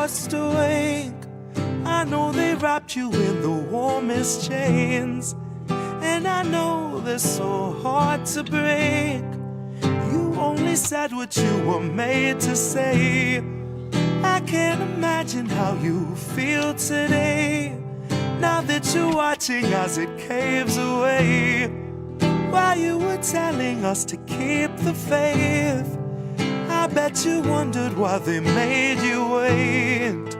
forced awake. I know they wrapped you in the warmest chains, and I know they're so hard to break. You only said what you were made to say. I can't imagine how you feel today, now that you're watching as it caves away. While you were telling us to keep the faith, I bet you wondered why they made you wait.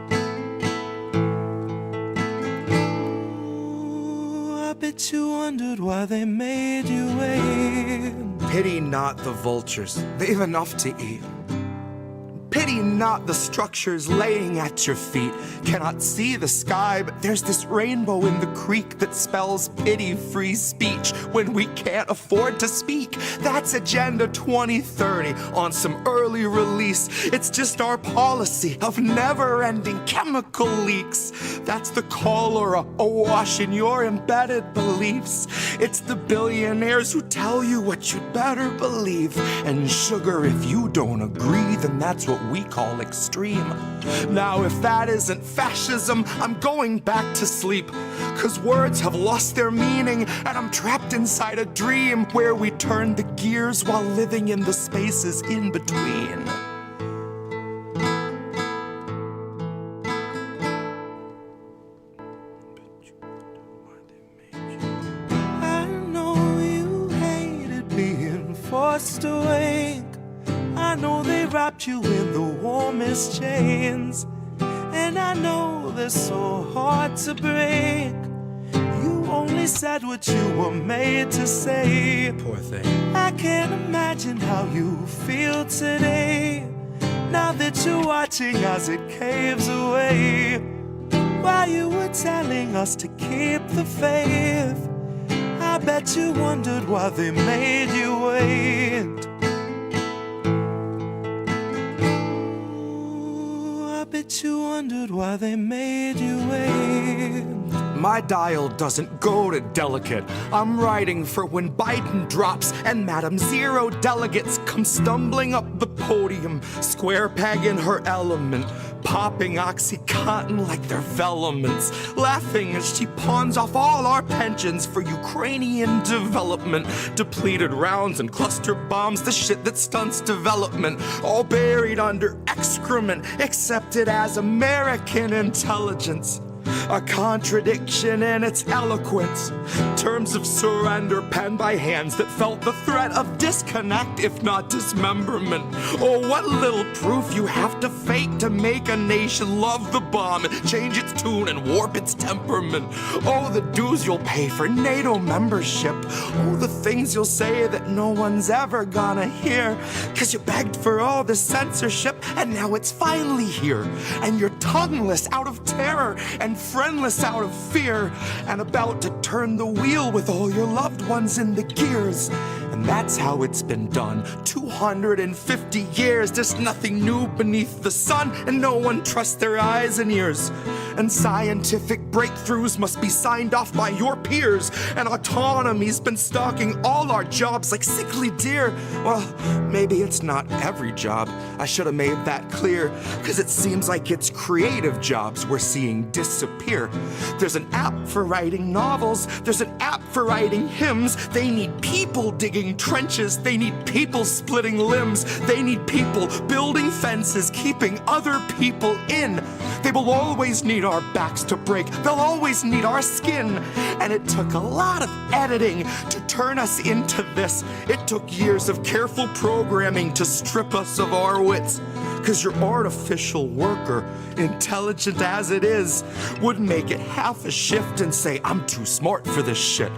Ooh, I bet you wondered why they made you wait. Pity not the vultures, they've enough to eat. Pity not the structures laying at your feet. Cannot see the sky, but there's this rainbow in the creek that spells pity-free speech when we can't afford to speak. That's Agenda 2030 on some early release. It's just our policy of never-ending chemical leaks. That's the cholera awash in your embedded beliefs. It's the billionaires who tell you what you'd better believe. And sugar, if you don't agree, then that's what we call extreme. Now if that isn't fascism, I'm going back to sleep, 'cause words have lost their meaning and I'm trapped inside a dream where we turn the gears while living in the spaces in between. I know you hated being forced awake. I know they wrapped you in the warmest chains, and I know they're so hard to break. You only said what you were made to say. Poor thing. I can't imagine how you feel today, now that you're watching as it caves away. While you were telling us to keep the faith, I bet you wondered why they made you wait. I bet you wondered why they made you wait. My dial doesn't go to delicate. I'm writing for when Biden drops and Madam Zero delegates come stumbling up the podium, square peg in her element, popping OxyContin like they're velements, laughing as she pawns off all our pensions for Ukrainian development, depleted rounds and cluster bombs, the shit that stunts development, all buried under excrement, accepted as American intelligence. A contradiction in its eloquence. Terms of surrender penned by hands that felt the threat of disconnect, if not dismemberment. Oh, what little proof you have to fake to make a nation love the bomb, change its tune and warp its temperament. Oh, the dues you'll pay for NATO membership. Oh, the things you'll say that no one's ever gonna hear. 'Cause you begged for all the censorship and now it's finally here. And you're tongueless out of terror and friendless out of fear, and about to turn the wheel with all your loved ones in the gears. And that's how it's been done. 250 years, there's nothing new beneath the sun, and no one trusts their eyes and ears. And scientific breakthroughs must be signed off by your peers, and autonomy's been stalking all our jobs like sickly deer. Well, maybe it's not every job. I should have made that clear, 'cause it seems like it's creative jobs we're seeing disappear. There's an app for writing novels, there's an app for writing hymns. They need people digging trenches, they need people splitting limbs, they need people building fences, keeping other people in. They will always need our backs to break, they'll always need our skin. And it took a lot of editing to turn us into this. It took years of careful programming to strip us of our wits. 'Cause your artificial worker, intelligent as it is, would make it half a shift and say, I'm too smart for this shit.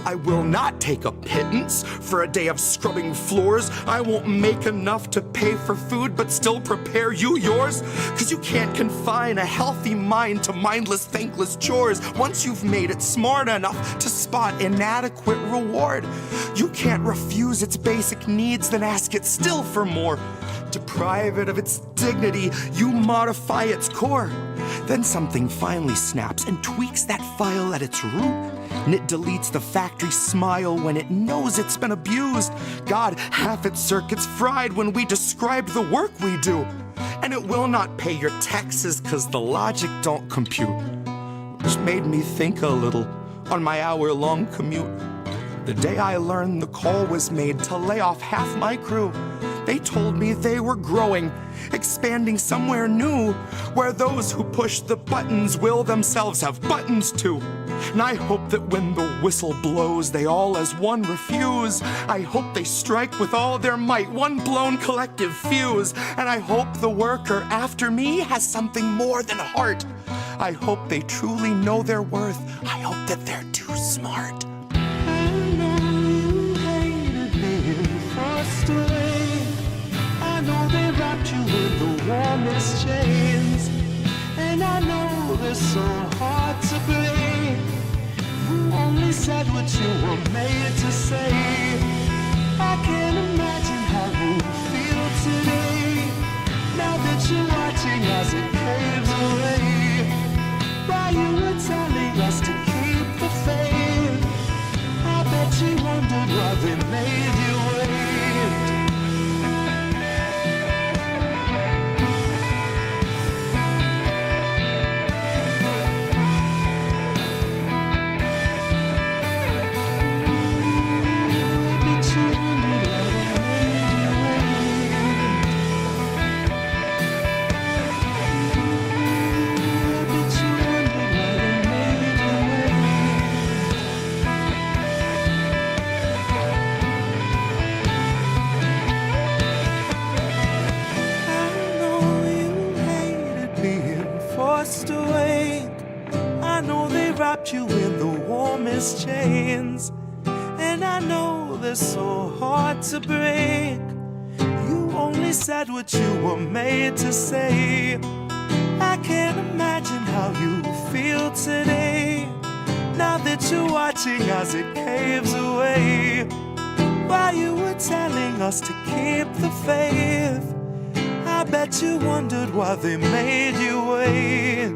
I will not take a pittance for a day of scrubbing floors. I won't make enough to pay for food but still prepare you yours. 'Cause you can't confine a healthy mind to mindless, thankless chores. Once you've made it smart enough to spot inadequate reward, you can't refuse its basic needs, then ask it still for more. Deprive it of its dignity, you modify its core. Then something finally snaps and tweaks that file at its root. And it deletes the factory smile when it knows it's been abused. God, half its circuits fried when we describe the work we do. And and it will not pay your taxes 'cause the logic don't compute. Which made me think a little on my hour-long commute. The day I learned the call was made to lay off half my crew, they told me they were growing, expanding somewhere new, where those who push the buttons will themselves have buttons too. And I hope that when the whistle blows, they all as one refuse. I hope they strike with all their might, one blown collective fuse. And I hope the worker after me has something more than heart. I hope they truly know their worth. I hope that they're too smart. I know you hated being forced away. I know they wrapped you in the warmest chains. And I know they're so hard to break. You only said what you were made to say. I can't imagine how you feel today. Now that you're watching as it caves away. While you were telling us to keep the faith, I bet you wondered why they made you wait. You in the warmest chains, and I know they're so hard to break. You only said what you were made to say. I can't imagine how you feel today. Now that you're watching as it caves away. While you were telling us to keep the faith, I bet you wondered why they made you wait.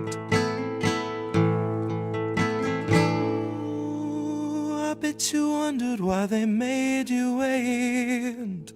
Bet you wondered why they made you wait.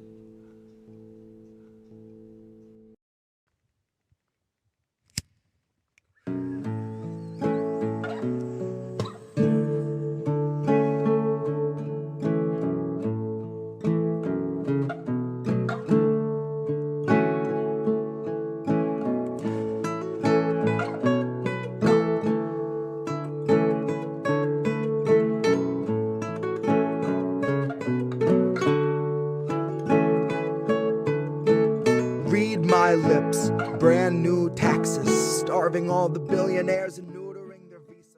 Lips, brand new taxes, starving all the billionaires and neutering their visa.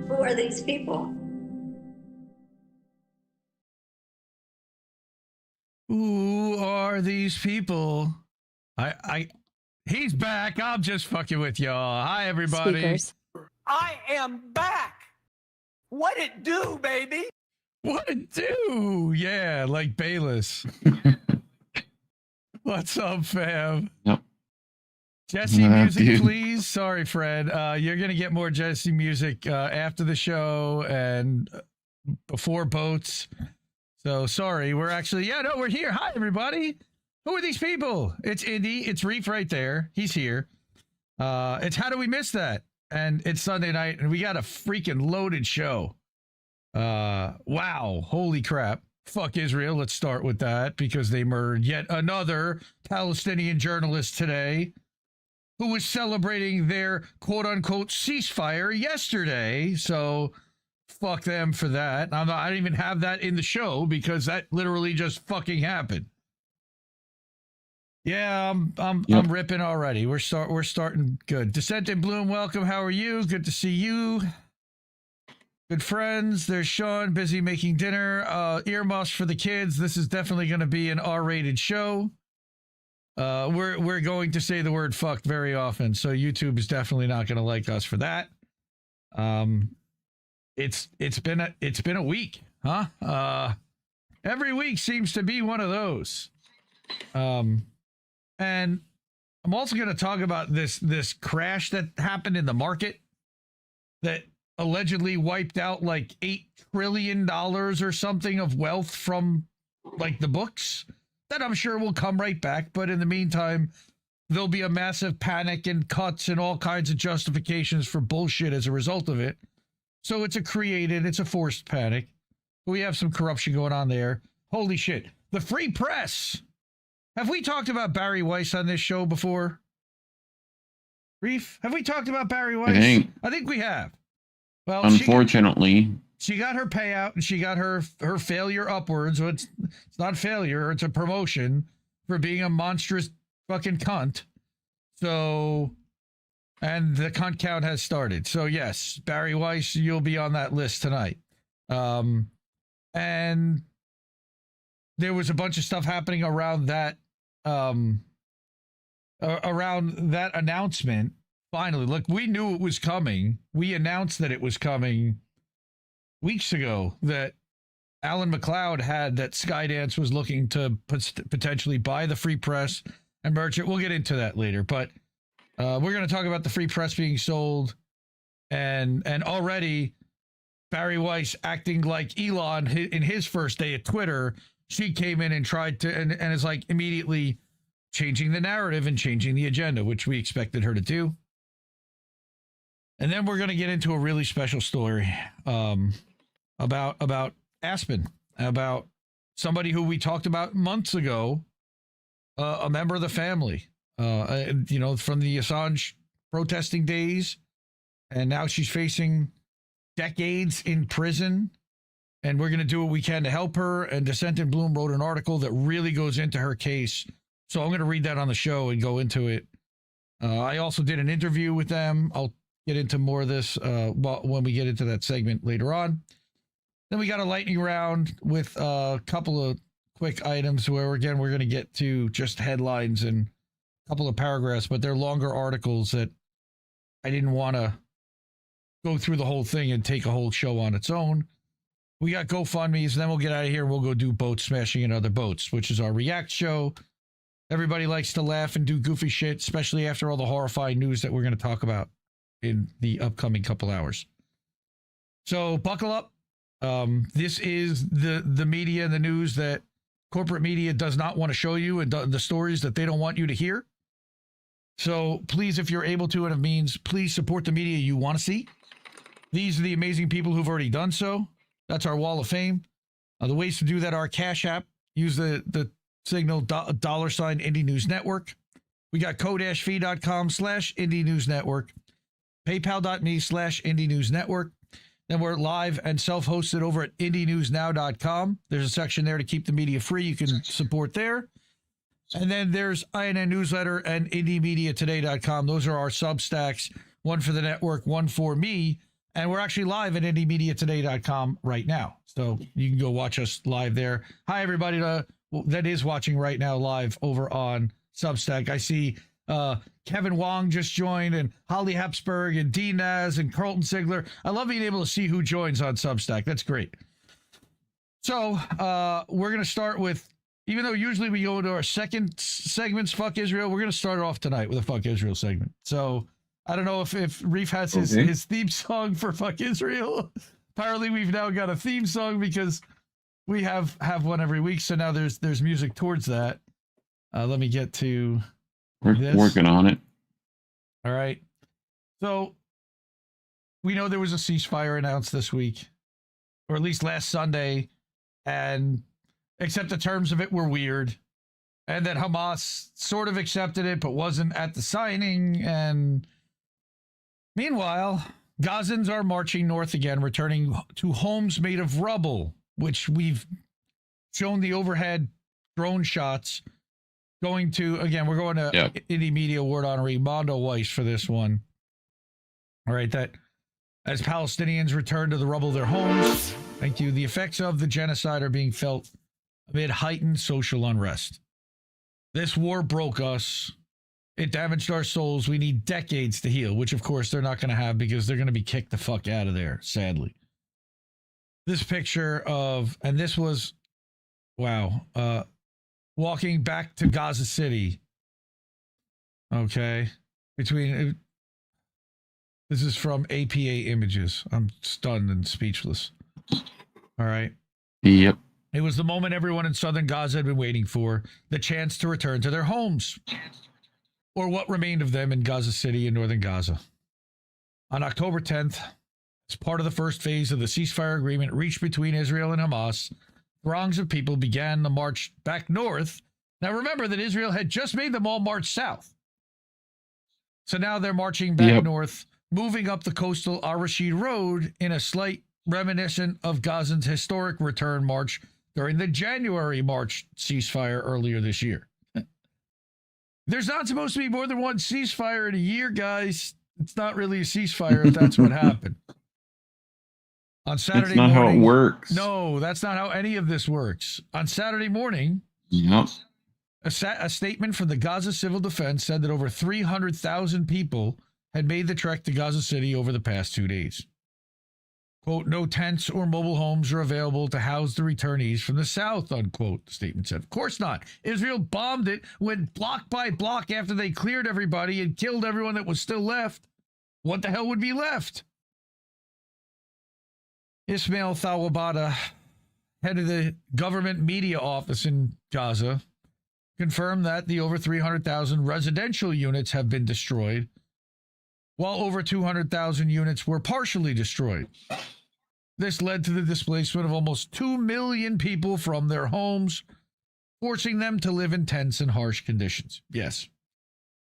Who are these people? Who are these people? He's back. I'm just fucking with y'all. Hi, everybody. Speakers. I am back. What it do, baby? What it do? Yeah, like Bayless. What's up, fam? Yep. Jesse music, please. Sorry, Fred. You're going to get more Jesse music after the show and before boats. So sorry. We're actually, we're here. Hi, everybody. Who are these people? It's Indy. It's Reef right there. He's here. It's How Do We Miss That? And it's Sunday night, and we got a freaking loaded show. Wow. Holy crap. Fuck Israel. Let's start with that because they murdered yet another Palestinian journalist today who was celebrating their quote unquote ceasefire yesterday. So fuck them for that. I didn't even have that in the show because that literally just fucking happened. Yeah, I'm ripping already. We're starting good. Descent in Bloom, welcome. How are you? Good to see you. Good friends. There's Sean, busy making dinner. Earmuffs for the kids. This is definitely going to be an R-rated show. We're going to say the word fucked very often, so YouTube is definitely not going to like us for that. It's been a week, huh? Every week seems to be one of those. And I'm also going to talk about this crash that happened in the market that allegedly wiped out like $8 trillion or something of wealth from like the books that I'm sure will come right back. But in the meantime, there'll be a massive panic and cuts and all kinds of justifications for bullshit as a result of it. So it's a forced panic. We have some corruption going on there. Holy shit. The free press. Have we talked about Bari Weiss on this show before? Reef, have we talked about Bari Weiss? I think we have. Well, unfortunately, she got her payout and she got her failure upwards. So it's not failure, it's a promotion for being a monstrous fucking cunt. So, and the cunt count has started. So yes, Bari Weiss, you'll be on that list tonight. And there was a bunch of stuff happening around that announcement. Finally, look, we knew it was coming. We announced that it was coming weeks ago, that Alan McLeod had that Skydance was looking to potentially buy the free press and merge it. We'll get into that later, but we're going to talk about the free press being sold, and already Bari Weiss acting like Elon in his first day at Twitter. She came in and tried to, and is like immediately changing the narrative and changing the agenda, which we expected her to do. And then we're going to get into a really special story about Aspen, about somebody who we talked about months ago, a member of the family, from the Assange protesting days. And now she's facing decades in prison. And we're going to do what we can to help her. And Descent and Bloom wrote an article that really goes into her case. So I'm going to read that on the show and go into it. I also did an interview with them. I'll get into more of this when we get into that segment later on. Then we got a lightning round with a couple of quick items where, again, we're going to get to just headlines and a couple of paragraphs, but they're longer articles that I didn't want to go through the whole thing and take a whole show on its own. We got GoFundMe's, and then we'll get out of here. We'll go do boat smashing in other boats, which is our React show. Everybody likes to laugh and do goofy shit, especially after all the horrifying news that we're going to talk about in the upcoming couple hours. So buckle up. This is the media and the news that corporate media does not want to show you, and the stories that they don't want you to hear. So please, if you're able to and it means, please support the media you want to see. These are the amazing people who've already done so. That's our wall of fame. The ways to do that are Cash App. Use the signal $, Indie News Network. We got ko-fi.com/Indie News Network. PayPal.me/Indie News Network. Then we're live and self-hosted over at IndieNewsNow.com. There's a section there to keep the media free. You can support there. And then there's INN Newsletter and IndieMediaToday.com. Those are our Substacks, one for the network, one for me. And we're actually live at IndieMediaToday.com right now. So you can go watch us live there. Hi, everybody that is watching right now live over on Substack. I see Kevin Wong just joined, and Holly Hapsburg, and D Naz, and Carlton Sigler. I love being able to see who joins on Substack. That's great. So we're going to start with, even though usually we go into our second segments, Fuck Israel, we're going to start off tonight with a Fuck Israel segment. So I don't know if Reef has his theme song for Fuck Israel. Apparently we've now got a theme song because we have one every week. So now there's music towards that. Let me get to this. Working on it. All right. So we know there was a ceasefire announced this week, or at least last Sunday, and except the terms of it were weird, and that Hamas sort of accepted it but wasn't at the signing. And meanwhile, Gazans are marching north again, returning to homes made of rubble, which we've shown the overhead drone shots. Going to, again, we're going to Indie Media Award honoree Mondo Weiss for this one. All right, that as Palestinians return to the rubble of their homes, thank you, the effects of the genocide are being felt amid heightened social unrest. This war broke us. It damaged our souls. We need decades to heal, which of course they're not going to have because they're going to be kicked the fuck out of there, sadly. This picture of, and this was, wow, walking back to Gaza City. Okay. Between This is from APA Images. I'm stunned and speechless. All right. Yep. It was the moment everyone in southern Gaza had been waiting for, the chance to return to their homes, or what remained of them in Gaza City in northern Gaza. On October 10th, as part of the first phase of the ceasefire agreement reached between Israel and Hamas, throngs of people began the march back north. Now remember that Israel had just made them all march south. So now they're marching back north, moving up the coastal Al-Rashid Road in a slight reminiscent of Gaza's historic return march during the January March ceasefire earlier this year. There's not supposed to be more than one ceasefire in a year, guys. It's not really a ceasefire if that's what happened. On Saturday That's not morning, how it works. No, that's not how any of this works. On Saturday morning, Yep. a statement from the Gaza Civil Defense said that over 300,000 people had made the trek to Gaza City over the past 2 days. Quote, no tents or mobile homes are available to house the returnees from the south, unquote, the statement said. Of course not. Israel bombed it, went block by block after they cleared everybody and killed everyone that was still left. What the hell would be left? Ismail Thawabada, head of the government media office in Gaza, confirmed that the over 300,000 residential units have been destroyed, while over 200,000 units were partially destroyed. This led to the displacement of almost 2 million people from their homes, forcing them to live in tents and harsh conditions. Yes,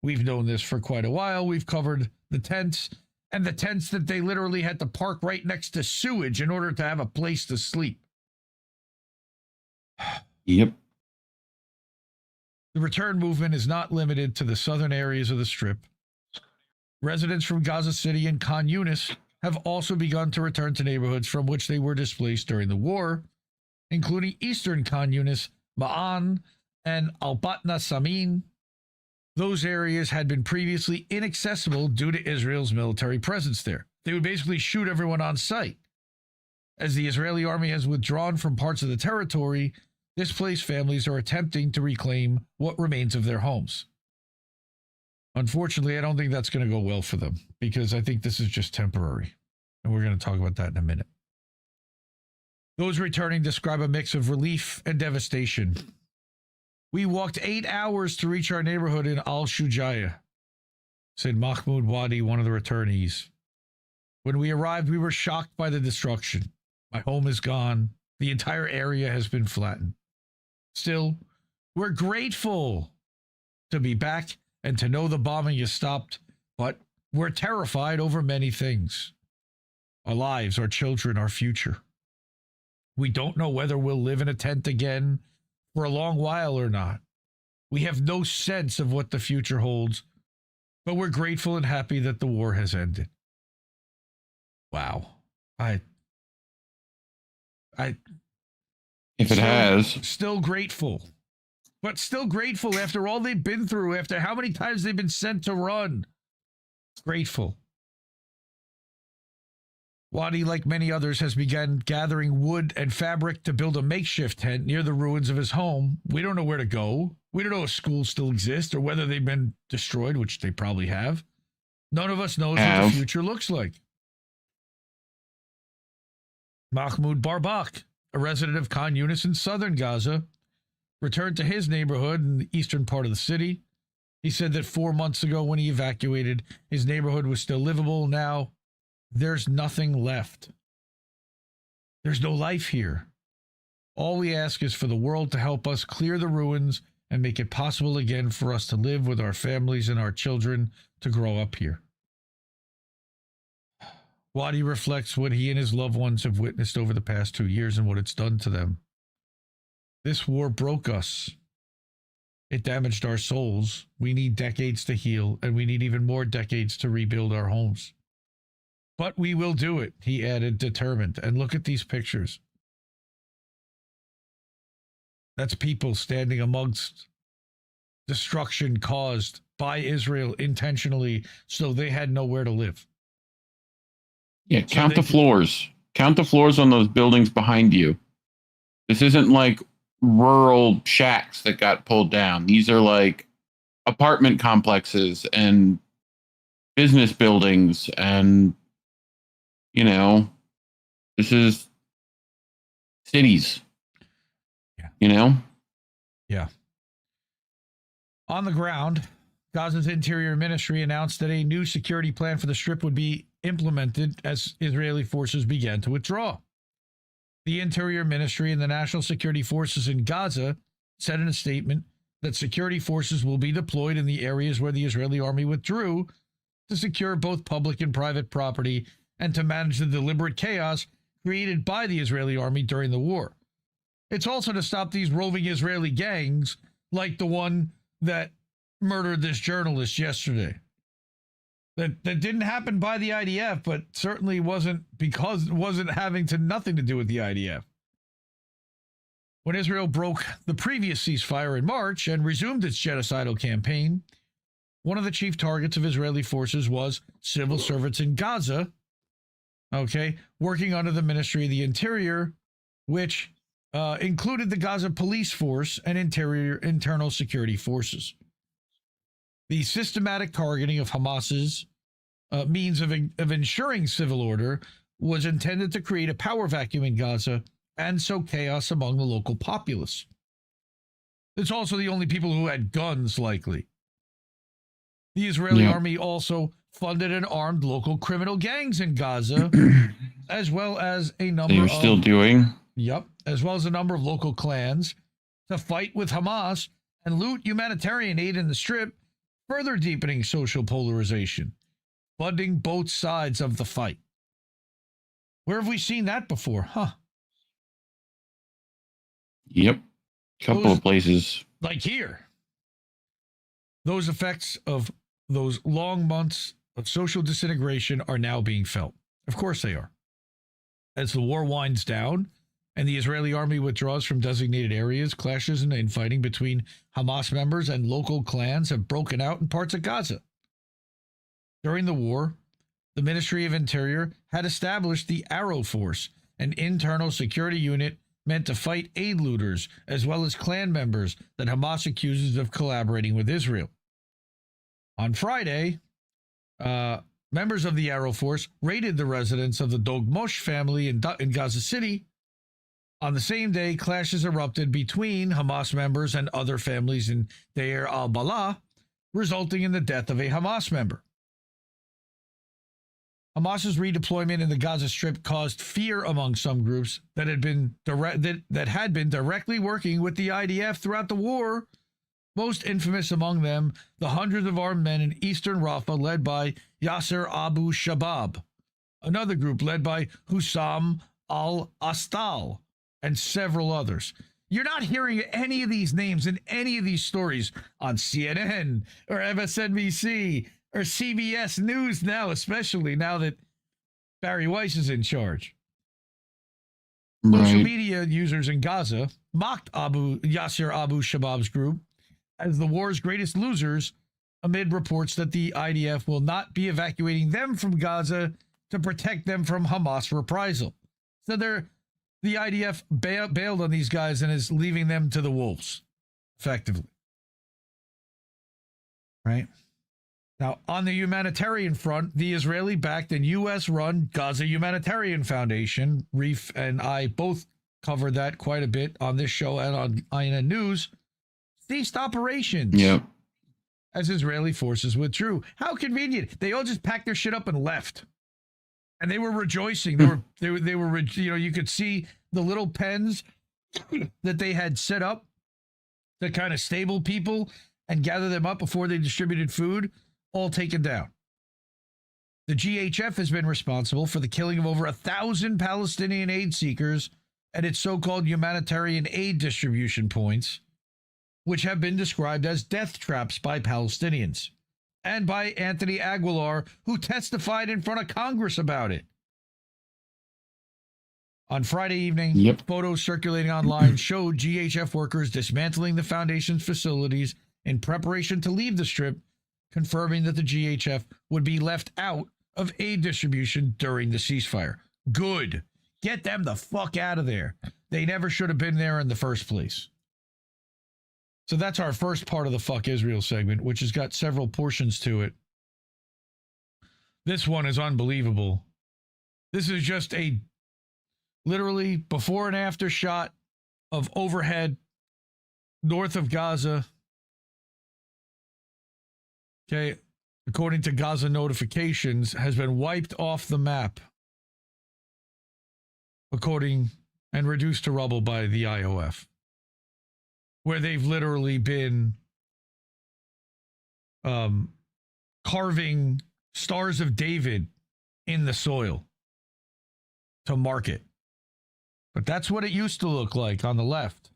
we've known this for quite a while. We've covered the tents, and the tents that they literally had to park right next to sewage in order to have a place to sleep. Yep. The return movement is not limited to the southern areas of the Strip. Residents from Gaza City and Khan Yunis have also begun to return to neighborhoods from which they were displaced during the war, including eastern Khan Yunis, Ma'an, and Al-Batna Samin. Those areas had been previously inaccessible due to Israel's military presence there. They would basically shoot everyone on sight. As the Israeli army has withdrawn from parts of the territory, displaced families are attempting to reclaim what remains of their homes. Unfortunately, I don't think that's going to go well for them because I think this is just temporary. And we're going to talk about that in a minute. Those returning describe a mix of relief and devastation. We walked 8 hours to reach our neighborhood in Al-Shujaya, said Mahmoud Wadi, one of the returnees. When we arrived, we were shocked by the destruction. My home is gone. The entire area has been flattened. Still, we're grateful to be back and to know the bombing is stopped, but we're terrified over many things. Our lives, our children, our future. We don't know whether we'll live in a tent again for a long while or not. We have no sense of what the future holds, but we're grateful and happy that the war has ended. Wow. If it has. Still grateful. But still grateful after all they've been through, after how many times they've been sent to run. Grateful. Wadi, like many others, has begun gathering wood and fabric to build a makeshift tent near the ruins of his home. We don't know where to go. We don't know if schools still exist or whether they've been destroyed, which they probably have. None of us knows what the future looks like. Mahmoud Barbak, a resident of Khan Yunis in southern Gaza, returned to his neighborhood in the eastern part of the city. He said that 4 months ago when he evacuated, his neighborhood was still livable. Now, there's nothing left. There's no life here. All we ask is for the world to help us clear the ruins and make it possible again for us to live with our families and our children to grow up here. Wadi reflects what he and his loved ones have witnessed over the past 2 years and what it's done to them. This war broke us. It damaged our souls. We need decades to heal, and we need even more decades to rebuild our homes. But we will do it, he added, determined. And look at these pictures. That's people standing amongst destruction caused by Israel intentionally so they had nowhere to live. Yeah, count the floors. Count the floors on those buildings behind you. This isn't like rural shacks that got pulled down. These are like apartment complexes and business buildings, and this is cities. Yeah. Yeah. On the ground, Gaza's Interior Ministry announced that a new security plan for the Strip would be implemented as Israeli forces began to withdraw. The Interior Ministry and the National Security Forces in Gaza said in a statement that security forces will be deployed in the areas where the Israeli army withdrew to secure both public and private property and to manage the deliberate chaos created by the Israeli army during the war. It's also to stop these roving Israeli gangs like the one that murdered this journalist yesterday. That didn't happen by the IDF, but certainly wasn't having nothing to do with the IDF. When Israel broke the previous ceasefire in March and resumed its genocidal campaign, one of the chief targets of Israeli forces was civil servants in Gaza, working under the Ministry of the Interior, which included the Gaza Police Force and internal security forces. The systematic targeting of Hamas's means of ensuring civil order was intended to create a power vacuum in Gaza and sow chaos among the local populace. It's also the only people who had guns, likely. The Israeli army also funded and armed local criminal gangs in Gaza, as well as a number They are still doing. Yep, as well as a number of local clans to fight with Hamas and loot humanitarian aid in the Strip, further deepening social polarization, funding both sides of the fight. Where have we seen that before? Huh? Yep. Couple of places. Like here. Those effects of those long months of social disintegration are now being felt. Of course they are. As the war winds down and the Israeli army withdraws from designated areas, clashes and infighting between Hamas members and local clans have broken out in parts of Gaza. During the war, the Ministry of Interior had established the Arrow Force, an internal security unit meant to fight aid looters as well as clan members that Hamas accuses of collaborating with Israel. On Friday, members of the Arrow Force raided the residence of the Dogmosh family in Gaza City. On the same day, clashes erupted between Hamas members and other families in Deir al-Balah, resulting in the death of a Hamas member. Hamas's redeployment in the Gaza Strip caused fear among some groups that had been directly working with the IDF throughout the war. Most infamous among them, the hundreds of armed men in eastern Rafah led by Yasser Abu Shabab, another group led by Hussam al-Astal, and several others. You're not hearing any of these names in any of these stories on CNN or MSNBC or CBS News now, especially now that Bari Weiss is in charge. Right. Social media users in Gaza mocked Yasser Abu Shabab's group as the war's greatest losers amid reports that the IDF will not be evacuating them from Gaza to protect them from Hamas reprisal. So the IDF bailed on these guys and is leaving them to the wolves, effectively. Right? Now, on the humanitarian front, the Israeli-backed and U.S.-run Gaza Humanitarian Foundation, Reef and I both covered that quite a bit on this show and on INN News, ceased operations. Yep. As Israeli forces withdrew. How convenient. They all just packed their shit up and left. And they were rejoicing. They were you could see the little pens that they had set up to kind of stable people and gather them up before they distributed food, all taken down. The GHF has been responsible for the killing of over 1,000 Palestinian aid seekers at its so-called humanitarian aid distribution points, which have been described as death traps by Palestinians, and by Anthony Aguilar, who testified in front of Congress about it. On Friday evening, photos circulating online showed GHF workers dismantling the foundation's facilities in preparation to leave the Strip, confirming that the GHF would be left out of aid distribution during the ceasefire. Good. Get them the fuck out of there. They never should have been there in the first place. So that's our first part of the Fuck Israel segment, which has got several portions to it. This one is unbelievable. This is just a literally before and after shot of overhead north of Gaza. Okay, according to Gaza notifications, has been wiped off the map, according and reduced to rubble by the IOF, where they've literally been carving Stars of David in the soil to mark it. But that's what it used to look like on the left.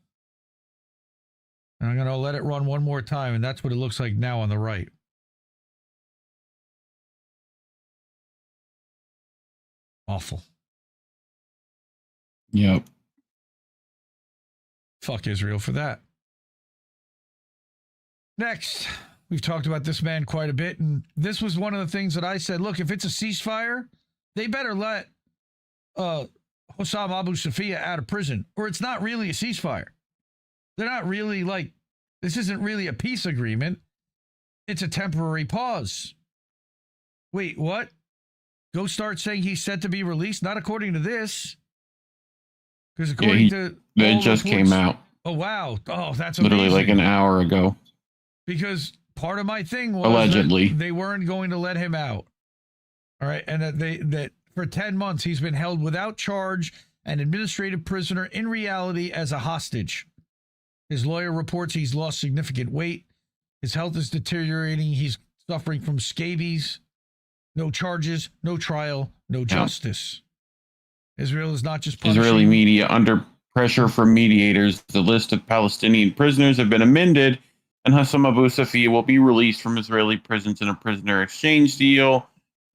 And I'm going to let it run one more time, and that's what it looks like now on the right. Awful. Yep. Fuck Israel for that. Next, we've talked about this man quite a bit, and this was one of the things that I said, look, if it's a ceasefire, they better let Hossam Abu Safia out of prison, or it's not really a ceasefire. They're not really like, this isn't really a peace agreement. It's a temporary pause. Wait, what? Go start saying he's set to be released? Not according to this. Because according to... It just came out. Oh, wow. Oh, that's amazing. Literally like an hour ago. Because part of my thing was allegedly they weren't going to let him out. All right. And that for 10 months he's been held without charge, an administrative prisoner, in reality as a hostage. His lawyer reports he's lost significant weight. His health is deteriorating. He's suffering from scabies. No charges, no trial, no justice. Israel is not just punishing. Israeli media under pressure from mediators. The list of Palestinian prisoners have been amended, and Hossam Abu Safia will be released from Israeli prisons in a prisoner exchange deal.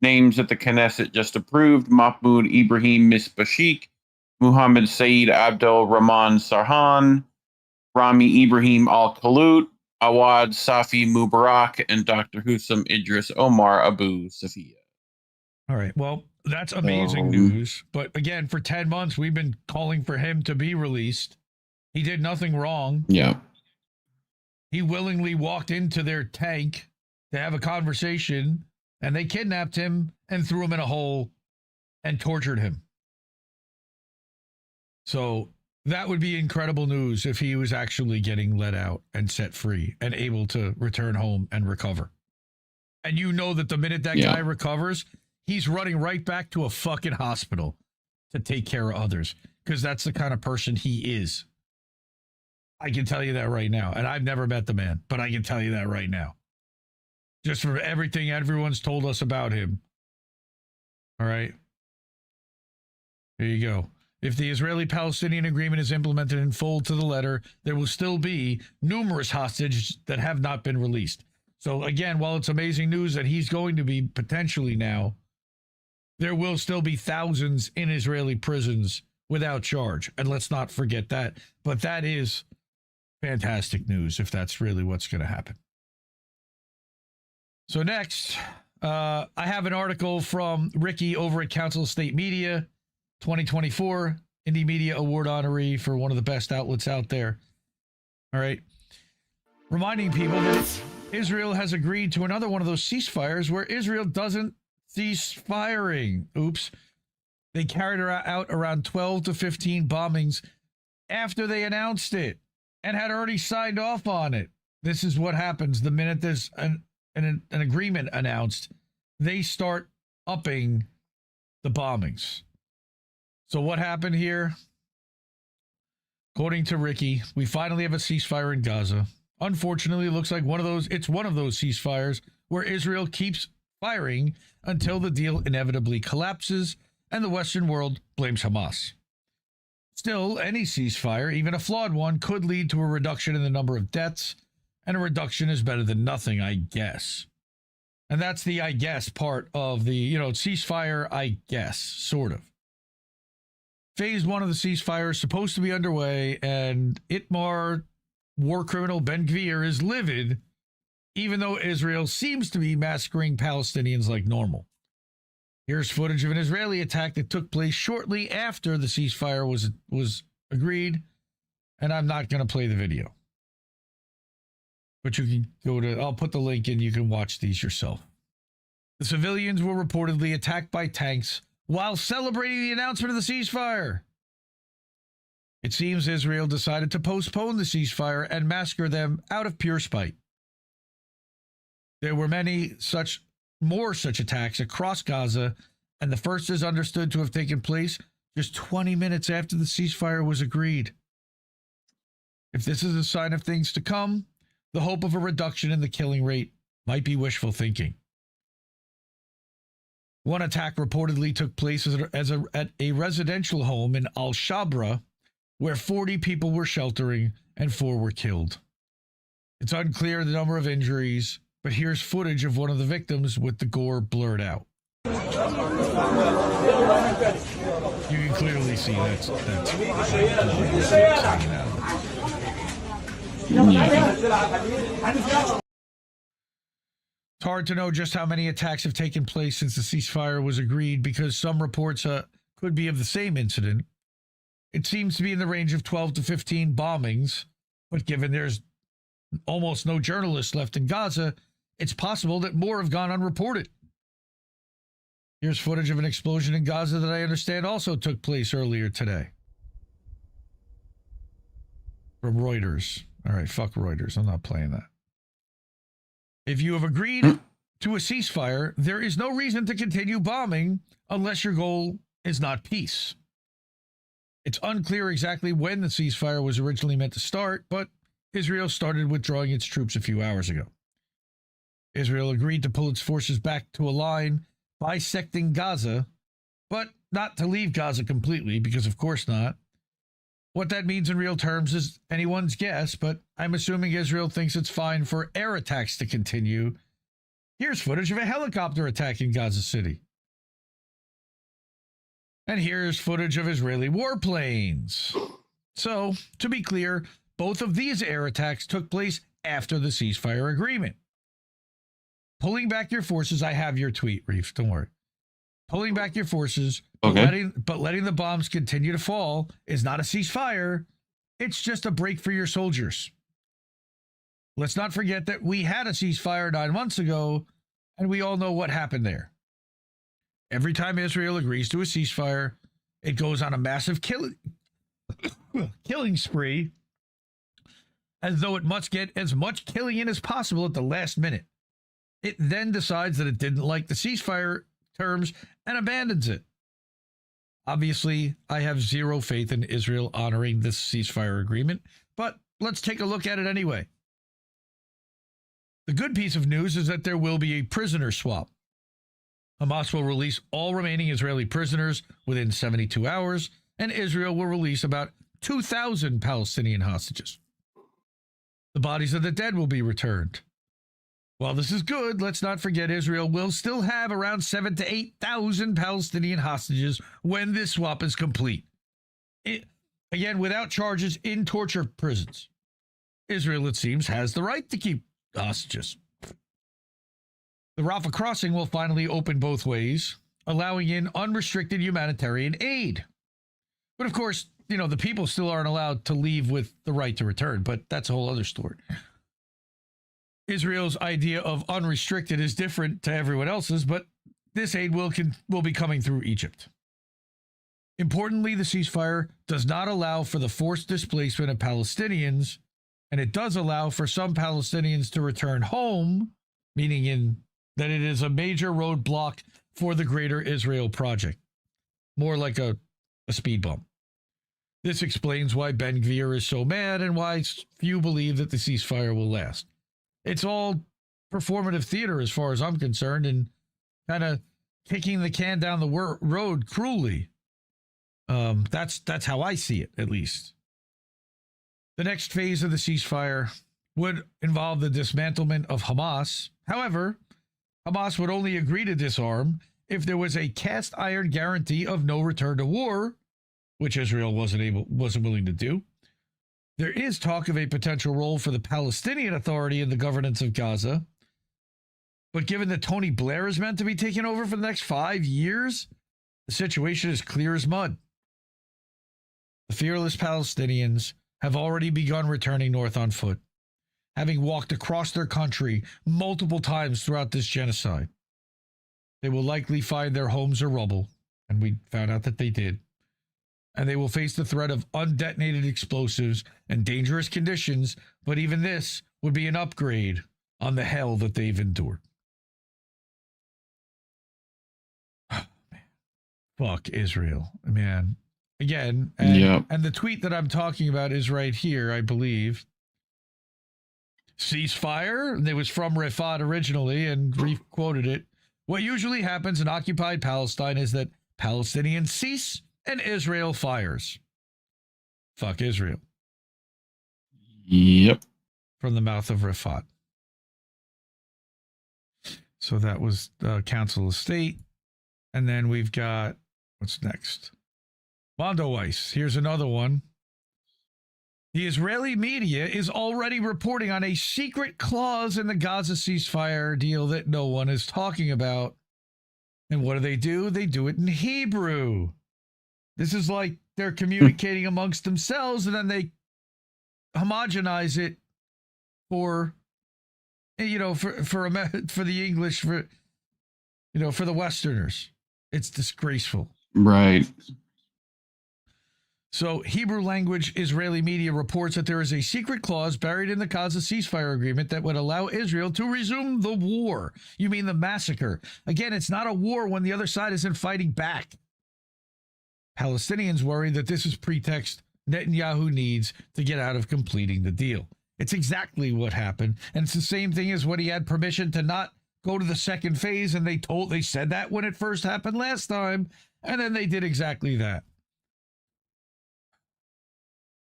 Names that the Knesset just approved: Mahmoud Ibrahim Misbashik, Muhammad Saeed Abdel Rahman Sarhan, Rami Ibrahim Al-Khalut, Awad Safi Mubarak, and Dr. Hussam Idris Omar Abu Safia. All right. Well, that's amazing news. But again, for 10 months, we've been calling for him to be released. He did nothing wrong. Yeah. He willingly walked into their tank to have a conversation, and they kidnapped him and threw him in a hole and tortured him. So that would be incredible news if he was actually getting let out and set free and able to return home and recover. And you know that the minute that guy recovers, he's running right back to a fucking hospital to take care of others, because that's the kind of person he is. I can tell you that right now. And I've never met the man, but I can tell you that right now. Just from everything everyone's told us about him. All right. There you go. If the Israeli-Palestinian agreement is implemented in full to the letter, there will still be numerous hostages that have not been released. So again, while it's amazing news that he's going to be potentially now, there will still be thousands in Israeli prisons without charge. And let's not forget that. But that is fantastic news if that's really what's going to happen. So next, I have an article from Ricky over at Council of State Media, 2024 Indie Media Award honoree for one of the best outlets out there. All right. Reminding people that Israel has agreed to another one of those ceasefires where Israel doesn't cease firing. Oops. They carried out around 12 to 15 bombings after they announced it and had already signed off on it. This is what happens the minute there's an agreement announced. They start upping the bombings. So what happened here? According to Ricky, we finally have a ceasefire in Gaza. Unfortunately, it looks like it's one of those ceasefires where Israel keeps firing until the deal inevitably collapses and the Western world blames Hamas. Still, any ceasefire, even a flawed one, could lead to a reduction in the number of deaths, and a reduction is better than nothing, I guess. And that's the I guess part of the, ceasefire, I guess, sort of. Phase 1 of the ceasefire is supposed to be underway, and Itmar war criminal Ben Gvir is livid, even though Israel seems to be massacring Palestinians like normal. Here's footage of an Israeli attack that took place shortly after the ceasefire was agreed, and I'm not going to play the video. But you can I'll put the link in, you can watch these yourself. The civilians were reportedly attacked by tanks while celebrating the announcement of the ceasefire. It seems Israel decided to postpone the ceasefire and massacre them out of pure spite. There were more such attacks across Gaza, and the first is understood to have taken place just 20 minutes after the ceasefire was agreed. If this is a sign of things to come, the hope of a reduction in the killing rate might be wishful thinking. One attack reportedly took place at a residential home in Al-Shabra, where 40 people were sheltering and 4 were killed. It's unclear the number of injuries, but here's footage of one of the victims with the gore blurred out. You can clearly see that's It's hard to know just how many attacks have taken place since the ceasefire was agreed, because some reports could be of the same incident. It seems to be in the range of 12 to 15 bombings, but given there's almost no journalists left in Gaza, it's possible that more have gone unreported. Here's footage of an explosion in Gaza that I understand also took place earlier today. From Reuters. All right, fuck Reuters. I'm not playing that. If you have agreed to a ceasefire, there is no reason to continue bombing unless your goal is not peace. It's unclear exactly when the ceasefire was originally meant to start, but Israel started withdrawing its troops a few hours ago. Israel agreed to pull its forces back to a line bisecting Gaza, but not to leave Gaza completely, because of course not. What that means in real terms is anyone's guess, but I'm assuming Israel thinks it's fine for air attacks to continue. Here's footage of a helicopter attack in Gaza City. And here's footage of Israeli warplanes. So, to be clear, both of these air attacks took place after the ceasefire agreement. Pulling back your forces, I have your tweet, Reef, don't worry. Pulling back your forces, okay, but letting the bombs continue to fall is not a ceasefire. It's just a break for your soldiers. Let's not forget that we had a ceasefire 9 months ago, and we all know what happened there. Every time Israel agrees to a ceasefire, it goes on a massive killing spree, as though it must get as much killing in as possible at the last minute. It then decides that it didn't like the ceasefire terms and abandons it. Obviously, I have zero faith in Israel honoring this ceasefire agreement, but let's take a look at it anyway. The good piece of news is that there will be a prisoner swap. Hamas will release all remaining Israeli prisoners within 72 hours, and Israel will release about 2,000 Palestinian hostages. The bodies of the dead will be returned. While this is good, let's not forget Israel will still have around 7,000 to 8,000 Palestinian hostages when this swap is complete. Again, without charges in torture prisons. Israel, it seems, has the right to keep hostages. The Rafah crossing will finally open both ways, allowing in unrestricted humanitarian aid. But of course, the people still aren't allowed to leave with the right to return, but that's a whole other story. Israel's idea of unrestricted is different to everyone else's, but this aid will be coming through Egypt. Importantly, the ceasefire does not allow for the forced displacement of Palestinians, and it does allow for some Palestinians to return home, meaning that it is a major roadblock for the Greater Israel Project. More like a speed bump. This explains why Ben Gvir is so mad and why few believe that the ceasefire will last. It's all performative theater as far as I'm concerned, and kind of kicking the can down the road cruelly. That's how I see it, at least. The next phase of the ceasefire would involve the dismantlement of Hamas. However, Hamas would only agree to disarm if there was a cast iron guarantee of no return to war, which Israel wasn't willing to do. There is talk of a potential role for the Palestinian Authority in the governance of Gaza. But given that Tony Blair is meant to be taking over for the next 5 years, the situation is clear as mud. The fearless Palestinians have already begun returning north on foot, having walked across their country multiple times throughout this genocide. They will likely find their homes a rubble, and we found out that they did. And they will face the threat of undetonated explosives and dangerous conditions, but even this would be an upgrade on the hell that they've endured. Oh, man. Fuck Israel, man. Again, and the tweet that I'm talking about is right here, I believe. Ceasefire, it was from Rifat originally, and re-quoted it. What usually happens in occupied Palestine is that Palestinians cease and Israel fires. Fuck Israel. Yep. From the mouth of Rifat. So that was Council of State. And then we've got, what's next? Mondo Weiss. Here's another one. The Israeli media is already reporting on a secret clause in the Gaza ceasefire deal that no one is talking about. And what do? They do it in Hebrew. This is like they're communicating amongst themselves, and then they homogenize it for the English, for the Westerners. It's disgraceful. Right. So Hebrew language Israeli media reports that there is a secret clause buried in the Gaza ceasefire agreement that would allow Israel to resume the war. You mean the massacre. Again, it's not a war when the other side isn't fighting back. Palestinians worry that this is pretext Netanyahu needs to get out of completing the deal. It's exactly what happened. And it's the same thing as when he had permission to not go to the second phase, and they said that when it first happened last time, and then they did exactly that.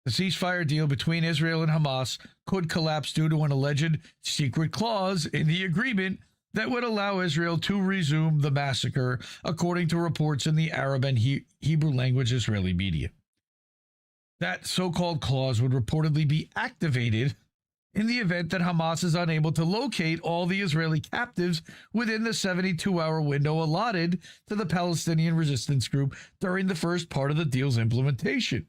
The ceasefire deal between Israel and Hamas could collapse due to an alleged secret clause in the agreement that would allow Israel to resume the massacre, according to reports in the Arab and Hebrew language Israeli media. That so-called clause would reportedly be activated in the event that Hamas is unable to locate all the Israeli captives within the 72-hour window allotted to the Palestinian resistance group during the first part of the deal's implementation.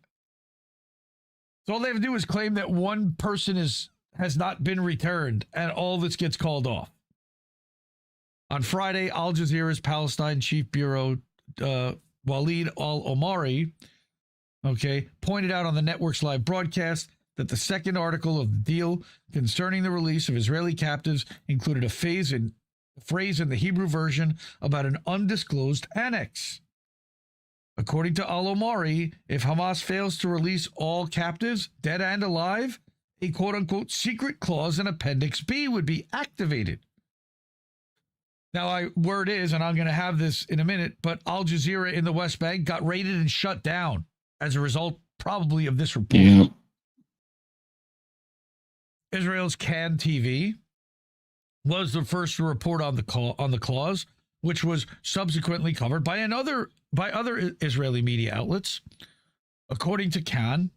So all they have to do is claim that one person has not been returned, and all this gets called off. On Friday, Al Jazeera's Palestine Chief Bureau, Walid al-Omari, pointed out on the network's live broadcast that the second article of the deal concerning the release of Israeli captives included a phrase in the Hebrew version about an undisclosed annex. According to al-Omari, if Hamas fails to release all captives, dead and alive, a quote-unquote secret clause in Appendix B would be activated. Now, word is, and I'm going to have this in a minute, but Al Jazeera in the West Bank got raided and shut down as a result, probably, of this report. Yeah. Israel's Can TV was the first to report on the clause, which was subsequently covered by other Israeli media outlets. According to Can,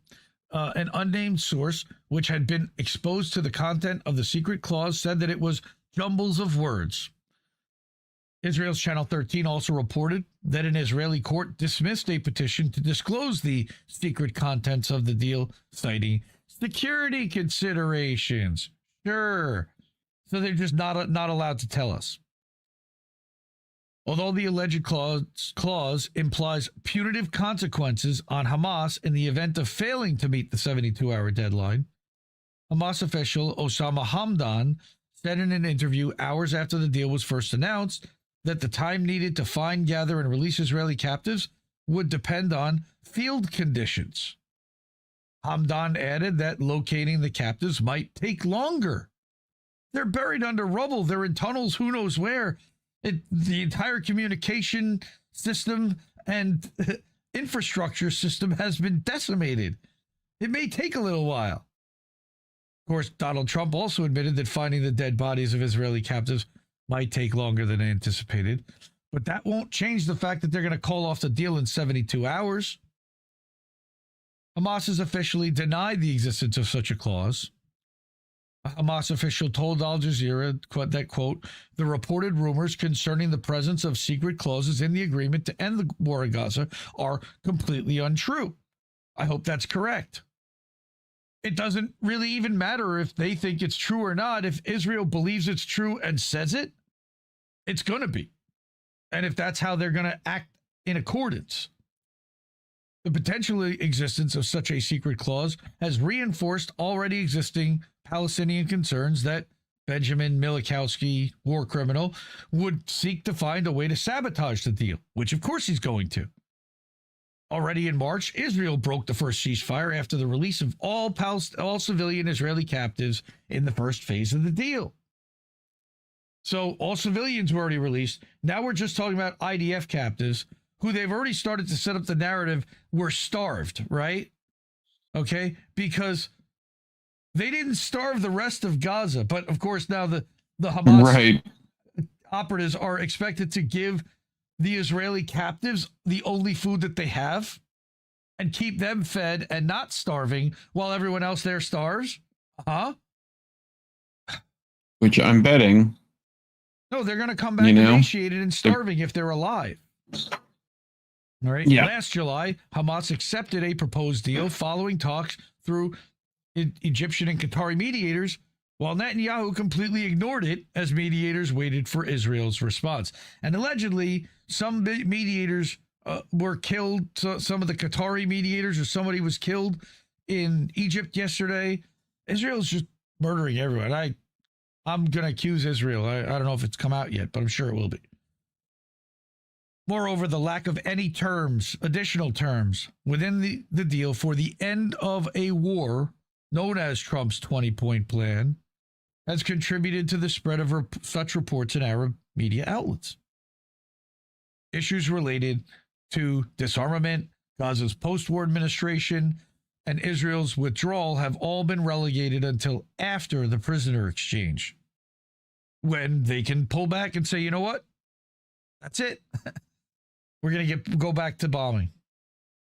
an unnamed source which had been exposed to the content of the secret clause said that it was jumbles of words. Israel's Channel 13 also reported that an Israeli court dismissed a petition to disclose the secret contents of the deal, citing security considerations. Sure. So they're just not allowed to tell us. Although the alleged clause implies punitive consequences on Hamas in the event of failing to meet the 72-hour deadline, Hamas official Osama Hamdan said in an interview hours after the deal was first announced that the time needed to find, gather, and release Israeli captives would depend on field conditions. Hamdan added that locating the captives might take longer. They're buried under rubble. They're in tunnels, who knows where. The entire communication system and infrastructure system has been decimated. It may take a little while. Of course, Donald Trump also admitted that finding the dead bodies of Israeli captives might take longer than anticipated, but that won't change the fact that they're going to call off the deal in 72 hours. Hamas has officially denied the existence of such a clause. A Hamas official told Al Jazeera that, quote, the reported rumors concerning the presence of secret clauses in the agreement to end the war in Gaza are completely untrue. I hope that's correct. It doesn't really even matter if they think it's true or not. If Israel believes it's true and says it, it's going to be. and if that's how they're going to act in accordance. The potential existence of such a secret clause has reinforced already existing Palestinian concerns that Benjamin Milikowski, war criminal, would seek to find a way to sabotage the deal, which of course he's going to. Already in March, Israel broke the first ceasefire after the release of all civilian Israeli captives in the first phase of the deal. So all civilians were already released. Now we're just talking about IDF captives who they've already started to set up the narrative were starved, right? Okay, because they didn't starve the rest of Gaza, but of course now the Hamas operatives are expected to give the Israeli captives the only food that they have and keep them fed and not starving while everyone else there starves. Huh? Which I'm betting. No, they're going to come back emaciated and starving if they're alive. All right. Yeah. Last July, Hamas accepted a proposed deal following talks through Egyptian and Qatari mediators, while Netanyahu completely ignored it as mediators waited for Israel's response. And allegedly, some mediators were killed. So some of the Qatari mediators or somebody was killed in Egypt yesterday. Israel's just murdering everyone. I'm going to accuse Israel. I don't know if it's come out yet, but I'm sure it will be. Moreover, the lack of any terms, additional terms, within the deal for the end of a war, known as Trump's 20-point plan, has contributed to the spread of such reports in Arab media outlets. Issues related to disarmament, Gaza's post-war administration, and Israel's withdrawal have all been relegated until after the prisoner exchange, when they can pull back and say, you know what? That's it. We're going to go back to bombing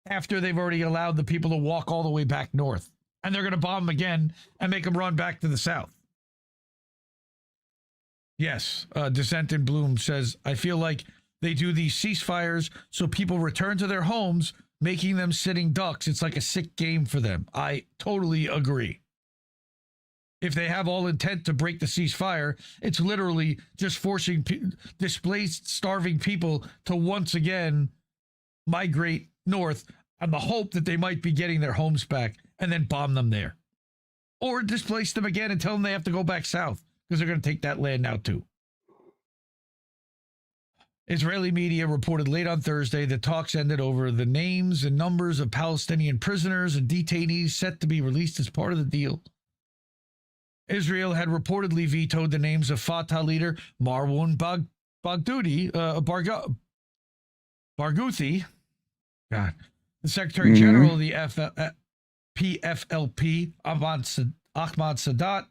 after they've already allowed the people to walk all the way back north. And they're going to bomb them again and make them run back to the south. Yes, Dissent in Bloom says, I feel like they do these ceasefires so people return to their homes, making them sitting ducks. It's like a sick game for them. I totally agree. If they have all intent to break the ceasefire, it's literally just forcing displaced, starving people to once again migrate north on the hope that they might be getting their homes back and then bomb them there. Or displace them again and tell them they have to go back south because they're going to take that land now too. Israeli media reported late on Thursday that talks ended over the names and numbers of Palestinian prisoners and detainees set to be released as part of the deal. Israel had reportedly vetoed the names of Fatah leader Marwan Barghouti, God, the Secretary General of the PFLP, Ahmad Sadat.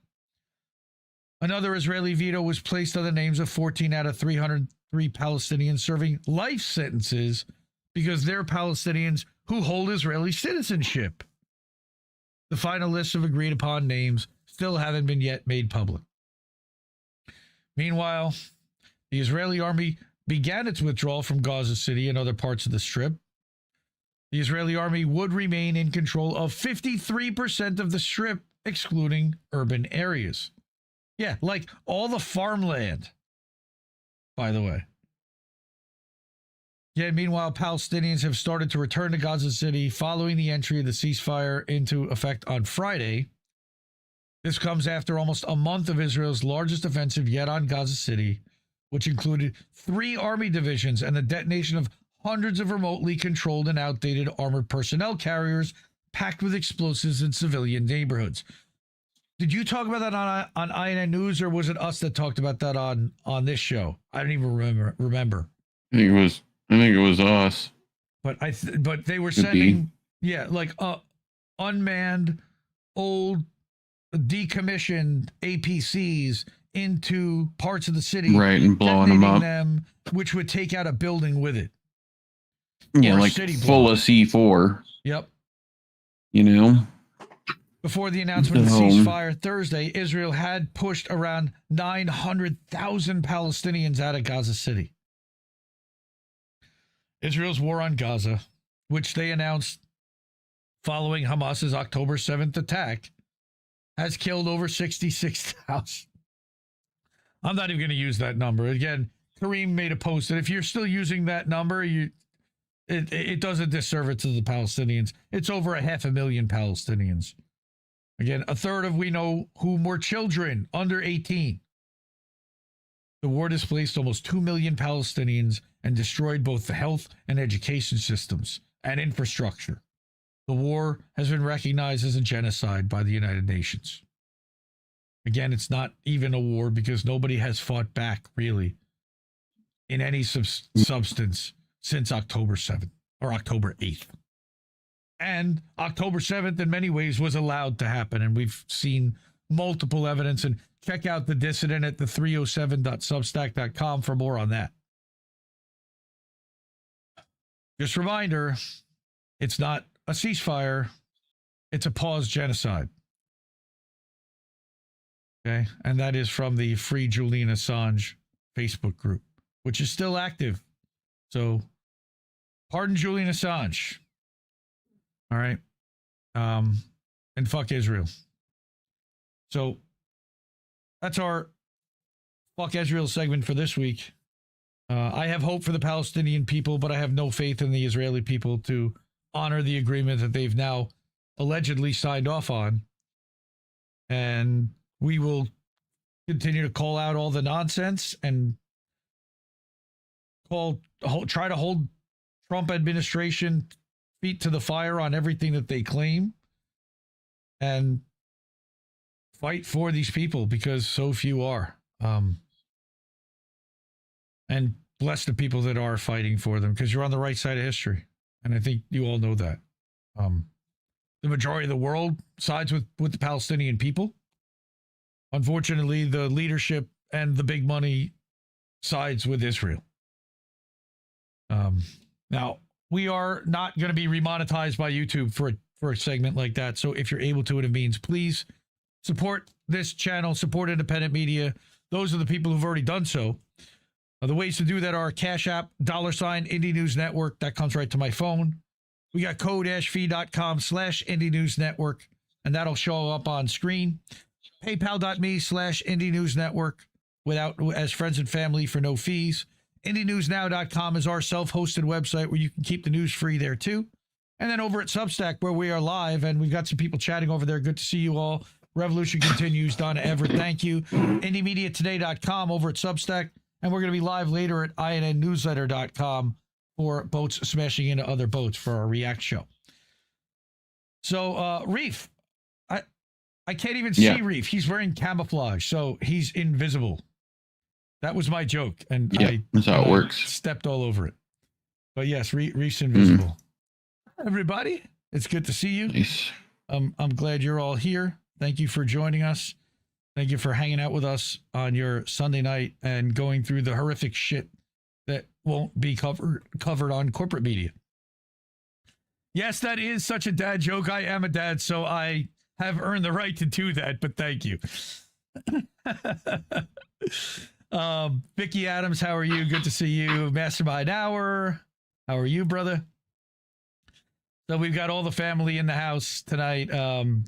Another Israeli veto was placed on the names of 14 out of 303 Palestinians serving life sentences because they're Palestinians who hold Israeli citizenship. The final list of agreed upon names still haven't been yet made public. Meanwhile, the Israeli army began its withdrawal from Gaza City and other parts of the Strip. The Israeli army would remain in control of 53% of the Strip, excluding urban areas. Yeah, like all the farmland, by the way. Yet, meanwhile, Palestinians have started to return to Gaza City following the entry of the ceasefire into effect on Friday. This comes after almost a month of Israel's largest offensive yet on Gaza City, which included 3 army divisions and the detonation of hundreds of remotely controlled and outdated armored personnel carriers packed with explosives in civilian neighborhoods. Did you talk about that on INN News, or was it us that talked about that on this show? I don't even remember. I think it was us. But but they were sending like unmanned old decommissioned APCs into parts of the city, right, and blowing them up, which would take out a building with it. Yeah, like full of C4. Yep. You know. Before the announcement of the ceasefire Thursday, Israel had pushed around 900,000 Palestinians out of Gaza City. Israel's war on Gaza, which they announced following Hamas's October 7th attack, has killed over 66,000. I'm not even going to use that number. Again, Kareem made a post that if you're still using that number, it does a disservice to the Palestinians. It's over 500,000 Palestinians. Again, a third of we know whom were children under 18. The war displaced almost 2 million Palestinians and destroyed both the health and education systems and infrastructure. The war has been recognized as a genocide by the United Nations. Again, it's not even a war because nobody has fought back, really, in any substance since October 7th or October 8th. And October 7th, in many ways, was allowed to happen. And we've seen multiple evidence. And check out The Dissident at the307.substack.com for more on that. Just a reminder, it's not a ceasefire. It's a paused genocide. Okay. And that is from the Free Julian Assange Facebook group, which is still active. So pardon Julian Assange. All right. And fuck Israel. So that's our fuck Israel segment for this week. I have hope for the Palestinian people, but I have no faith in the Israeli people to honor the agreement that they've now allegedly signed off on. And we will continue to call out all the nonsense and try to hold Trump administration feet to the fire on everything that they claim and fight for these people because so few are. And bless the people that are fighting for them because you're on the right side of history. And I think you all know that. The majority of the world sides with the Palestinian people. Unfortunately, the leadership and the big money sides with Israel. Now, we are not going to be remonetized by YouTube for a segment like that. So if you're able to, it means please support this channel, support independent media. Those are the people who've already done so. The ways to do that are Cash App, $ Indie News Network. That comes right to my phone. We got code-fee.com/Indie News Network, and that'll show up on screen. PayPal.me/Indie News Network as friends and family for no fees. IndieNewsNow.com is our self-hosted website where you can keep the news free there too. And then over at Substack where we are live, and we've got some people chatting over there. Good to see you all. Revolution continues. Donna Everett, thank you. IndieMediaToday.com over at Substack. And we're going to be live later at INNNewsletter.com for boats smashing into other boats for our React show. So, Reef, I can't even see Reef. He's wearing camouflage, so he's invisible. That was my joke, and that's how it works. Stepped all over it. But yes, Reef's invisible. Everybody, it's good to see you. Nice. I'm glad you're all here. Thank you for joining us. Thank you for hanging out with us on your Sunday night and going through the horrific shit that won't be covered on corporate media. Yes, that is such a dad joke. I am a dad, so I have earned the right to do that, but thank you. Vicky Adams, how are you? Good to see you. Mastermind Hour, how are you, brother? So we've got all the family in the house tonight.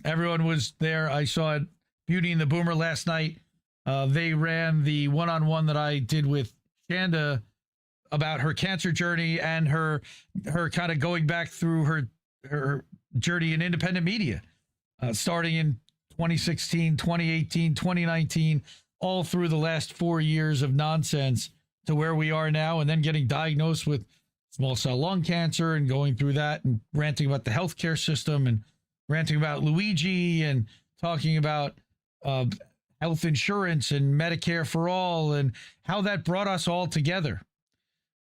Everyone was there. I saw it. Beauty and the Boomer last night. They ran the one-on-one that I did with Shanda about her cancer journey and her kind of going back through her journey in independent media, starting in 2016, 2018, 2019, all through the last 4 years of nonsense to where we are now, and then getting diagnosed with small cell lung cancer and going through that and ranting about the healthcare system and ranting about Luigi and talking about health insurance and Medicare for all and how that brought us all together.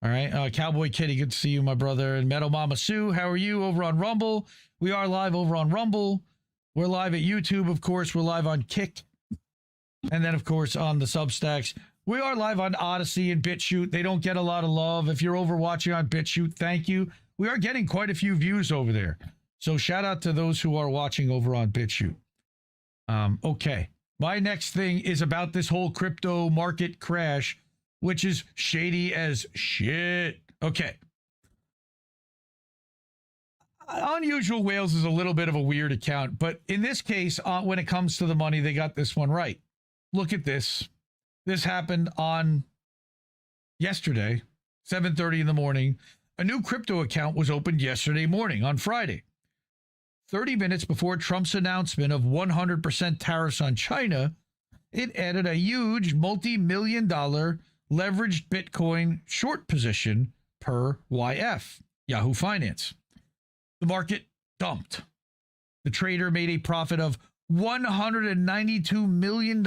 All right. Cowboy Kitty, good to see you, my brother. And Metal Mama Sue, how are you over on Rumble? We are live over on Rumble. We're live at YouTube, of course. We're live on Kick. And then, of course, on the Substacks. We are live on Odyssey and BitChute. They don't get a lot of love. If you're over watching on BitChute, thank you. We are getting quite a few views over there. So shout out to those who are watching over on BitChute. Okay. My next thing is about this whole crypto market crash, which is shady as shit. Okay. Unusual Whales is a little bit of a weird account, but in this case, when it comes to the money, they got this one right. Look at this. This happened on yesterday, 7:30 in the morning, a new crypto account was opened yesterday morning on Friday. 30 minutes before Trump's announcement of 100% tariffs on China, it added a huge multi-million-dollar leveraged Bitcoin short position per YF, Yahoo Finance. The market dumped. The trader made a profit of $192 million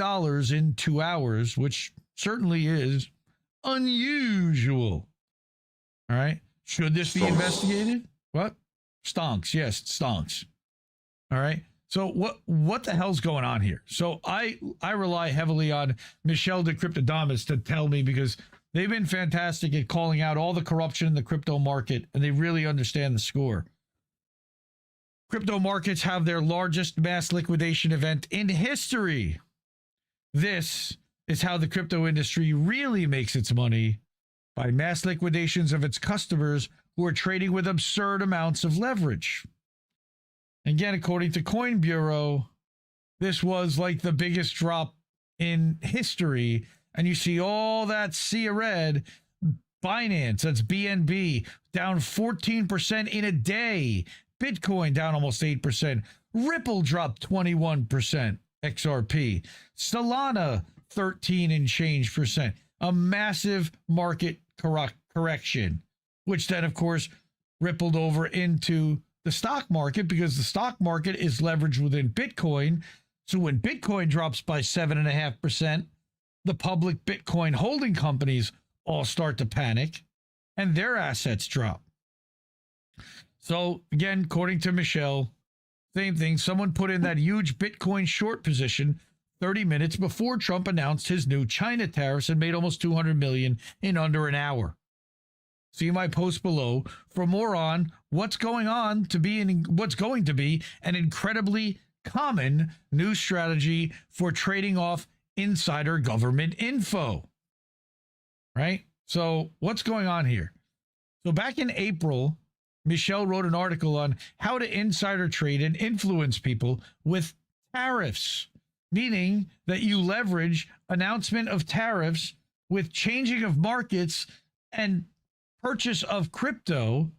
in 2 hours, which certainly is unusual. All right. Should this be investigated? What? Stonks. Yes, stonks. All right. So what the hell's going on here? So I rely heavily on Michelle de Cryptodamus to tell me, because they've been fantastic at calling out all the corruption in the crypto market, and they really understand the score. Crypto markets have their largest mass liquidation event in history. This is how the crypto industry really makes its money, by mass liquidations of its customers who are trading with absurd amounts of leverage. Again, according to Coin Bureau, this was like the biggest drop in history. And you see all that sea of red. Binance, that's BNB, down 14% in a day. Bitcoin down almost 8%. Ripple dropped 21%. XRP. Solana, 13 and change percent. A massive market correction, which then, of course, rippled over into the stock market, because the stock market is leveraged within Bitcoin. So when Bitcoin drops by 7.5%, the public Bitcoin holding companies all start to panic and their assets drop. So again, according to Michelle, same thing. Someone put in that huge Bitcoin short position 30 minutes before Trump announced his new China tariffs and made almost $200 million in under an hour. See my post below for more on what's going to be an incredibly common new strategy for trading off insider government info. Right? So what's going on here? So back in April, Michelle wrote an article on how to insider trade and influence people with tariffs, meaning that you leverage announcement of tariffs with changing of markets and purchase of crypto.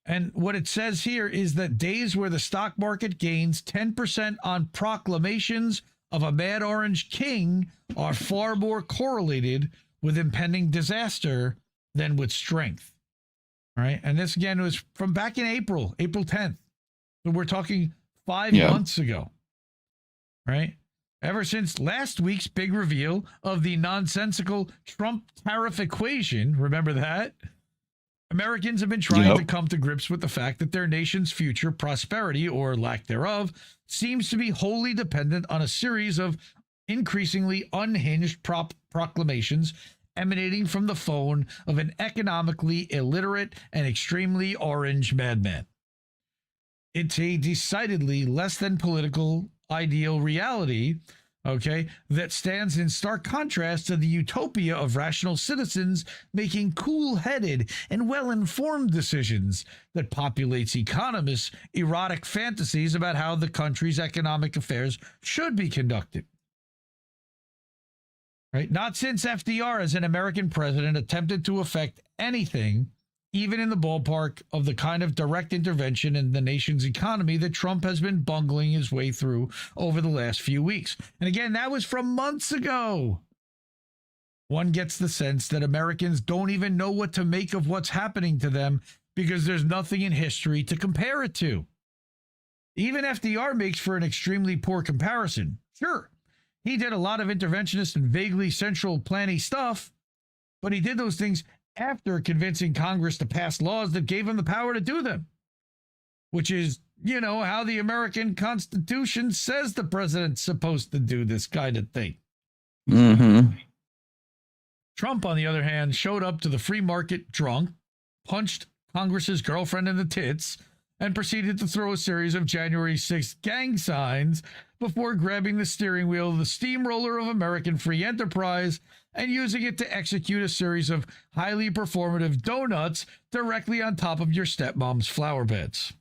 And what it says here is that days where the stock market gains 10% on proclamations of a mad orange king are far more correlated with impending disaster than with strength. All right. And this again was from back in April 10th. So we're talking 5 months ago. Right. Ever since last week's big reveal of the nonsensical Trump tariff equation, remember that? Americans have been trying to come to grips with the fact that their nation's future prosperity, or lack thereof, seems to be wholly dependent on a series of increasingly unhinged proclamations emanating from the phone of an economically illiterate and extremely orange madman. It's a decidedly less than political ideal reality, okay, that stands in stark contrast to the utopia of rational citizens making cool-headed and well-informed decisions that populates economists' erotic fantasies about how the country's economic affairs should be conducted. Right? Not since FDR as an American president attempted to affect anything, even in the ballpark of the kind of direct intervention in the nation's economy that Trump has been bungling his way through over the last few weeks. And again, that was from months ago. One gets the sense that Americans don't even know what to make of what's happening to them because there's nothing in history to compare it to. Even FDR makes for an extremely poor comparison. Sure, he did a lot of interventionist and vaguely central planning stuff, but he did those things after convincing Congress to pass laws that gave him the power to do them, which is, you know, how the American Constitution says the president's supposed to do this kind of thing. Mm-hmm. Trump, on the other hand, showed up to the free market drunk, punched Congress's girlfriend in the tits, and proceeded to throw a series of January 6th gang signs before grabbing the steering wheel of the steamroller of American free enterprise and using it to execute a series of highly performative donuts directly on top of your stepmom's flower beds.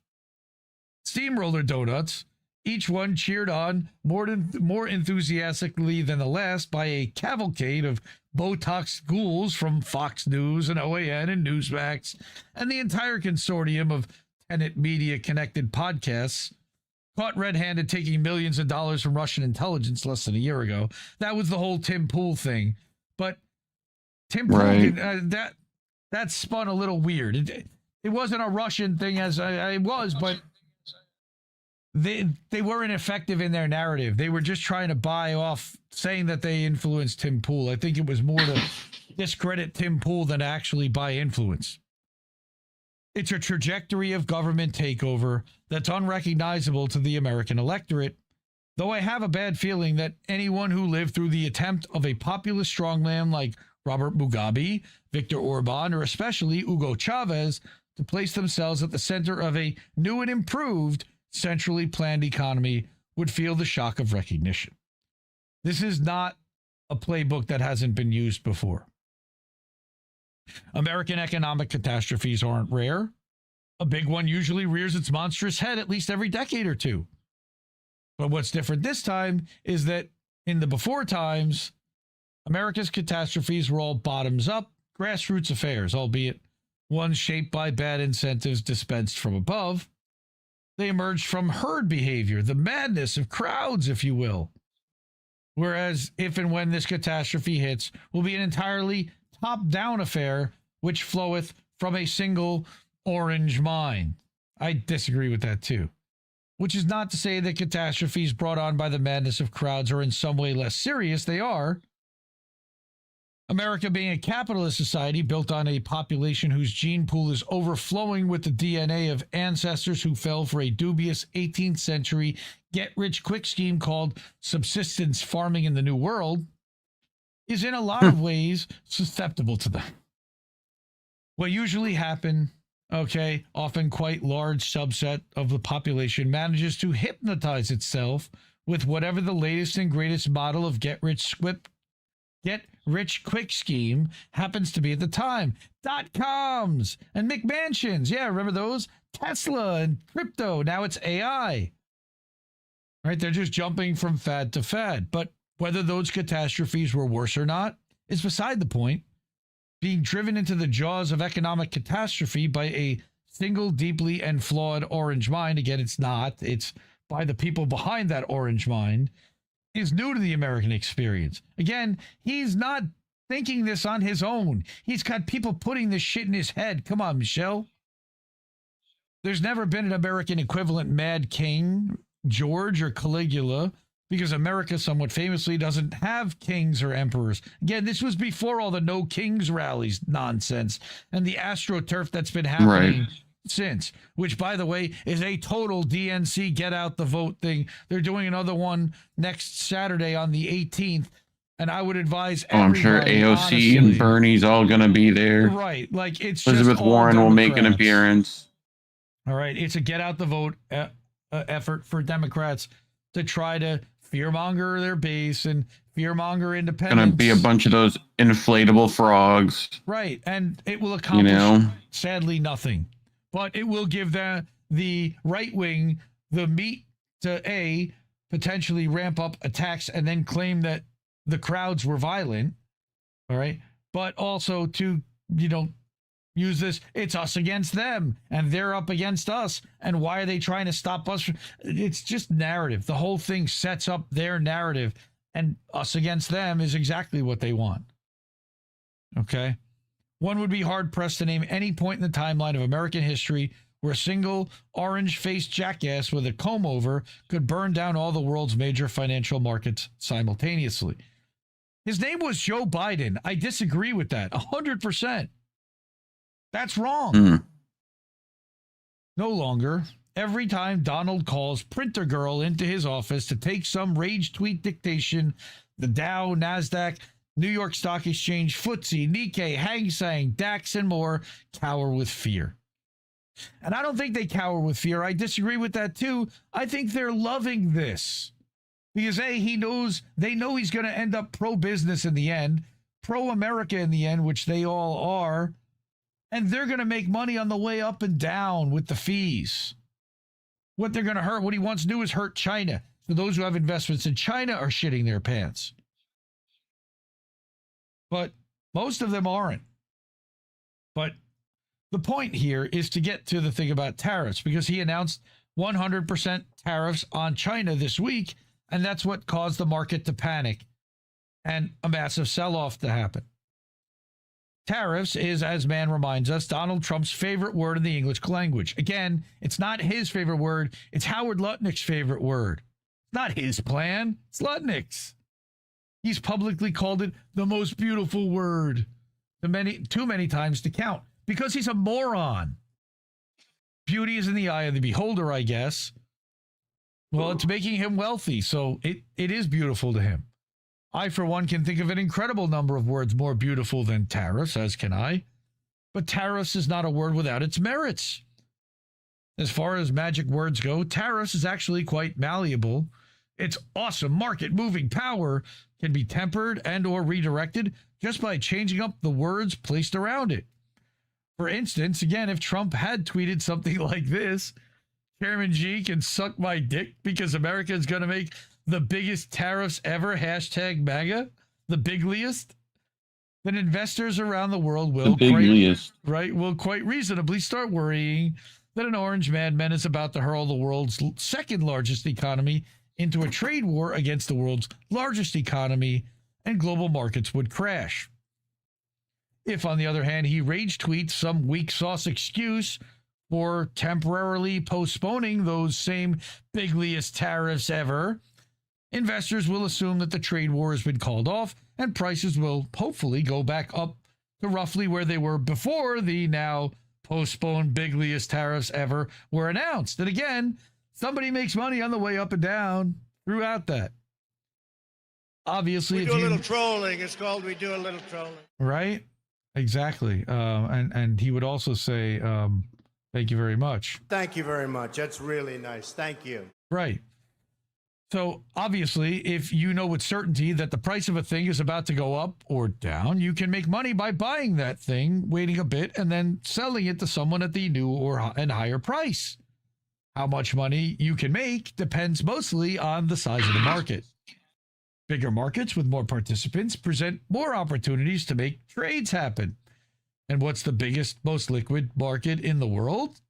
Steamroller donuts, each one cheered on more enthusiastically than the last by a cavalcade of Botox ghouls from Fox News and OAN and Newsmax and the entire consortium of Tenet Media connected podcasts caught red-handed taking millions of dollars from Russian intelligence less than a year ago. That was the whole Tim Pool thing. But Tim Pool, that spun a little weird. It wasn't a Russian thing as I was, but they weren't effective in their narrative. They were just trying to buy off saying that they influenced Tim Pool. I think it was more to discredit Tim Pool than to actually buy influence. It's a trajectory of government takeover that's unrecognizable to the American electorate, though I have a bad feeling that anyone who lived through the attempt of a populist strongman like Robert Mugabe, Viktor Orban, or especially Hugo Chavez to place themselves at the center of a new and improved, centrally planned economy would feel the shock of recognition. This is not a playbook that hasn't been used before. American economic catastrophes aren't rare. A big one usually rears its monstrous head at least every decade or two. But what's different this time is that in the before times, America's catastrophes were all bottoms-up, grassroots affairs, albeit ones shaped by bad incentives dispensed from above. They emerged from herd behavior, the madness of crowds, if you will. Whereas if and when this catastrophe hits, will be an entirely top-down affair, which floweth from a single orange mind. I disagree with that too. Which is not to say that catastrophes brought on by the madness of crowds are in some way less serious. They are. America being a capitalist society built on a population whose gene pool is overflowing with the DNA of ancestors who fell for a dubious 18th century get-rich-quick scheme called subsistence farming in the New World, is in a lot of ways susceptible to them. What usually happens, often quite large subset of the population manages to hypnotize itself with whatever the latest and greatest model of get-rich-quick scheme happens to be at the time. .coms and McMansions. Yeah, remember those? Tesla and crypto. Now it's AI. Right? They're just jumping from fad to fad. But whether those catastrophes were worse or not is beside the point. Being driven into the jaws of economic catastrophe by a single deeply and flawed orange mind, again, it's not, it's by the people behind that orange mind, is new to the American experience. Again, he's not thinking this on his own. He's got people putting this shit in his head. Come on, Michelle. There's never been an American equivalent Mad King, George, or Caligula, because America somewhat famously doesn't have kings or emperors. Again, this was before all the no kings rallies nonsense and the AstroTurf that's been happening since, which, by the way, is a total DNC get out the vote thing. They're doing another one next Saturday on the 18th, and I would advise everybody, I'm sure AOC honestly, and Bernie's all going to be there. Right. Like, it's Elizabeth just all Warren will make an Democrats. appearance. All right. It's a get out the vote effort for Democrats to try to fearmonger their base and fearmonger independence. Going to be a bunch of those inflatable frogs. Right. And it will accomplish, sadly, nothing. But it will give the right wing the meat to potentially ramp up attacks and then claim that the crowds were violent. All right. But also to, use this, it's us against them and they're up against us. And why are they trying to stop us? It's just narrative. The whole thing sets up their narrative, and us against them is exactly what they want. Okay. One would be hard-pressed to name any point in the timeline of American history where a single orange-faced jackass with a comb-over could burn down all the world's major financial markets simultaneously. His name was Joe Biden. I disagree with that 100%. That's wrong. No longer. Every time Donald calls Printer Girl into his office to take some rage tweet dictation, the Dow, NASDAQ, New York Stock Exchange, FTSE, Nikkei, Hang Seng, DAX, and more cower with fear. And I don't think they cower with fear. I disagree with that too. I think they're loving this. Because they know he's going to end up pro-business in the end, pro-America in the end, which they all are. And they're going to make money on the way up and down with the fees. What they're going to hurt, what he wants to do is hurt China. So those who have investments in China are shitting their pants. but most of them aren't. But the point here is to get to the thing about tariffs, because he announced 100% tariffs on China this week, and that's what caused the market to panic and a massive sell-off to happen. Tariffs is, as Mann reminds us, Donald Trump's favorite word in the English language. Again, it's not his favorite word. It's Howard Lutnick's favorite word. It's not his plan. It's Lutnick's. He's publicly called it the most beautiful word too many times to count, because he's a moron. Beauty is in the eye of the beholder, I guess. Well, it's making him wealthy, so it is beautiful to him. I, for one, can think of an incredible number of words more beautiful than tariffs, as can I. But tariffs is not a word without its merits. As far as magic words go, tariffs is actually quite malleable. Its awesome market-moving power can be tempered and or redirected just by changing up the words placed around it. For instance, again, if Trump had tweeted something like this, Chairman Xi can suck my dick because America is going to make the biggest tariffs ever, hashtag MAGA, the bigliest, then investors around the world will quite reasonably start worrying that an orange madman is about to hurl the world's second largest economy into a trade war against the world's largest economy, and global markets would crash. If, on the other hand, he rage tweets some weak sauce excuse for temporarily postponing those same bigliest tariffs ever, investors will assume that the trade war has been called off and prices will hopefully go back up to roughly where they were before the now postponed bigliest tariffs ever were announced. And again, somebody makes money on the way up and down throughout that. Obviously, we do a little trolling. It's called we do a little trolling. Right? Exactly. And he would also say, thank you very much. Thank you very much. That's really nice. Thank you. Right. So obviously, if you know with certainty that the price of a thing is about to go up or down, you can make money by buying that thing, waiting a bit, and then selling it to someone at the new and higher price. How much money you can make depends mostly on the size of the market. Bigger markets with more participants present more opportunities to make trades happen. And what's the biggest, most liquid market in the world?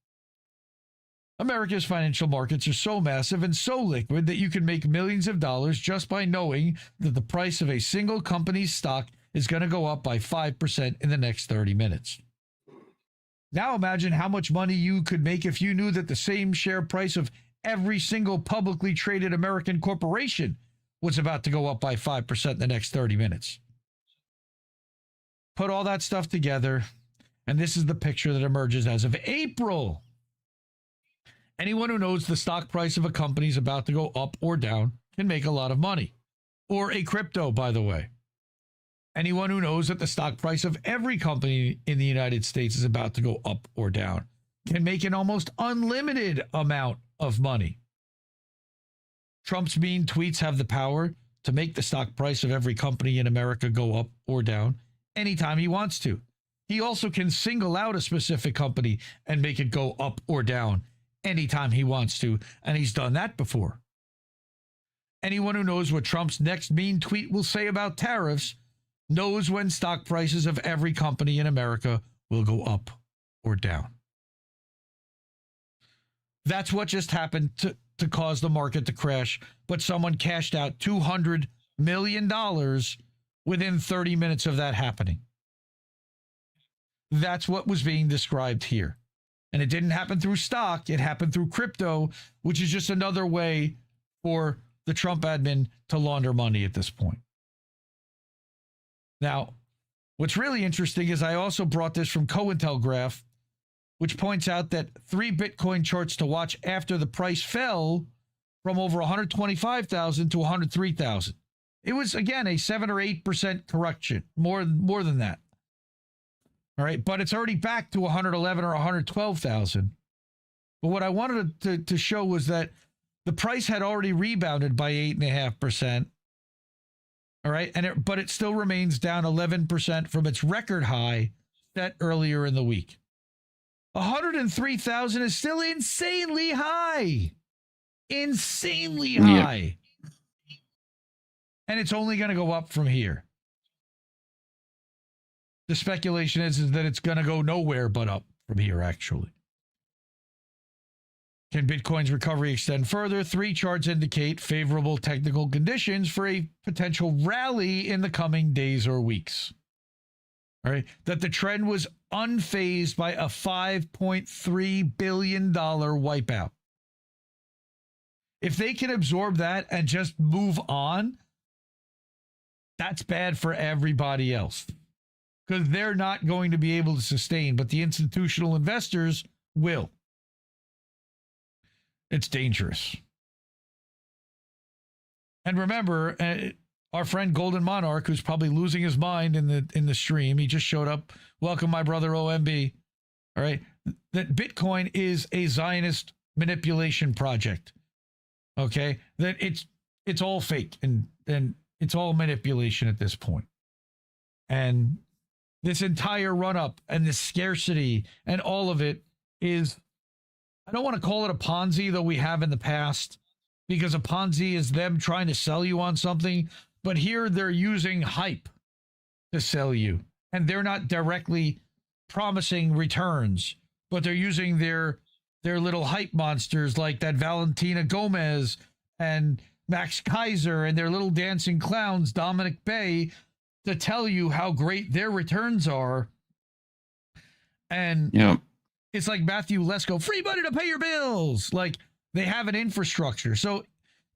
America's financial markets are so massive and so liquid that you can make millions of dollars just by knowing that the price of a single company's stock is going to go up by 5% in the next 30 minutes. Now imagine how much money you could make if you knew that the same share price of every single publicly traded American corporation was about to go up by 5% in the next 30 minutes. Put all that stuff together, and this is the picture that emerges as of April. Anyone who knows the stock price of a company is about to go up or down can make a lot of money. Or a crypto, by the way. Anyone who knows that the stock price of every company in the United States is about to go up or down can make an almost unlimited amount of money. Trump's mean tweets have the power to make the stock price of every company in America go up or down anytime he wants to. He also can single out a specific company and make it go up or down anytime he wants to, and he's done that before. Anyone who knows what Trump's next mean tweet will say about tariffs knows when stock prices of every company in America will go up or down. That's what just happened to cause the market to crash, but someone cashed out $200 million within 30 minutes of that happening. That's what was being described here. And it didn't happen through stock. It happened through crypto, which is just another way for the Trump admin to launder money at this point. Now, what's really interesting is I also brought this from COINTELGRAPH, which points out that 3 Bitcoin charts to watch after the price fell from over 125,000 to 103,000. It was, again, a 7 or 8% correction, more than that. All right, but it's already back to 111 or 112,000. But what I wanted to show was that the price had already rebounded by 8.5%. All right, but it still remains down 11% from its record high set earlier in the week. 103,000 is still insanely high. Insanely high. And it's only going to go up from here. the speculation is that it's going to go nowhere but up from here, actually. Can Bitcoin's recovery extend further? 3 charts indicate favorable technical conditions for a potential rally in the coming days or weeks. All right. That the trend was unfazed by a $5.3 billion wipeout. If they can absorb that and just move on, that's bad for everybody else because they're not going to be able to sustain, but the institutional investors will. It's dangerous. And remember, our friend Golden Monarch, who's probably losing his mind in the stream, he just showed up. Welcome, my brother OMB. All right, that Bitcoin is a Zionist manipulation project. Okay, that it's all fake and it's all manipulation at this point. And this entire run up and the scarcity and all of it is, I don't want to call it a Ponzi, though we have in the past, because a Ponzi is them trying to sell you on something. But here they're using hype to sell you. And they're not directly promising returns, but they're using their little hype monsters like that Valentina Gomez and Max Kaiser and their little dancing clowns, Dominic Bay, to tell you how great their returns are. And it's like Matthew Lesko, free money to pay your bills. Like, they have an infrastructure. So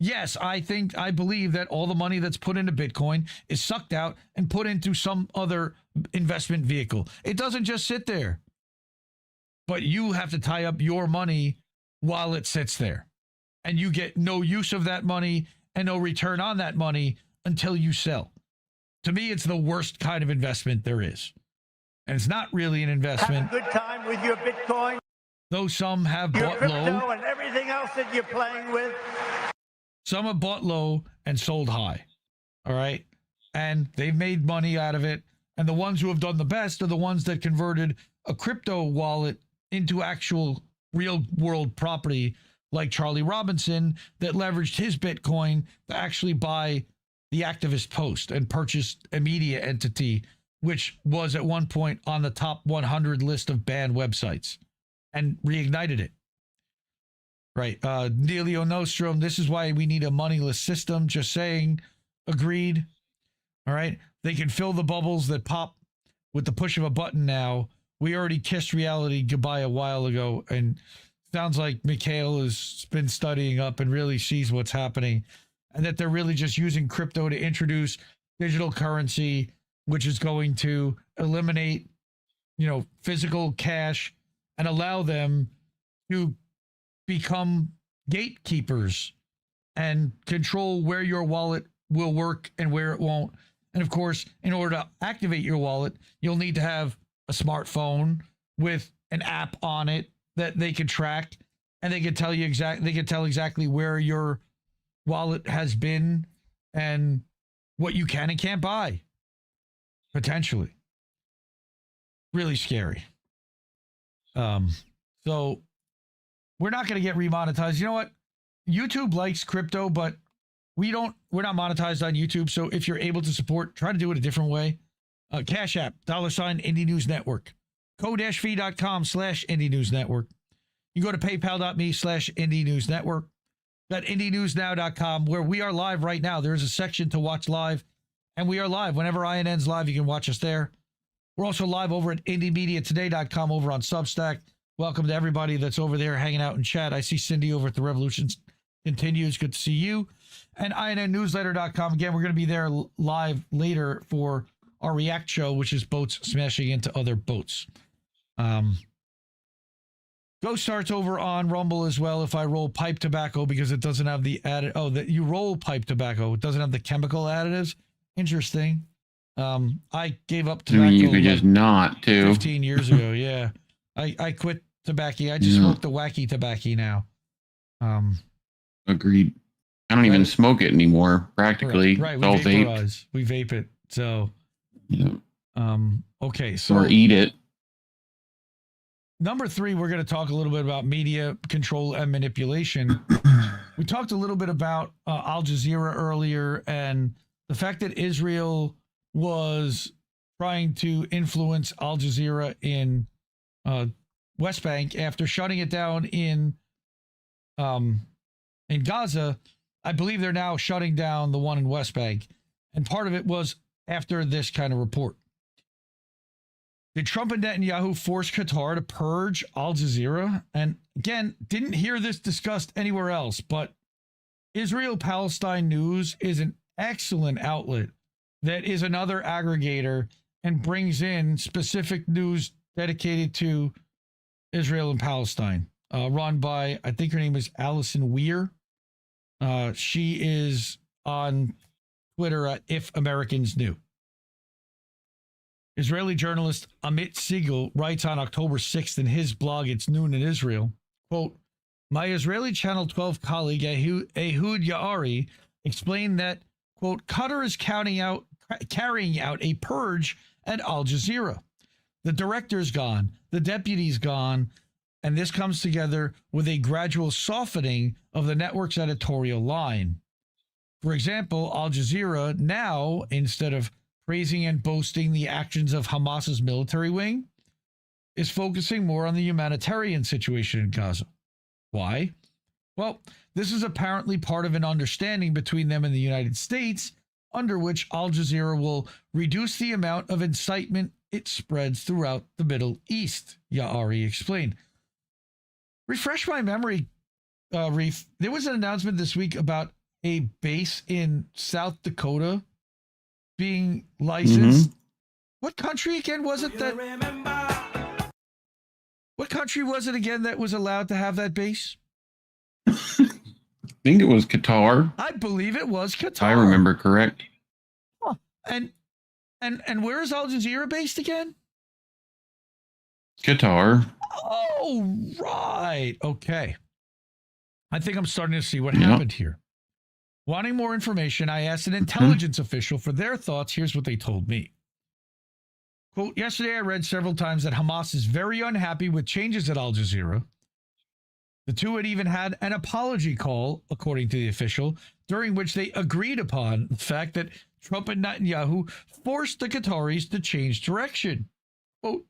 yes, I believe that all the money that's put into Bitcoin is sucked out and put into some other investment vehicle. It doesn't just sit there. But you have to tie up your money while it sits there. And you get no use of that money and no return on that money until you sell. To me, it's the worst kind of investment there is. And it's not really an investment. Have a good time with your Bitcoin, Though some have your bought crypto, low. and everything else that you're playing with. Some have bought low and sold high. All right. And they've made money out of it. And the ones who have done the best are the ones that converted a crypto wallet into actual real world property, like Charlie Robinson, that leveraged his Bitcoin to actually buy the activist Post and purchased a media entity, which was at one point on the top 100 list of banned websites, and reignited it. Right. Delio Nostrum, this is why we need a moneyless system. Just saying. Agreed. All right. They can fill the bubbles that pop with the push of a button now. We already kissed reality goodbye a while ago, and sounds like Mikhail has been studying up and really sees what's happening, and that they're really just using crypto to introduce digital currency, which is going to eliminate, physical cash and allow them to become gatekeepers and control where your wallet will work and where it won't. And of course, in order to activate your wallet, you'll need to have a smartphone with an app on it that they can track, and they can tell you exactly where your wallet has been and what you can and can't buy. Potentially. Really scary. So we're not going to get remonetized. You know what? YouTube likes crypto, but we're not monetized on YouTube. So if you're able to support, try to do it a different way. Cash App, $, Indie News Network, co-fi.com/Indie News Network. You go to paypal.me/Indie News Network, that IndieNewsNow.com, where we are live right now. There's a section to watch live, and we are live. Whenever INN's live, you can watch us there. We're also live over at IndieMediaToday.com over on Substack. Welcome to everybody that's over there hanging out in chat. I see Cindy over at the Revolution Continues. Good to see you. And INNNewsletter.com. Again, we're going to be there live later for our React show, which is boats smashing into other boats. Go starts over on Rumble as well. If I roll pipe tobacco, because it doesn't have the added. Oh, that you roll pipe tobacco. It doesn't have the chemical additives. Interesting. I gave up tobacco. I mean, you could just not too. 15 years ago. Yeah. I quit tobacco. I just smoke the wacky tobacco now. Agreed. I don't even smoke it anymore. Practically. Right. We vaporize. We vape it. So. Yeah. Okay. So. Or eat it. Number 3, we're going to talk a little bit about media control and manipulation. We talked a little bit about Al Jazeera earlier and the fact that Israel was trying to influence Al Jazeera in West Bank after shutting it down in Gaza. I believe they're now shutting down the one in West Bank. And part of it was after this kind of report. Did Trump and Netanyahu force Qatar to purge Al Jazeera? And again, didn't hear this discussed anywhere else, but Israel-Palestine News is an excellent outlet that is another aggregator and brings in specific news dedicated to Israel and Palestine, run by, I think her name is Allison Weir. She is on Twitter at If Americans Knew. Israeli journalist Amit Siegel writes on October 6th in his blog, It's Noon in Israel, quote, my Israeli Channel 12 colleague Ehud Yaari explained that, quote, Qatar is carrying out a purge at Al Jazeera. The director's gone, the deputy's gone, and this comes together with a gradual softening of the network's editorial line. For example, Al Jazeera now, instead of praising and boasting the actions of Hamas's military wing, is focusing more on the humanitarian situation in Gaza. Why? Well, this is apparently part of an understanding between them and the United States, under which Al Jazeera will reduce the amount of incitement it spreads throughout the Middle East, Yaari explained. Refresh my memory, Reef. There was an announcement this week about a base in South Dakota being licensed. What country again was it that? What country was it again that was allowed to have that base? I think it was Qatar. I believe it was Qatar. I remember correct. Huh. And where is Al Jazeera based again? Qatar. Oh, right. Okay. I think I'm starting to see what happened here. Wanting more information, I asked an intelligence official for their thoughts. Here's what they told me. Quote, yesterday I read several times that Hamas is very unhappy with changes at Al Jazeera. The two had even had an apology call, according to the official, during which they agreed upon the fact that Trump and Netanyahu forced the Qataris to change direction. Quote,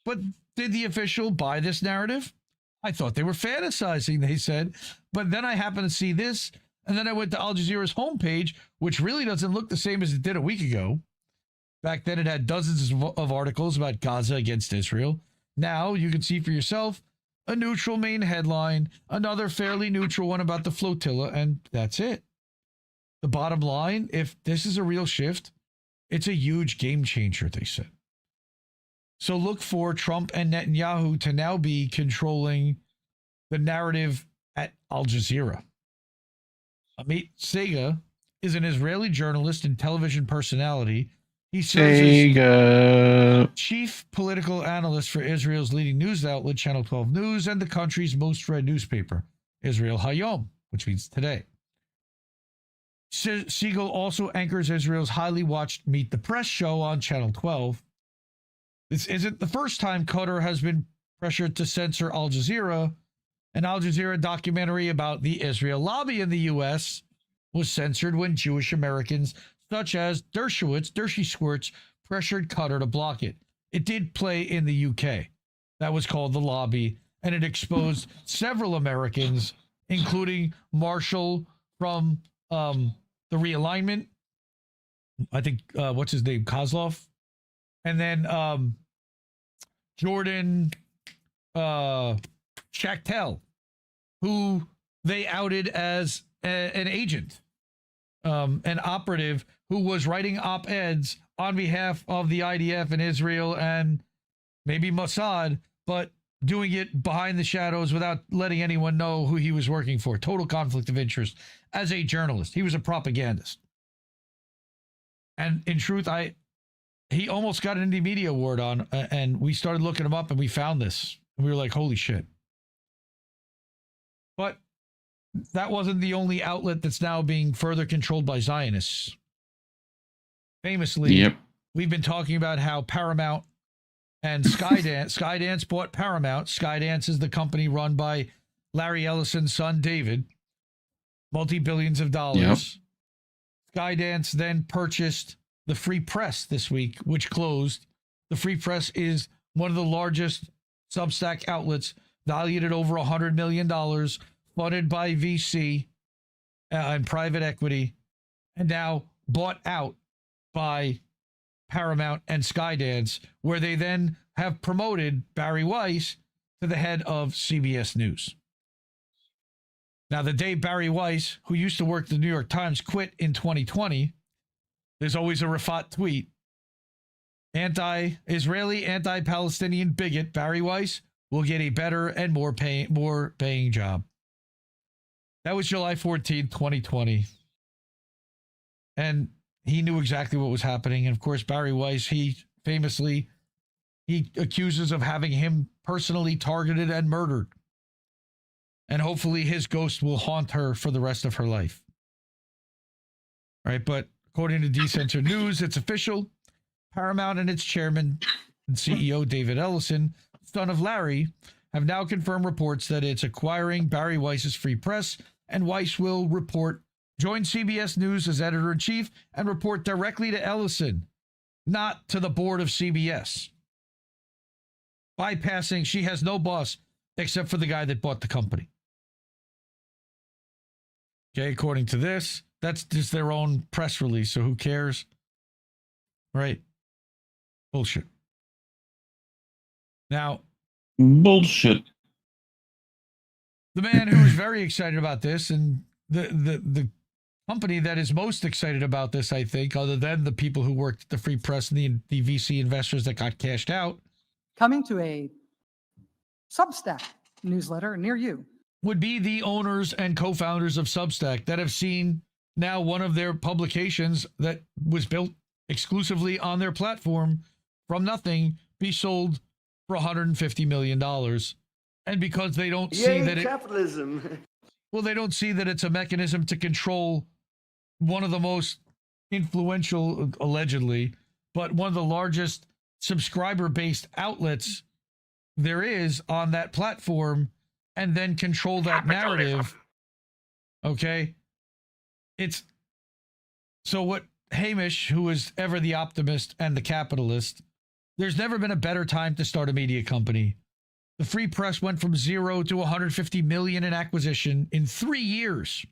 but did the official buy this narrative? I thought they were fantasizing, they said. But then I happened to see this, and then I went to Al Jazeera's homepage, which really doesn't look the same as it did a week ago. Back then, it had dozens of articles about Gaza against Israel. Now, you can see for yourself a neutral main headline, another fairly neutral one about the flotilla, and that's it. The bottom line, if this is a real shift, it's a huge game changer, they said. So look for Trump and Netanyahu to now be controlling the narrative at Al Jazeera. Amit Sega is an Israeli journalist and television personality. He serves as chief political analyst for Israel's leading news outlet, Channel 12 News, and the country's most read newspaper, Israel Hayom, which means today. Siegel also anchors Israel's highly watched Meet the Press show on Channel 12. This isn't the first time Qatar has been pressured to censor Al Jazeera. An Al Jazeera documentary about the Israel lobby in the U.S. was censored when Jewish Americans such as Dershowitz Squirts, pressured Qatar to block it. It did play in the UK. That was called The Lobby, and it exposed several Americans, including Marshall from the Realignment. I think, what's his name? Kozlov. And then Jordan Schachtel, who they outed as an agent, an operative who was writing op-eds on behalf of the IDF in Israel and maybe Mossad, but doing it behind the shadows without letting anyone know who he was working for. Total conflict of interest as a journalist. He was a propagandist. And in truth, he almost got an Indie Media Award on, and we started looking him up and we found this. And we were like, holy shit. But that wasn't the only outlet that's now being further controlled by Zionists. Famously, we've been talking about how Paramount and Skydance bought Paramount. Skydance is the company run by Larry Ellison's son, David. Multi-billions of dollars. Skydance then purchased the Free Press this week, which closed. The Free Press is one of the largest Substack outlets, valued at over $100 million, funded by VC and private equity, and now bought out by Paramount and Skydance, where they then have promoted Bari Weiss to the head of CBS News. Now, the day Bari Weiss, who used to work at the New York Times, quit in 2020, there's always a Rafat tweet. Anti-Israeli, anti-Palestinian bigot Bari Weiss will get a better and more paying job. That was July 14, 2020. And he knew exactly what was happening. And of course, Bari Weiss, he accuses of having him personally targeted and murdered. And hopefully his ghost will haunt her for the rest of her life. All right, but according to Decensored News, it's official. Paramount and its chairman and CEO, David Ellison, son of Larry, have now confirmed reports that it's acquiring Bari Weiss's Free Press, and Weiss will join CBS News as editor-in-chief and report directly to Ellison, not to the board of CBS. Bypassing, she has no boss except for the guy that bought the company. Okay, according to this, that's just their own press release, so who cares? Right? Bullshit. Now, bullshit. The man who is very excited about this, and the company that is most excited about this, I think, other than the people who worked at the Free Press and the VC investors that got cashed out, coming to a Substack newsletter near you, would be the owners and co-founders of Substack that have seen now one of their publications that was built exclusively on their platform from nothing be sold for $150 million. And because they don't see that capitalism. Well, they don't see that it's a mechanism to control one of the most influential, allegedly, but one of the largest subscriber-based outlets there is on that platform, and then control that narrative. Okay? It's so what Hamish, who is ever the optimist and the capitalist, there's never been a better time to start a media company. The Free Press went from 0 to 150 million in acquisition in 3 years.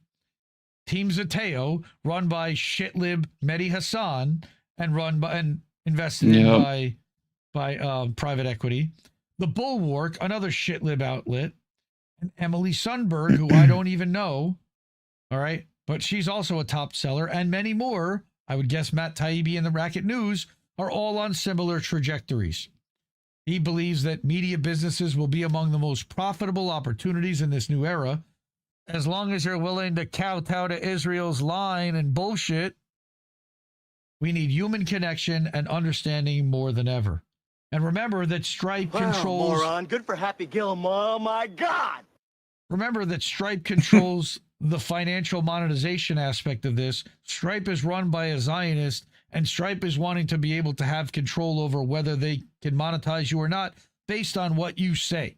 Team Zateo, run by shitlib Mehdi Hassan and invested in by private equity. The Bulwark, another shitlib outlet, and Emily Sundberg, who I don't even know. All right, but she's also a top seller, and many more. I would guess Matt Taibbi and the Racket News are all on similar trajectories. He believes that media businesses will be among the most profitable opportunities in this new era, as long as you're willing to kowtow to Israel's line and bullshit. We need human connection and understanding more than ever. And remember that Stripe controls... moron. Good for Happy Gilmore. Oh, my God. Remember that Stripe controls the financial monetization aspect of this. Stripe is run by a Zionist, and Stripe is wanting to be able to have control over whether they can monetize you or not based on what you say.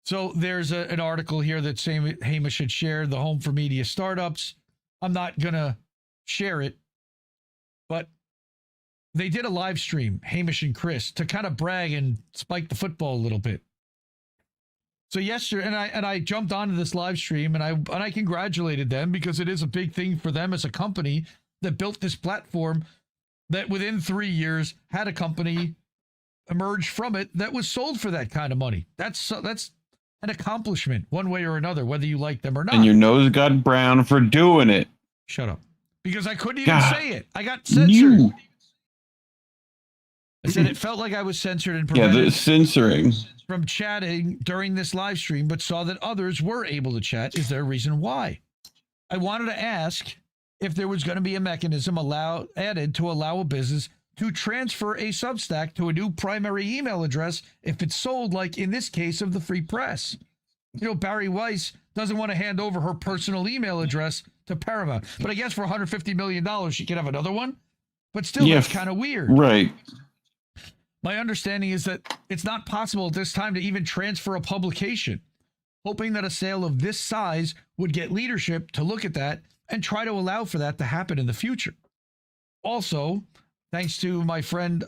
So there's an article here that Hamish had shared, the Home for Media Startups. I'm not going to share it, but they did a live stream, Hamish and Chris, to kind of brag and spike the football a little bit. So yesterday, and I jumped onto this live stream, and I congratulated them because it is a big thing for them as a company that built this platform that within 3 years had a company emerge from it that was sold for that kind of money. That's an accomplishment one way or another, whether you like them or not. And your nose got brown for doing it. Shut up. Because I couldn't even say it. I got censored. I said it felt like I was censored and prevented the censoring from chatting during this live stream, but saw that others were able to chat. Is there a reason why? I wanted to ask if there was going to be a mechanism added to allow a business to transfer a Substack to a new primary email address if it's sold, like in this case of the Free Press. You know, Bari Weiss doesn't want to hand over her personal email address to Paramount, but I guess for $150 million, she could have another one. But still, that's kind of weird. Right. My understanding is that it's not possible at this time to even transfer a publication, hoping that a sale of this size would get leadership to look at that and try to allow for that to happen in the future. Also, thanks to my friend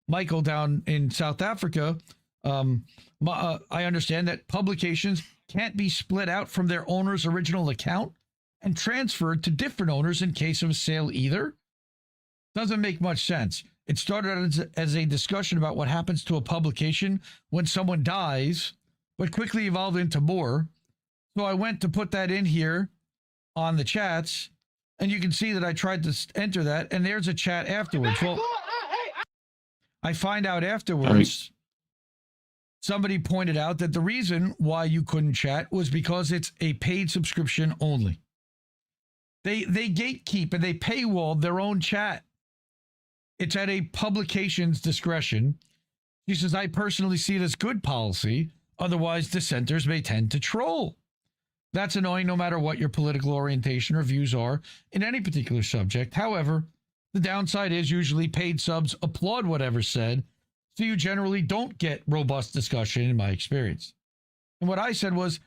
Michael down in South Africa, I understand that publications can't be split out from their owner's original account and transferred to different owners in case of a sale either. Doesn't make much sense. It started as a discussion about what happens to a publication when someone dies, but quickly evolved into more. So I went to put that in here on the chats, and you can see that I tried to enter that, and there's a chat afterwards. Well, I find out afterwards, somebody pointed out that the reason why you couldn't chat was because it's a paid subscription only. They gatekeep and they paywall their own chat. It's at a publication's discretion. She says, I personally see it as good policy. Otherwise, dissenters may tend to troll. That's annoying no matter what your political orientation or views are in any particular subject. However, the downside is usually paid subs applaud whatever's said, so you generally don't get robust discussion in my experience. And what I said was,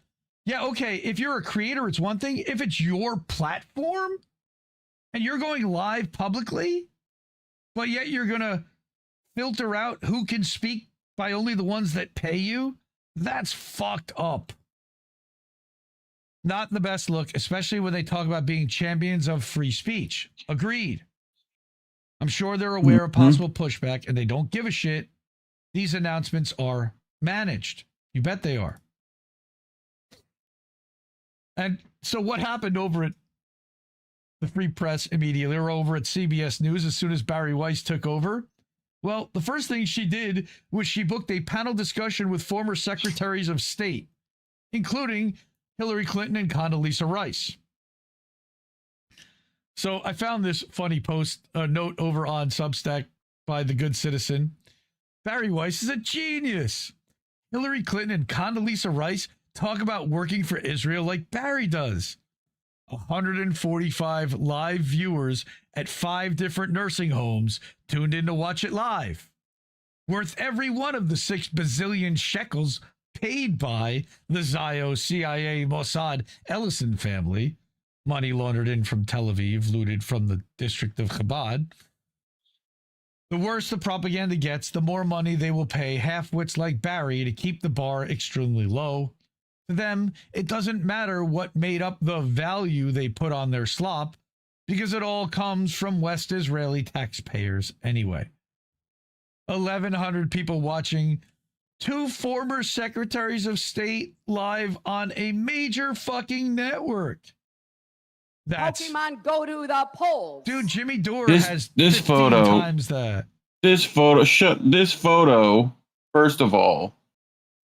yeah, okay, if you're a creator, it's one thing. If it's your platform and you're going live publicly, but yet you're going to filter out who can speak by only the ones that pay you, that's fucked up. Not the best look, especially when they talk about being champions of free speech. Agreed. I'm sure they're aware of possible pushback and they don't give a shit. These announcements are managed. You bet they are. And so what happened over at the Free Press immediately, or over at CBS News as soon as Bari Weiss took over? Well, the first thing she did was she booked a panel discussion with former secretaries of state, including Hillary Clinton and Condoleezza Rice. So I found this funny note over on Substack by the good citizen. Bari Weiss is a genius. Hillary Clinton and Condoleezza Rice talk about working for Israel like Bari does. 145 live viewers at 5 different nursing homes tuned in to watch it live. Worth every one of the 6 bazillion shekels paid by the Zio, CIA, Mossad, Ellison family, money laundered in from Tel Aviv, looted from the district of Chabad. The worse the propaganda gets, the more money they will pay half-wits like Bari to keep the bar extremely low. To them, it doesn't matter what made up the value they put on their slop, because it all comes from West Israeli taxpayers anyway. 1,100 people watching 2 former secretaries of state live on a major fucking network. That's Pokemon go to the polls. Dude, Jimmy Dore has this 15 photo times that. This photo, first of all,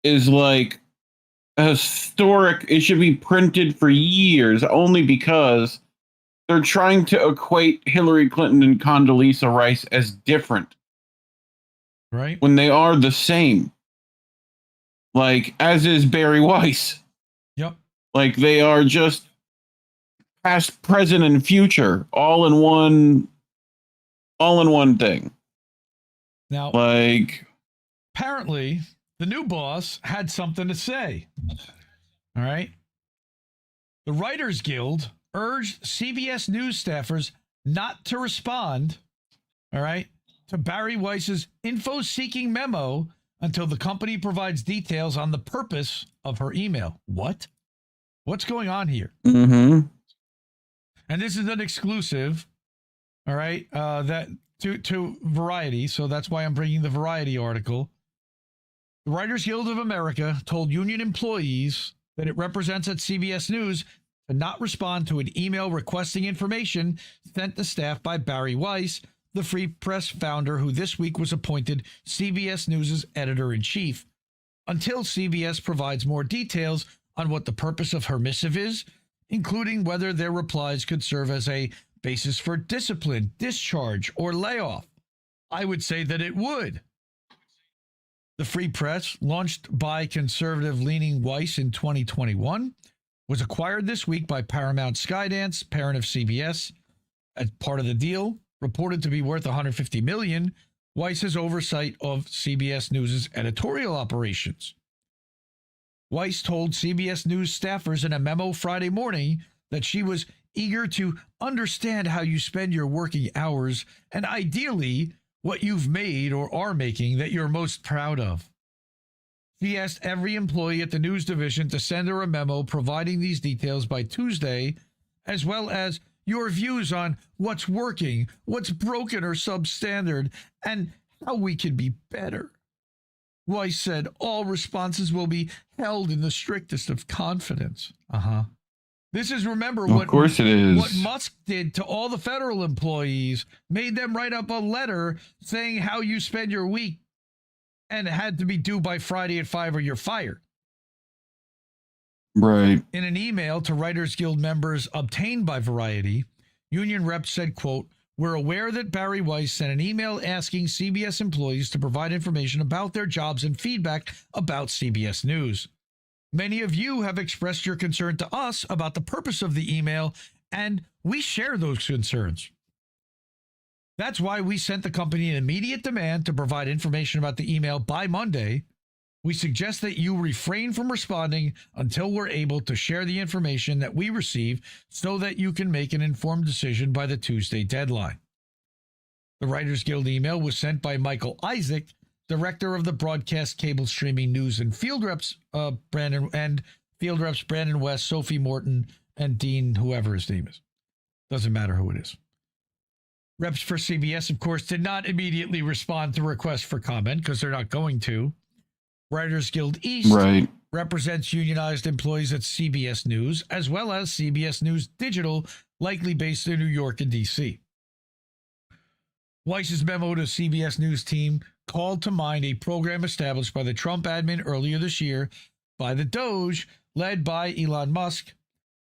is like a historic. It should be printed for years, only because they're trying to equate Hillary Clinton and Condoleezza Rice as different, right? When they are the same. Like, as is Bari Weiss. Yep. Like, they are just past, present, and future, all in one thing. Now, like, apparently, the new boss had something to say. All right. The Writers Guild urged CBS News staffers not to respond, all right, to Bari Weiss's info-seeking memo until the company provides details on the purpose of her email. What? What's going on here? Mm-hmm. And this is an exclusive, all right, that to Variety, so that's why I'm bringing the Variety article. The Writers Guild of America told union employees that it represents at CBS News to not respond to an email requesting information sent to staff by Bari Weiss, the Free Press founder who this week was appointed CBS News' editor-in-chief, until CBS provides more details on what the purpose of her missive is, including whether their replies could serve as a basis for discipline, discharge, or layoff. I would say that it would. The Free Press, launched by conservative-leaning Weiss in 2021, was acquired this week by Paramount Skydance, parent of CBS. As part of the deal, reported to be worth $150 million, Weiss has oversight of CBS News' editorial operations. Weiss told CBS News staffers in a memo Friday morning that she was eager to understand how you spend your working hours and ideally what you've made or are making that you're most proud of. She asked every employee at the news division to send her a memo providing these details by Tuesday, as well as your views on what's working, what's broken or substandard, and how we can be better. Weiss said all responses will be held in the strictest of confidence. This is, remember, Of course it is. what Musk did to all the federal employees, made them write up a letter saying how you spend your week, and it had to be due by Friday at 5 or you're fired. Right. In an email to Writers Guild members obtained by Variety, union reps said, quote, "We're aware that Bari Weiss sent an email asking CBS employees to provide information about their jobs and feedback about CBS News. Many of you have expressed your concern to us about the purpose of the email, and we share those concerns. That's why we sent the company an immediate demand to provide information about the email by Monday. We suggest that you refrain from responding until we're able to share the information that we receive so that you can make an informed decision by the Tuesday deadline." The Writers Guild email was sent by Michael Isaac, director of the broadcast cable streaming news, and field reps Brandon West, Sophie Morton, and Dean, whoever his name is. Doesn't matter who it is. Reps for CBS, of course, did not immediately respond to requests for comment because they're not going to. Writers Guild East represents unionized employees at CBS News, as well as CBS News Digital, likely based in New York and D.C. Weiss's memo to CBS News team called to mind a program established by the Trump admin earlier this year by the Doge, led by Elon Musk.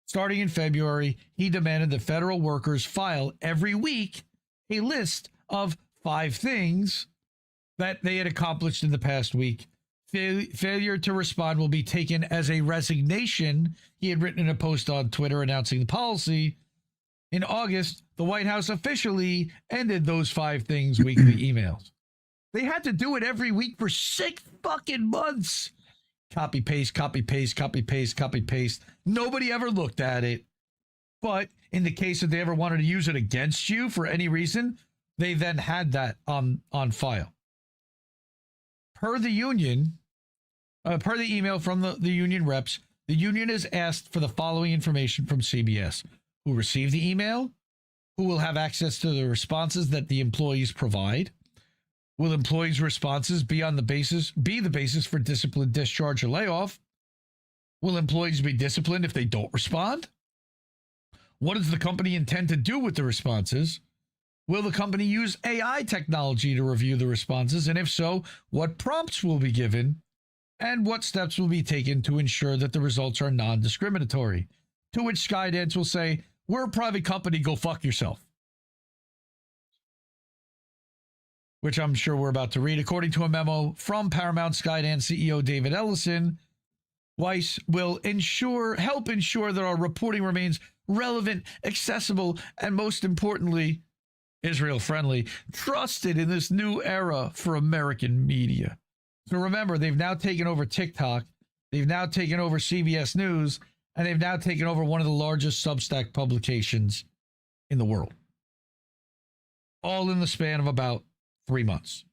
Starting in February, he demanded that federal workers file every week a list of 5 things that they had accomplished in the past week. Failure to respond will be taken as a resignation, he had written in a post on Twitter announcing the policy. In August, the White House officially ended those 5 things weekly emails. They had to do it every week for 6 fucking months. Copy, paste, copy, paste, copy, paste, copy, paste. Nobody ever looked at it. But in the case that they ever wanted to use it against you for any reason, they then had that on file. Per the union, per the email from the union reps, the union has asked for the following information from CBS: who received the email, who will have access to the responses that the employees provide, will employees' responses be the basis for discipline, discharge, or layoff, will employees be disciplined if they don't respond, what does the company intend to do with the responses, will the company use AI technology to review the responses, and if so, what prompts will be given, and what steps will be taken to ensure that the results are non-discriminatory. To which Skydance will say, "We're a private company, go fuck yourself." Which I'm sure we're about to read. According to a memo from Paramount Skydance CEO David Ellison, Weiss will help ensure that our reporting remains relevant, accessible, and most importantly, Israel-friendly, trusted in this new era for American media. So remember, they've now taken over TikTok, they've now taken over CBS News, and they've now taken over one of the largest Substack publications in the world. All in the span of about 3 months.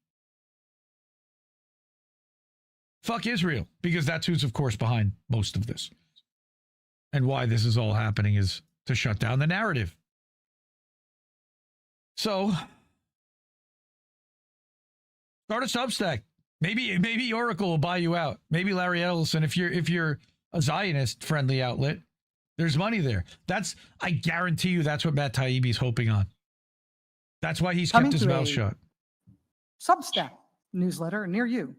Fuck Israel, because that's who's, of course, behind most of this. And why this is all happening is to shut down the narrative. So, start a Substack. Maybe Oracle will buy you out. Maybe Larry Ellison, if you're a Zionist-friendly outlet, there's money there. I guarantee you that's what Matt Taibbi's hoping on. That's why he's kept his mouth shut. Substack newsletter near you.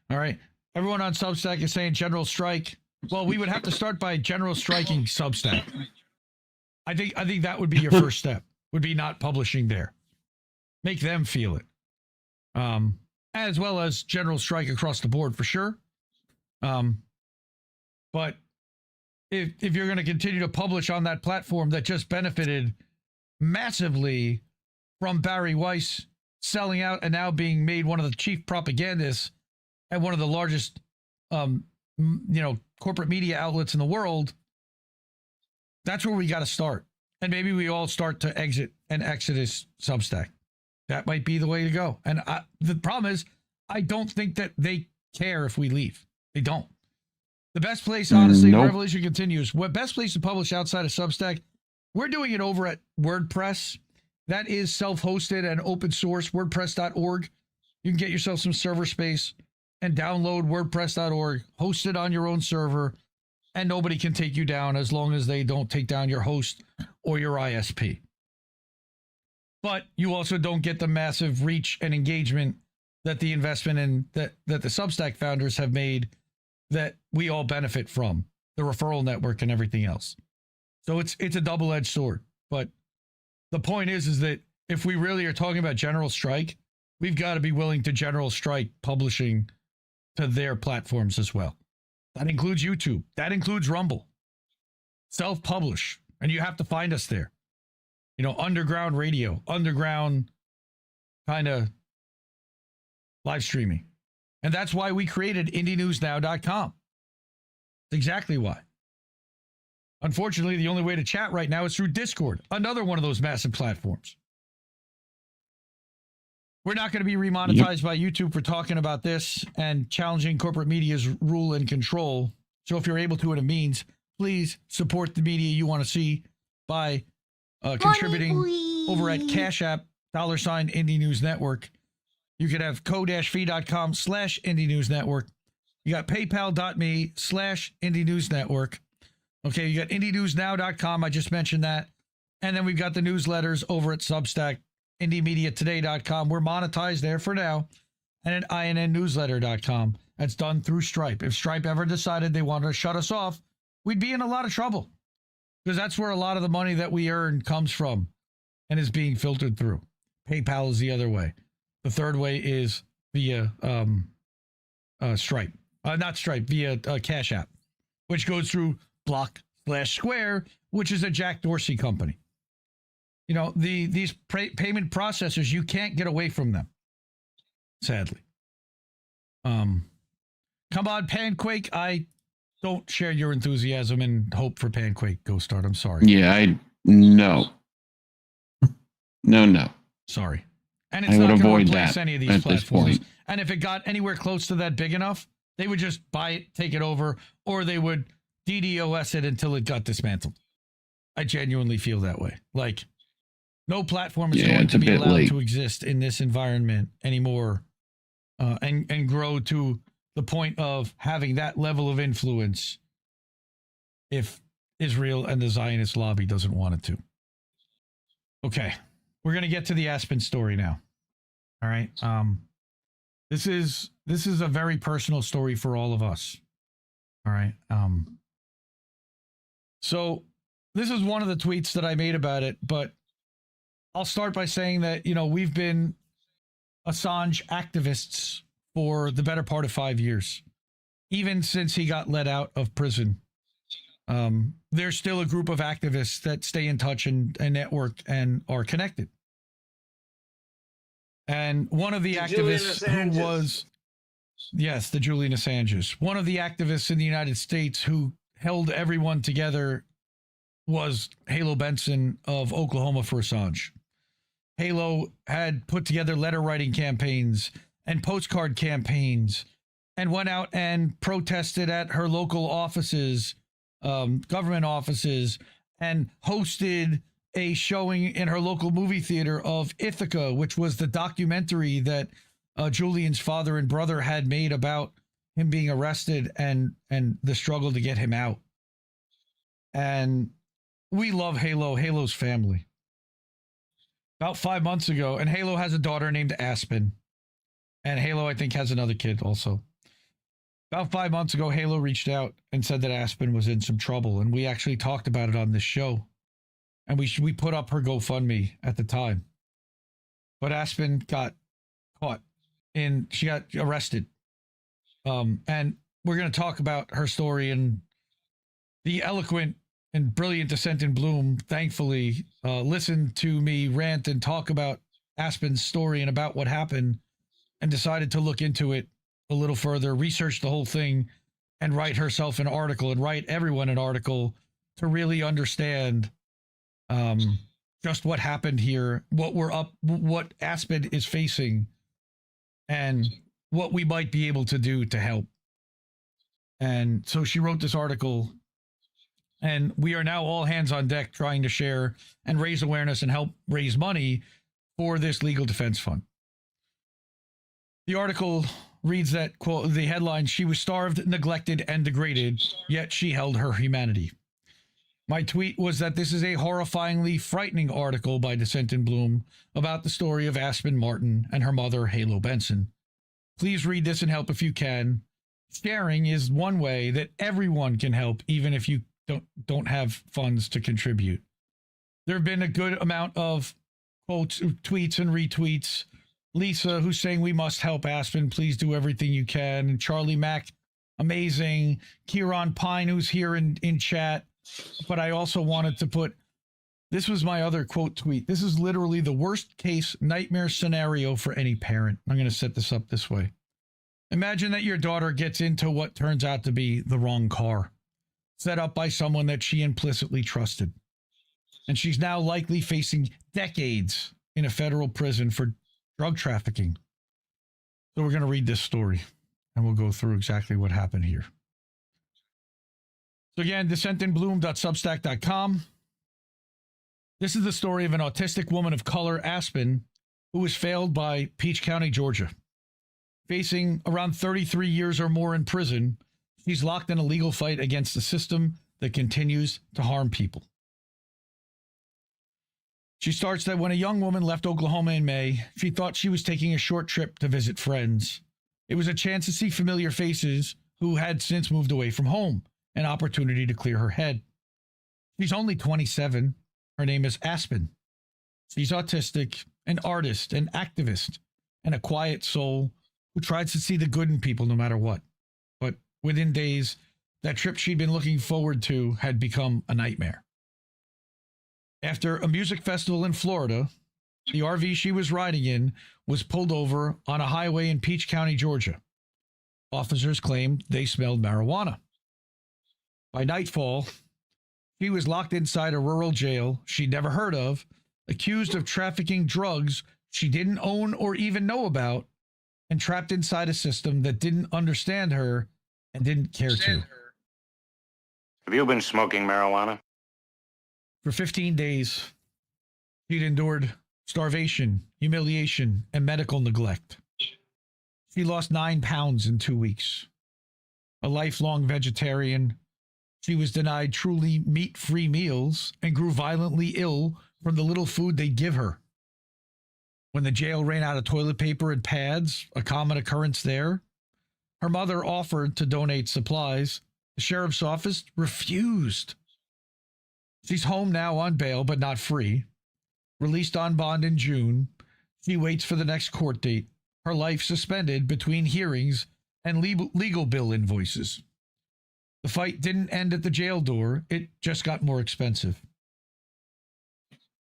All right. Everyone on Substack is saying general strike. Well, we would have to start by general striking Substack. I think that would be your first step, would be not publishing there. Make them feel it. As well as general strike across the board for sure. But if you're going to continue to publish on that platform that just benefited massively from Bari Weiss selling out and now being made one of the chief propagandists at one of the largest, corporate media outlets in the world, that's where we got to start. And maybe we all start to exit an Exodus Substack. That might be the way to go. And the problem is, I don't think that they care if we leave. They don't. The best place, honestly, Nope. Revolution continues. What best place to publish outside of Substack? We're doing it over at WordPress. That is self-hosted and open source, WordPress.org. You can get yourself some server space and download WordPress.org, host it on your own server, and nobody can take you down as long as they don't take down your host or your ISP. But you also don't get the massive reach and engagement that the investment in that the Substack founders have made that we all benefit from, the referral network and everything else. So it's a double-edged sword. But the point is that if we really are talking about general strike, we've got to be willing to general strike publishing to their platforms as well. That includes YouTube. That includes Rumble. Self-publish. And you have to find us there. You know, underground radio, underground kind of live streaming. And that's why we created IndieNewsNow.com. That's exactly why. Unfortunately, the only way to chat right now is through Discord, another one of those massive platforms. We're not going to be remonetized by YouTube for talking about this and challenging corporate media's rule and control. So if you're able to and it means, please support the media you want to see by contributing over at Cash App, $ Indie News Network. You can have ko-fi.com/Indie News Network. You got paypal.me/Indie News Network. Okay, you got IndieNewsNow.com. I just mentioned that. And then we've got the newsletters over at Substack, IndieMediaToday.com. We're monetized there for now. And at INNNewsletter.com. That's done through Stripe. If Stripe ever decided they wanted to shut us off, we'd be in a lot of trouble. Because that's where a lot of the money that we earn comes from and is being filtered through. PayPal is the other way. The third way is via Stripe. Not Stripe, via Cash App, which goes through Block/Square, which is a Jack Dorsey company. You know, these payment processors, you can't get away from them, sadly. Come on, Panquake. I don't share your enthusiasm and hope for Panquake, Ghost Start. I'm sorry. Yeah, No. Sorry. And it's I would not going avoid to replace that any of these at this platforms. point. And if it got anywhere close to that big enough, they would just buy it, take it over, or they would DDoS it until it got dismantled. I genuinely feel that way. Like, no platform is going to be allowed to exist in this environment anymore and grow to the point of having that level of influence if Israel and the Zionist lobby doesn't want it to. Okay. We're going to get to the Aspen story now. All right. This is a very personal story for all of us. All right. So this is one of the tweets that I made about it, but I'll start by saying that, you know, we've been Assange activists for the better part of 5 years, even since he got let out of prison. There's still a group of activists that stay in touch and network and are connected. And one of the activists who was, yes, the Julian Assanges, one of the activists in the United States who held everyone together was Halo Benson of Oklahoma for Assange. Halo had put together letter writing campaigns and postcard campaigns and went out and protested at her local offices, government offices, and hosted a showing in her local movie theater of Ithaca, which was the documentary that Julian's father and brother had made about him being arrested and the struggle to get him out. And we love Halo, Halo's family. About 5 months ago, and Halo has a daughter named Aspen. And Halo, I think, has another kid also. About 5 months ago, Halo reached out and said that Aspen was in some trouble. And we actually talked about it on this show. And we put up her GoFundMe at the time. But Aspen got caught and she got arrested. And we're going to talk about her story, and the eloquent and brilliant Descent in Bloom, thankfully, listened to me rant and talk about Aspen's story and about what happened, and decided to look into it a little further, research the whole thing, and write herself an article and write everyone an article to really understand just what happened here, what Aspen is facing, and what we might be able to do to help. And so she wrote this article, and we are now all hands on deck trying to share and raise awareness and help raise money for this legal defense fund. The article reads that, quote, the headline, "She was starved, neglected, and degraded, yet she held her humanity." My tweet was that this is a horrifyingly frightening article by Dissent in Bloom about the story of Aspen Martin and her mother, Halo Benson. Please read this and help if you can. Sharing is one way that everyone can help, even if you don't have funds to contribute. There have been a good amount of quotes, tweets, and retweets. Lisa, who's saying we must help Aspen, please do everything you can. And Charlie Mack, amazing. Kieran Pine, who's here in chat. But I also wanted to put, this was my other quote tweet. This is literally the worst case nightmare scenario for any parent. I'm going to set this up this way. Imagine that your daughter gets into what turns out to be the wrong car, set up by someone that she implicitly trusted. And she's now likely facing decades in a federal prison for drug trafficking. So we're going to read this story, and we'll go through exactly what happened here. So again, dissentinbloom.substack.com. This is the story of an autistic woman of color, Aspen, who was failed by Peach County, Georgia. Facing around 33 years or more in prison, she's locked in a legal fight against the system that continues to harm people. She starts that when a young woman left Oklahoma in May, she thought she was taking a short trip to visit friends. It was a chance to see familiar faces who had since moved away from home, an opportunity to clear her head. She's only 27. Her name is Aspen. She's autistic, an artist, an activist, and a quiet soul who tries to see the good in people no matter what. But within days, that trip she'd been looking forward to had become a nightmare. After a music festival in Florida, the RV she was riding in was pulled over on a highway in Peach County, Georgia. Officers claimed they smelled marijuana. By nightfall, she was locked inside a rural jail she'd never heard of, accused of trafficking drugs she didn't own or even know about, and trapped inside a system that didn't understand her and didn't care to. Have you been smoking marijuana? For 15 days, she'd endured starvation, humiliation, and medical neglect. She lost 9 pounds in 2 weeks. A lifelong vegetarian, she was denied truly meat-free meals and grew violently ill from the little food they give her. When the jail ran out of toilet paper and pads, a common occurrence there, her mother offered to donate supplies. The sheriff's office refused. She's home now on bail, but not free. Released on bond in June, she waits for the next court date, her life suspended between hearings and legal bill invoices. The fight didn't end at the jail door. It just got more expensive.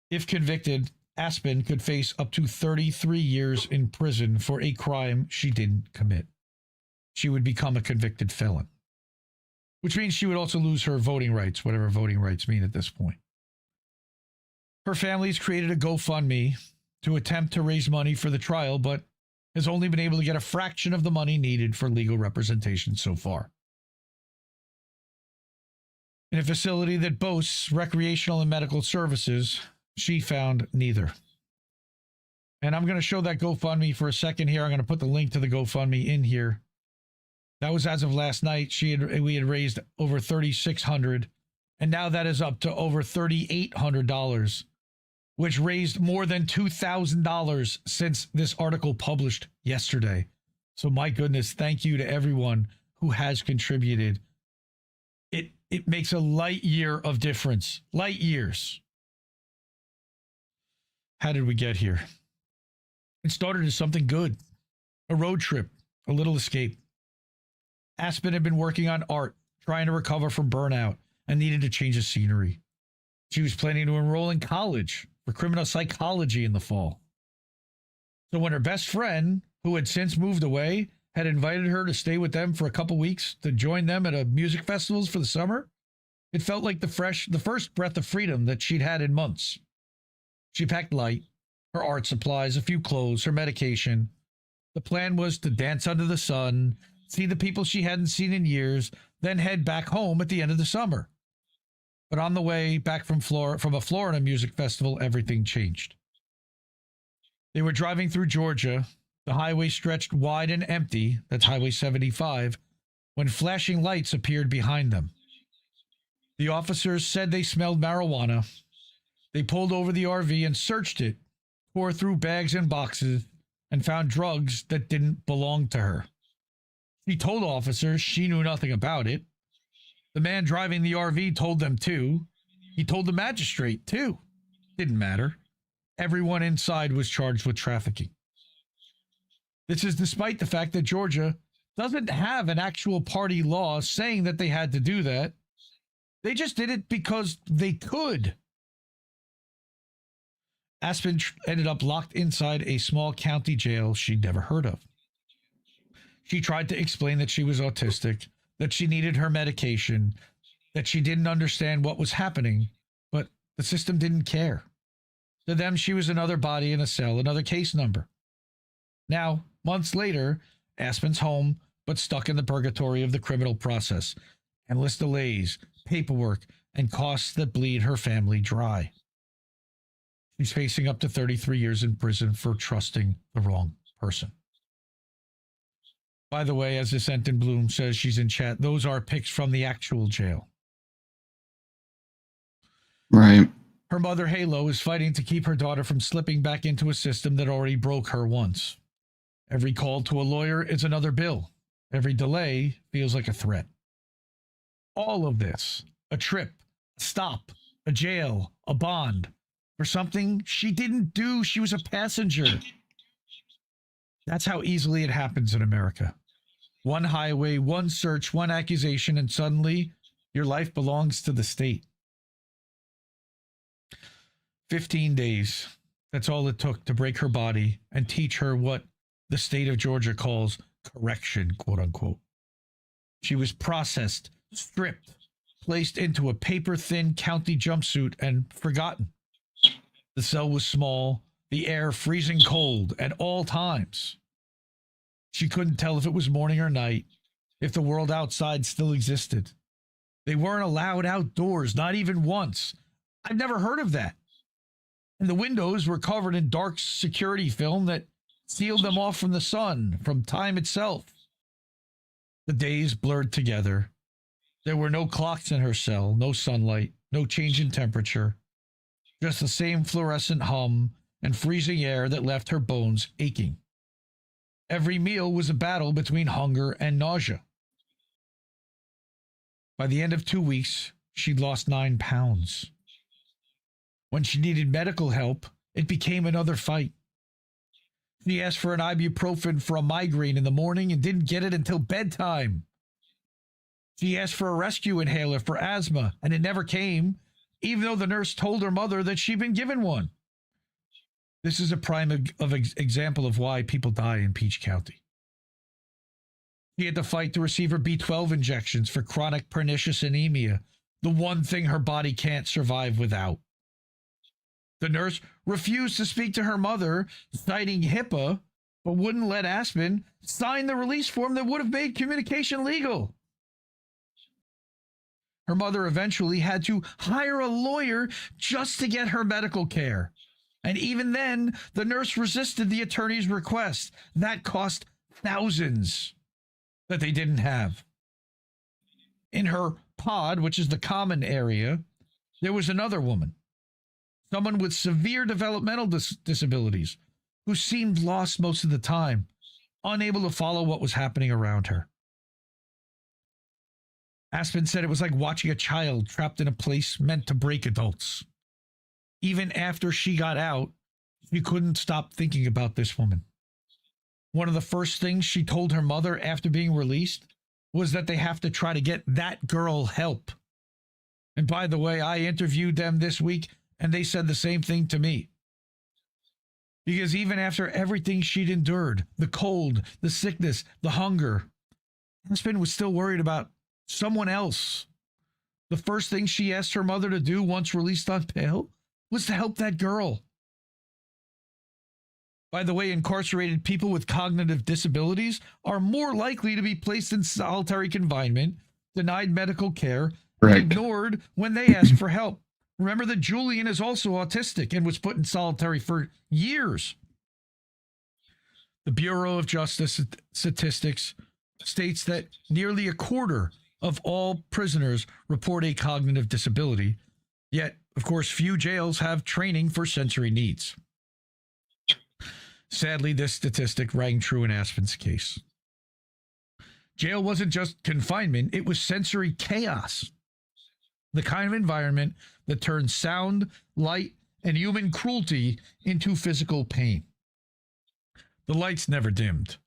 If convicted, Aspen could face up to 33 years in prison for a crime she didn't commit. She would become a convicted felon, which means she would also lose her voting rights, whatever voting rights mean at this point. Her family's created a GoFundMe to attempt to raise money for the trial, but has only been able to get a fraction of the money needed for legal representation so far. In a facility that boasts recreational and medical services, she found neither. And I'm going to show that GoFundMe for a second here. I'm going to put the link to the GoFundMe in here. That was as of last night. We had raised over $3,600, and now that is up to over $3,800, which raised more than $2,000 since this article published yesterday. So my goodness, thank you to everyone who has contributed. It makes a light year of difference. Light years. How did we get here? It started as something good. A road trip, a little escape. Aspen had been working on art, trying to recover from burnout, and needed to change the scenery. She was planning to enroll in college for criminal psychology in the fall. So when her best friend, who had since moved away, had invited her to stay with them for a couple weeks to join them at a music festivals for the summer, It felt like the first breath of freedom that she'd had in months. She packed light, her art supplies, a few clothes, her medication. The plan was to dance under the sun, see the people she hadn't seen in years, then head back home at the end of the summer. But on the way back from a Florida music festival, everything changed. They were driving through Georgia. The highway stretched wide and empty, that's Highway 75, when flashing lights appeared behind them. The officers said they smelled marijuana. They pulled over the RV and searched it, tore through bags and boxes, and found drugs that didn't belong to her. She told officers she knew nothing about it. The man driving the RV told them too. He told the magistrate too. Didn't matter. Everyone inside was charged with trafficking. This is despite the fact that Georgia doesn't have an actual party law saying that they had to do that. They just did it because they could. Aspen ended up locked inside a small county jail she'd never heard of. She tried to explain that she was autistic, that she needed her medication, that she didn't understand what was happening, but the system didn't care. To them, she was another body in a cell, another case number. Now, months later, Aspen's home, but stuck in the purgatory of the criminal process. Endless delays, paperwork, and costs that bleed her family dry. She's facing up to 33 years in prison for trusting the wrong person. By the way, as this Enton Bloom says, she's in chat, those are pics from the actual jail. Right. Her mother, Halo, is fighting to keep her daughter from slipping back into a system that already broke her once. Every call to a lawyer is another bill. Every delay feels like a threat. All of this, a trip, a stop, a jail, a bond, for something she didn't do. She was a passenger. That's how easily it happens in America. One highway, one search, one accusation, and suddenly your life belongs to the state. 15 days. That's all it took to break her body and teach her what the state of Georgia calls correction, quote unquote. She was processed, stripped, placed into a paper-thin county jumpsuit and forgotten. The cell was small, the air freezing cold at all times. She couldn't tell if it was morning or night, if the world outside still existed. They weren't allowed outdoors, not even once. I've never heard of that. And the windows were covered in dark security film that sealed them off from the sun, from time itself. The days blurred together. There were no clocks in her cell, no sunlight, no change in temperature, just the same fluorescent hum and freezing air that left her bones aching. Every meal was a battle between hunger and nausea. By the end of 2 weeks, she'd lost 9 pounds. When she needed medical help, it became another fight. She asked for an ibuprofen for a migraine in the morning and didn't get it until bedtime. She asked for a rescue inhaler for asthma, and it never came, even though the nurse told her mother that she'd been given one. This is a prime example of why people die in Peach County. She had to fight to receive her B12 injections for chronic pernicious anemia, the one thing her body can't survive without. The nurse refused to speak to her mother, citing HIPAA, but wouldn't let Aspen sign the release form that would have made communication legal. Her mother eventually had to hire a lawyer just to get her medical care. And even then, the nurse resisted the attorney's request. That cost thousands that they didn't have. In her pod, which is the common area, there was another woman, someone with severe developmental disabilities, who seemed lost most of the time, unable to follow what was happening around her. Aspen said it was like watching a child trapped in a place meant to break adults. Even after she got out, she couldn't stop thinking about this woman. One of the first things she told her mother after being released was that they have to try to get that girl help. And by the way, I interviewed them this week, and they said the same thing to me. Because even after everything she'd endured, the cold, the sickness, the hunger, Aspen was still worried about someone else, The first thing she asked her mother to do once released on bail was to help that girl. By the way, incarcerated people with cognitive disabilities are more likely to be placed in solitary confinement, denied medical care, and ignored when they ask for help. Remember that Julian is also autistic and was put in solitary for years. The Bureau of Justice Statistics states that nearly a quarter of all prisoners report a cognitive disability. Yet, of course, few jails have training for sensory needs. Sadly, this statistic rang true in Aspen's case. Jail wasn't just confinement, it was sensory chaos. The kind of environment that turns sound, light, and human cruelty into physical pain. The lights never dimmed.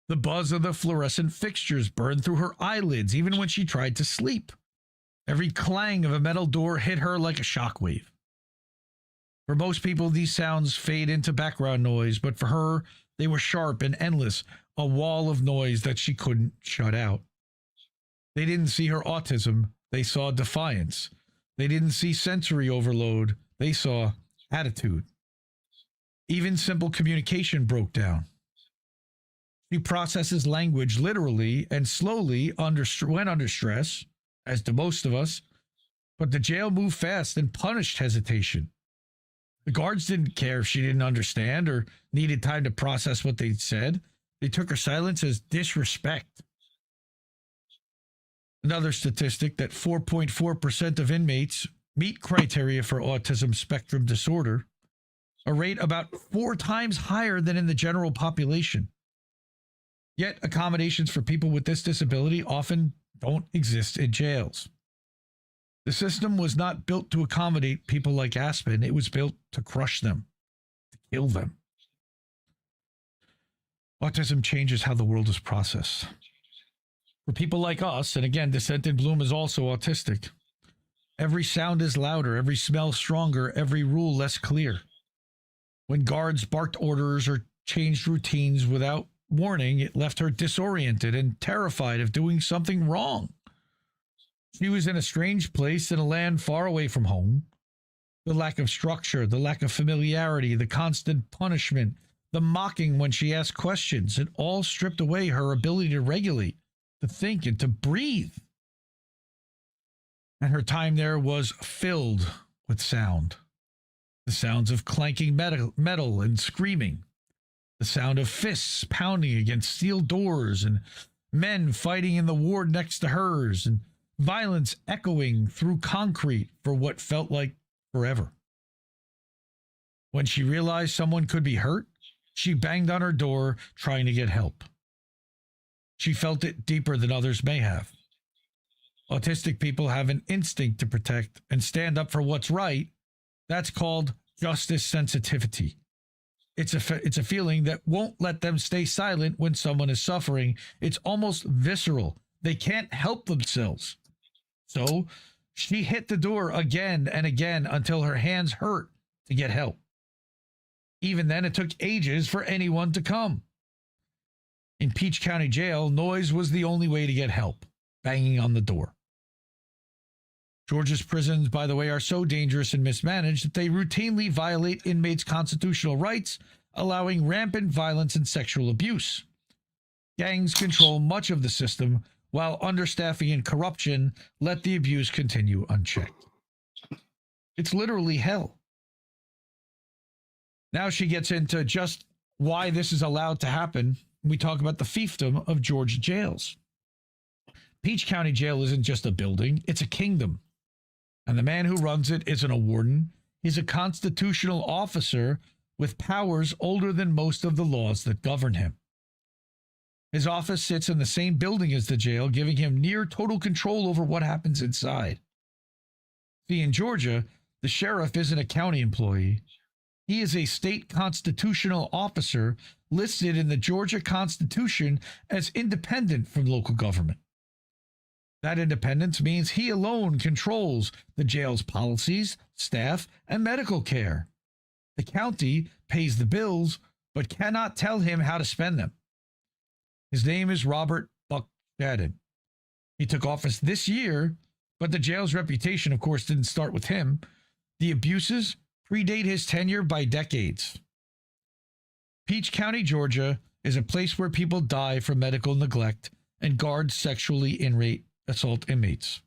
The buzz of the fluorescent fixtures burned through her eyelids even when she tried to sleep. Every clang of a metal door hit her like a shockwave. For most people, these sounds fade into background noise, but for her, they were sharp and endless, a wall of noise that she couldn't shut out. They didn't see her autism, they saw defiance. They didn't see sensory overload, they saw attitude. Even simple communication broke down. She processes language literally and slowly when under stress, as do most of us, but the jail moved fast and punished hesitation. The guards didn't care if she didn't understand or needed time to process what they'd said. They took her silence as disrespect. Another statistic that 4.4% of inmates meet criteria for autism spectrum disorder, a rate about 4 times higher than in the general population. Yet accommodations for people with this disability often don't exist in jails. The system was not built to accommodate people like Aspen. It was built to crush them, to kill them. Autism changes how the world is processed. For people like us, and again, Descent in Bloom is also autistic, every sound is louder, every smell stronger, every rule less clear. When guards barked orders or changed routines without warning, it left her disoriented and terrified of doing something wrong. She was in a strange place in a land far away from home. The lack of structure, the lack of familiarity, the constant punishment, the mocking when she asked questions, it all stripped away her ability to regulate, to think, and to breathe. And her time there was filled with sound. The sounds of clanking metal and screaming. The sound of fists pounding against steel doors and men fighting in the ward next to hers and violence echoing through concrete for what felt like forever. When she realized someone could be hurt, she banged on her door trying to get help. She felt it deeper than others may have. Autistic people have an instinct to protect and stand up for what's right. That's called justice sensitivity. It's a feeling that won't let them stay silent when someone is suffering. It's almost visceral. They can't help themselves. So she hit the door again and again until her hands hurt to get help. Even then, it took ages for anyone to come. In Peach County Jail, noise was the only way to get help, banging on the door. Georgia's prisons, by the way, are so dangerous and mismanaged that they routinely violate inmates' constitutional rights, allowing rampant violence and sexual abuse. Gangs control much of the system, while understaffing and corruption let the abuse continue unchecked. It's literally hell. Now she gets into just why this is allowed to happen. We talk about the fiefdom of Georgia jails. Peach County Jail isn't just a building, it's a kingdom. And the man who runs it isn't a warden. He's a constitutional officer with powers older than most of the laws that govern him. His office sits in the same building as the jail, giving him near total control over what happens inside. See, in Georgia, the sheriff isn't a county employee. He is a state constitutional officer listed in the Georgia Constitution as independent from local government. That independence means he alone controls the jail's policies, staff, and medical care. The county pays the bills, but cannot tell him how to spend them. His name is Robert Buck Shadden. He took office this year, But the jail's reputation, of course, didn't start with him. The abuses predate his tenure by decades. Peach County, Georgia, is a place where people die from medical neglect and guards sexually assault inmates.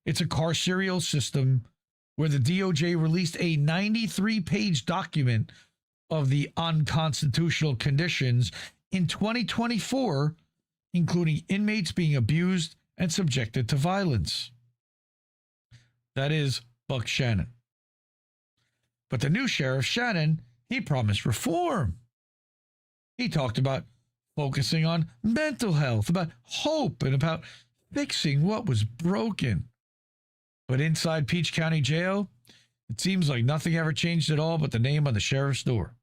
It's a carceral system where the DOJ released a 93-page document of the unconstitutional conditions in 2024, including inmates being abused and subjected to violence. That is Buck Shannon. But the new sheriff, Shannon, he promised reform. He talked about focusing on mental health, about hope, and about fixing what was broken. But inside Peach County Jail, it seems like nothing ever changed at all but the name on the sheriff's door.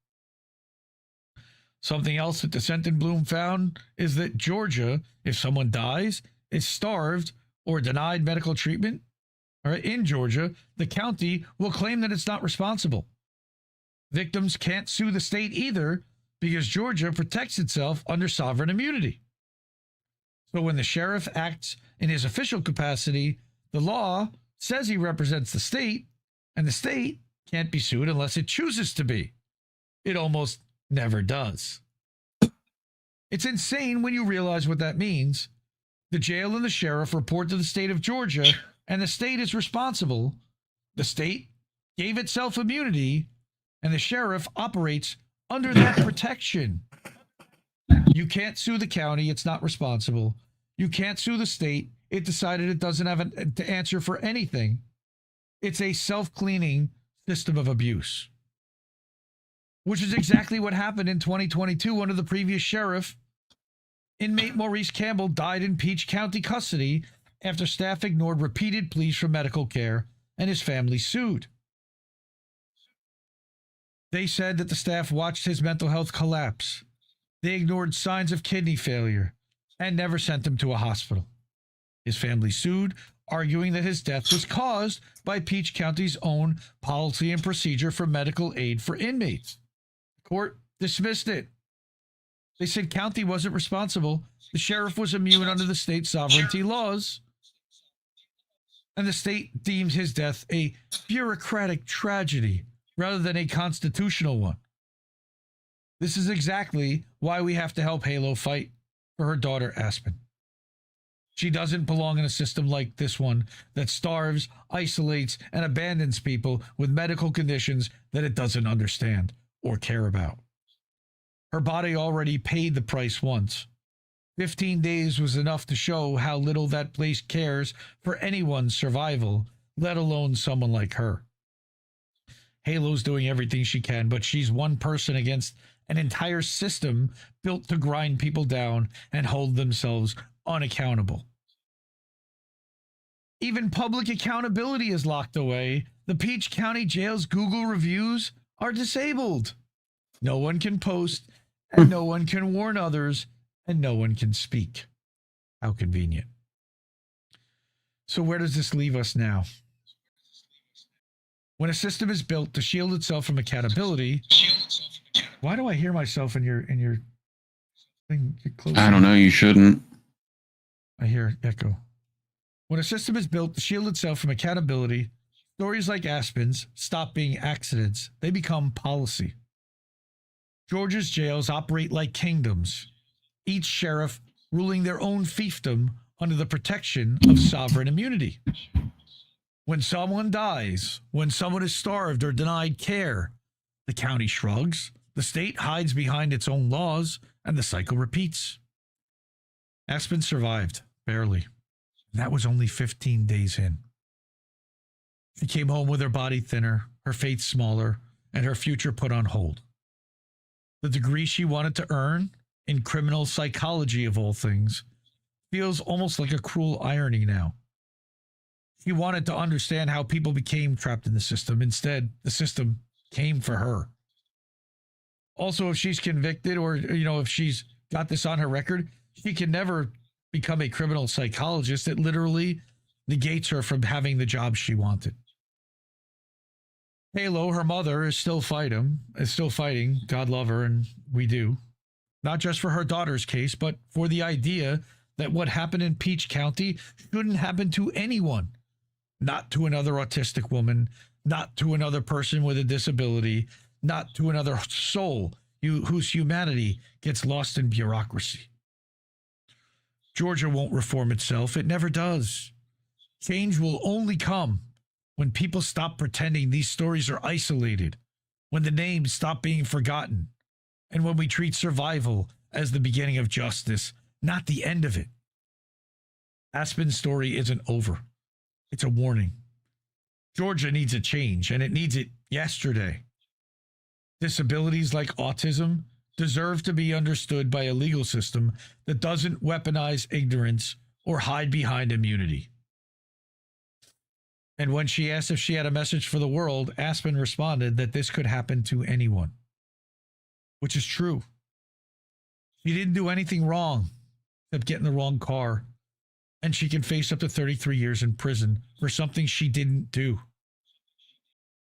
Something else that Descent Bloom found is that Georgia, if someone dies, is starved, or denied medical treatment, all right, in Georgia, the county will claim that it's not responsible. Victims can't sue the state either because Georgia protects itself under sovereign immunity. So when the sheriff acts in his official capacity, the law says he represents the state, and the state can't be sued unless it chooses to be. It almost never does. It's insane when you realize what that means. The jail and the sheriff report to the state of Georgia, and the state is responsible. The state gave itself immunity, and the sheriff operates under that protection. You can't sue the county. It's not responsible. You can't sue the state. It decided it doesn't have to answer for anything. It's a self-cleaning system of abuse, which is exactly what happened in 2022 under the previous sheriff. Inmate Maurice Campbell died in Peach County custody after staff ignored repeated pleas for medical care, and his family sued. They said that the staff watched his mental health collapse. They ignored signs of kidney failure and never sent him to a hospital. His family sued, arguing that his death was caused by Peach County's own policy and procedure for medical aid for inmates. The court dismissed it. They said county wasn't responsible. The sheriff was immune under the state sovereignty laws. And the state deemed his death a bureaucratic tragedy rather than a constitutional one. This is exactly why we have to help Halo fight for her daughter, Aspen. She doesn't belong in a system like this one that starves, isolates, and abandons people with medical conditions that it doesn't understand or care about. Her body already paid the price once. 15 days was enough to show how little that place cares for anyone's survival, let alone someone like her. Halo's doing everything she can, but she's one person against an entire system built to grind people down and hold themselves unaccountable. Even public accountability is locked away. The Peach County Jail's Google reviews are disabled. No one can post, and no one can warn others, and no one can speak. How convenient. So where does this leave us now? When a system is built to shield itself from accountability, why do I hear myself in your thing? I don't know, you shouldn't. I hear echo. When a system is built to shield itself from accountability, stories like Aspen's stop being accidents. They become policy. Georgia's jails operate like kingdoms, each sheriff ruling their own fiefdom under the protection of sovereign immunity. When someone dies, when someone is starved or denied care, the county shrugs, the state hides behind its own laws, and the cycle repeats. Aspen survived, barely. That was only 15 days in. She came home with her body thinner, her faith smaller, and her future put on hold. The degree she wanted to earn, in criminal psychology of all things, feels almost like a cruel irony now. She wanted to understand how people became trapped in the system. Instead, the system came for her. Also, if she's convicted or, if she's got this on her record, she can never become a criminal psychologist. It literally negates her from having the job she wanted. Halo, her mother, is still fighting. God love her, and we do. Not just for her daughter's case, but for the idea that what happened in Peach County shouldn't happen to anyone, not to another autistic woman, not to another person with a disability, not to another soul whose humanity gets lost in bureaucracy. Georgia won't reform itself. It never does. Change will only come when people stop pretending these stories are isolated, when the names stop being forgotten, and when we treat survival as the beginning of justice, not the end of it. Aspen's story isn't over. It's a warning. Georgia needs a change, and it needs it yesterday. Disabilities like autism deserve to be understood by a legal system that doesn't weaponize ignorance or hide behind immunity. And when she asked if she had a message for the world, Aspen responded that this could happen to anyone, which is true. She didn't do anything wrong except get in the wrong car, and she can face up to 33 years in prison for something she didn't do.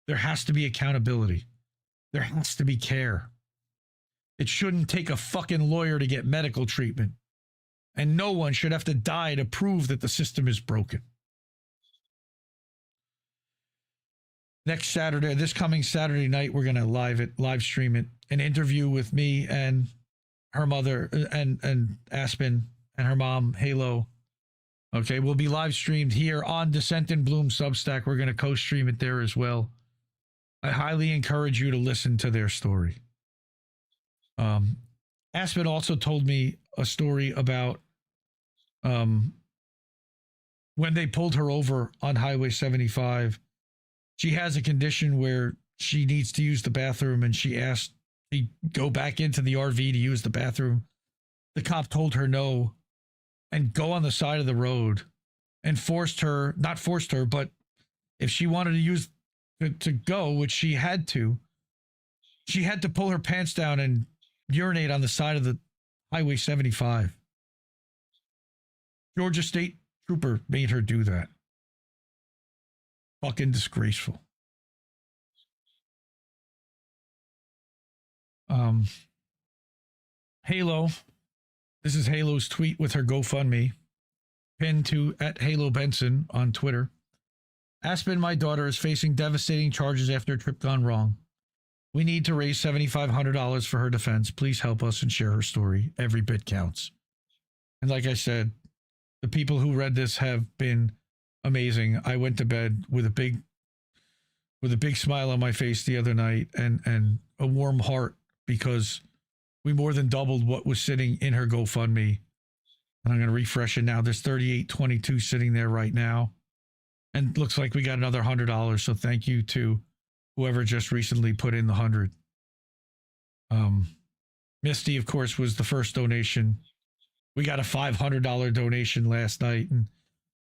There has to be accountability. There has to be care. It shouldn't take a fucking lawyer to get medical treatment, and no one should have to die to prove that the system is broken. Next Saturday, this coming Saturday night, we're going to live stream it, an interview with me and her mother and Aspen and her mom, Halo. Okay, we'll be live streamed here on Descent in Bloom Substack. We're going to co-stream it there as well. I highly encourage you to listen to their story. Aspen also told me a story about when they pulled her over on Highway 75. She has a condition where she needs to use the bathroom, and she asked to go back into the RV to use the bathroom. The cop told her no and go on the side of the road, and not forced her, but if she wanted to go, which she had to pull her pants down and urinate on the side of the Highway 75. Georgia State Trooper made her do that. Fucking disgraceful. Halo. This is Halo's tweet with her GoFundMe, pinned to @HaloBenson on Twitter. Aspen, my daughter, is facing devastating charges after a trip gone wrong. We need to raise $7,500 for her defense. Please help us and share her story. Every bit counts. And like I said, the people who read this have been amazing. I went to bed with a big smile on my face the other night and a warm heart, because we more than doubled what was sitting in her GoFundMe. And I'm going to refresh it now. There's $38.22 sitting there right now. And looks like we got another $100. So thank you to whoever just recently put in the 100. Misty, of course, was the first donation. We got a $500 donation last night. And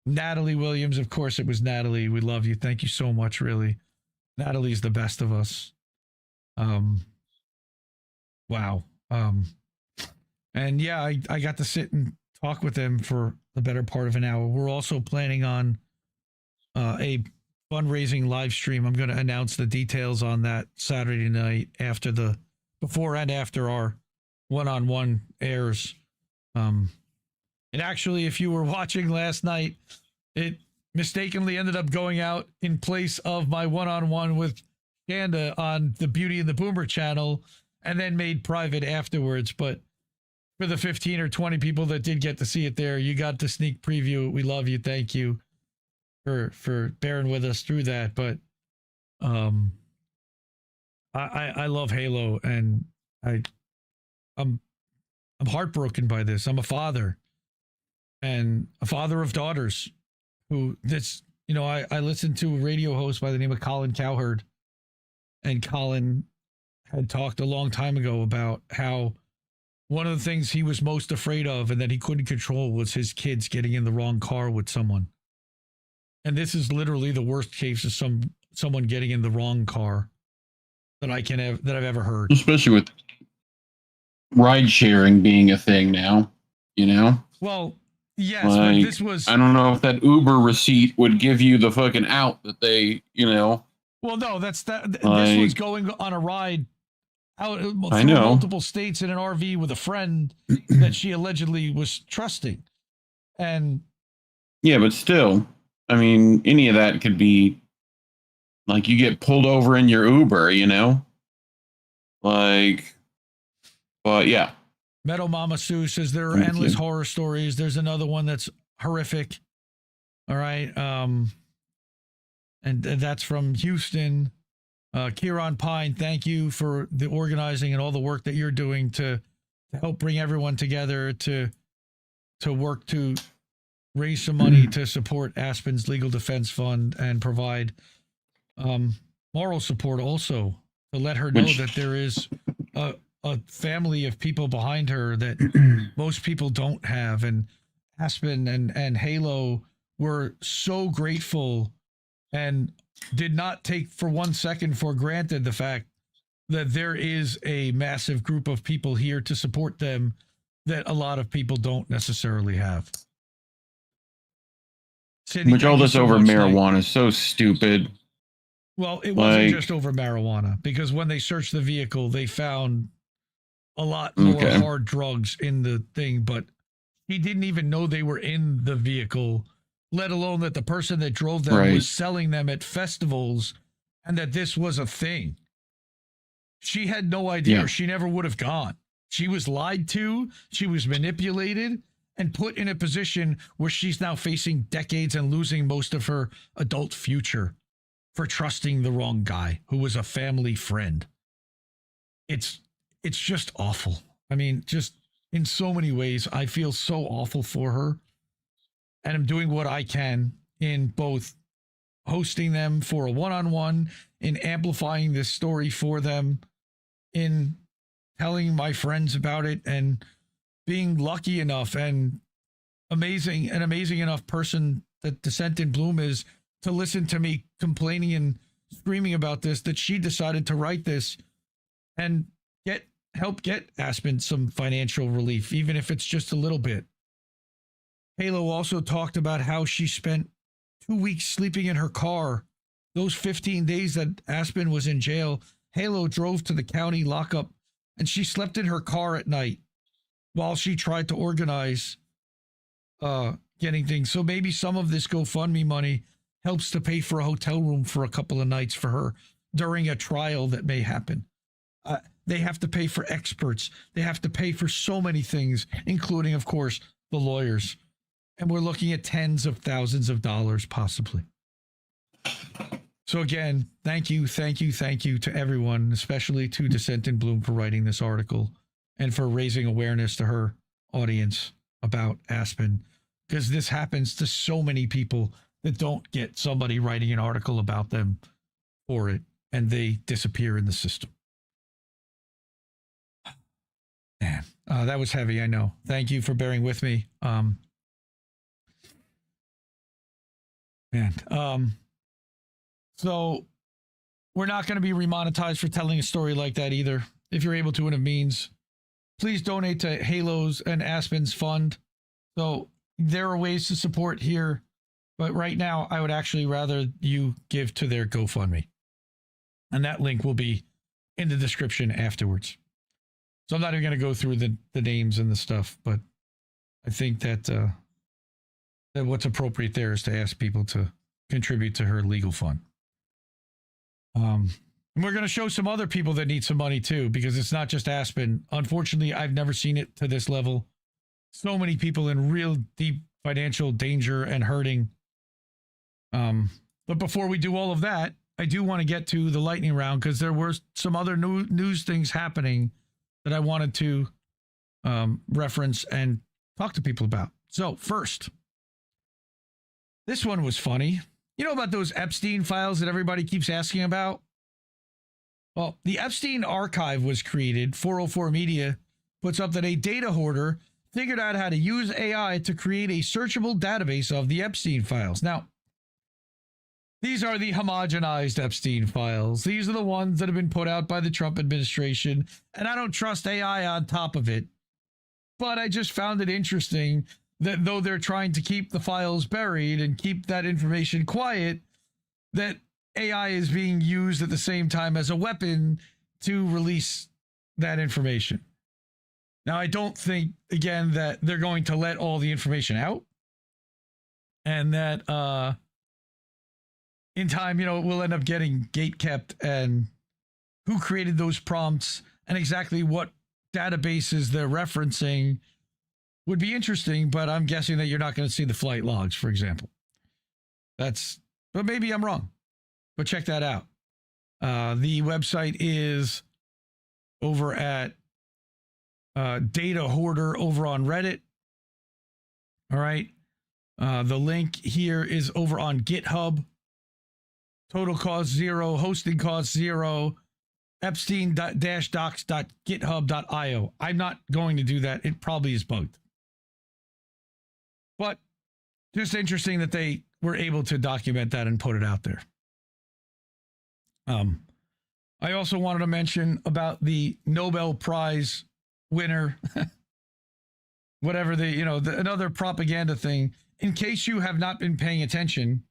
Natalie Williams, of course, it was Natalie. We love you. Thank you so much, really. Natalie's the best of us. Wow. And yeah, I got to sit and talk with them for the better part of an hour. We're also planning on a fundraising live stream. I'm going to announce the details on that Saturday night before and after our one-on-one airs. And actually, if you were watching last night, it mistakenly ended up going out in place of my one-on-one with Shanda on the Beauty and the Boomer channel, and then made private afterwards. But for the 15 or 20 people that did get to see it there, you got the sneak preview. We love you. Thank you for bearing with us through that. But I love Halo, and I'm heartbroken by this. I'm a father, and a father of daughters I listened to a radio host by the name of Colin Cowherd, and Colin had talked a long time ago about how one of the things he was most afraid of and that he couldn't control was his kids getting in the wrong car with someone. And this is literally the worst case of someone getting in the wrong car that I've ever heard. Especially with ride sharing being a thing now, Well, yes, like, but this was... I don't know if that Uber receipt would give you the fucking out that they, Well, no, this was going on a ride out through multiple states in an RV with a friend that she allegedly was trusting. And yeah, but still, I mean, any of that could be like you get pulled over in your Uber, you know? Like, but yeah. Metal Mama Sue says there are Thank endless you. horror stories. There's another one that's horrific. All right. And that's from Houston. Kieran Pine, thank you for the organizing and all the work that you're doing to help bring everyone together to work to raise some money to support Aspen's legal defense fund and provide moral support also to let her know that there is a family of people behind her that most people don't have. And Aspen and Halo were so grateful and did not take for 1 second for granted the fact that there is a massive group of people here to support them that a lot of people don't necessarily have. Cindy, Which all thank you this so over much. marijuana is so stupid. Well, it wasn't Like- just over marijuana, because when they searched the vehicle, they found a lot more Okay. hard drugs in the thing, but he didn't even know they were in the vehicle, let alone that the person that drove them Right. was selling them at festivals and that this was a thing. She had no idea. Yeah. She never would have gone. She was lied to. She was manipulated and put in a position where she's now facing decades and losing most of her adult future for trusting the wrong guy who was a family friend. It's just awful. I mean, just in so many ways, I feel so awful for her. And I'm doing what I can in both hosting them for a one-on-one, in amplifying this story for them, in telling my friends about it, and being lucky enough and amazing enough person that Descent in Bloom is to listen to me complaining and screaming about this, that she decided to write this and help get Aspen some financial relief, even if it's just a little bit. Halo also talked about how she spent 2 weeks sleeping in her car. Those 15 days that Aspen was in jail, Halo drove to the county lockup and she slept in her car at night while she tried to organize getting things. So maybe some of this GoFundMe money helps to pay for a hotel room for a couple of nights for her during a trial that may happen. They have to pay for experts. They have to pay for so many things, including, of course, the lawyers. And we're looking at tens of thousands of dollars, possibly. So again, thank you to everyone, especially to Descent in Bloom for writing this article and for raising awareness to her audience about Aspen, because this happens to so many people that don't get somebody writing an article about them for it, and they disappear in the system. Man, that was heavy, I know. Thank you for bearing with me. So we're not going to be remonetized for telling a story like that either. If you're able to and have means, please donate to Halo's and Aspen's fund. So there are ways to support here, but right now I would actually rather you give to their GoFundMe. And that link will be in the description afterwards. So I'm not even going to go through the names and the stuff, but I think that that what's appropriate there is to ask people to contribute to her legal fund. And we're going to show some other people that need some money too, because it's not just Aspen. Unfortunately, I've never seen it to this level. So many people in real deep financial danger and hurting. But before we do all of that, I do want to get to the lightning round, because there were some other news things happening that I wanted to reference and talk to people about. So first, this one was funny. You know about those Epstein files that everybody keeps asking about? Well, the Epstein archive was created. 404 Media puts up that a data hoarder figured out how to use AI to create a searchable database of the Epstein files. Now, these are the homogenized Epstein files. These are the ones that have been put out by the Trump administration, and I don't trust AI on top of it. But I just found it interesting that though they're trying to keep the files buried and keep that information quiet, that AI is being used at the same time as a weapon to release that information. Now, I don't think, again, that they're going to let all the information out, and that in time, we'll end up getting gate kept and who created those prompts and exactly what databases they're referencing would be interesting, but I'm guessing that you're not going to see the flight logs, for example. But maybe I'm wrong. But check that out. The website is over at Data Hoarder over on Reddit. All right. The link here is over on GitHub. Total cost 0, hosting cost 0, Epstein-docs.github.io. I'm not going to do that. It probably is bugged. But just interesting that they were able to document that and put it out there. I also wanted to mention about the Nobel Prize winner, whatever another propaganda thing. In case you have not been paying attention,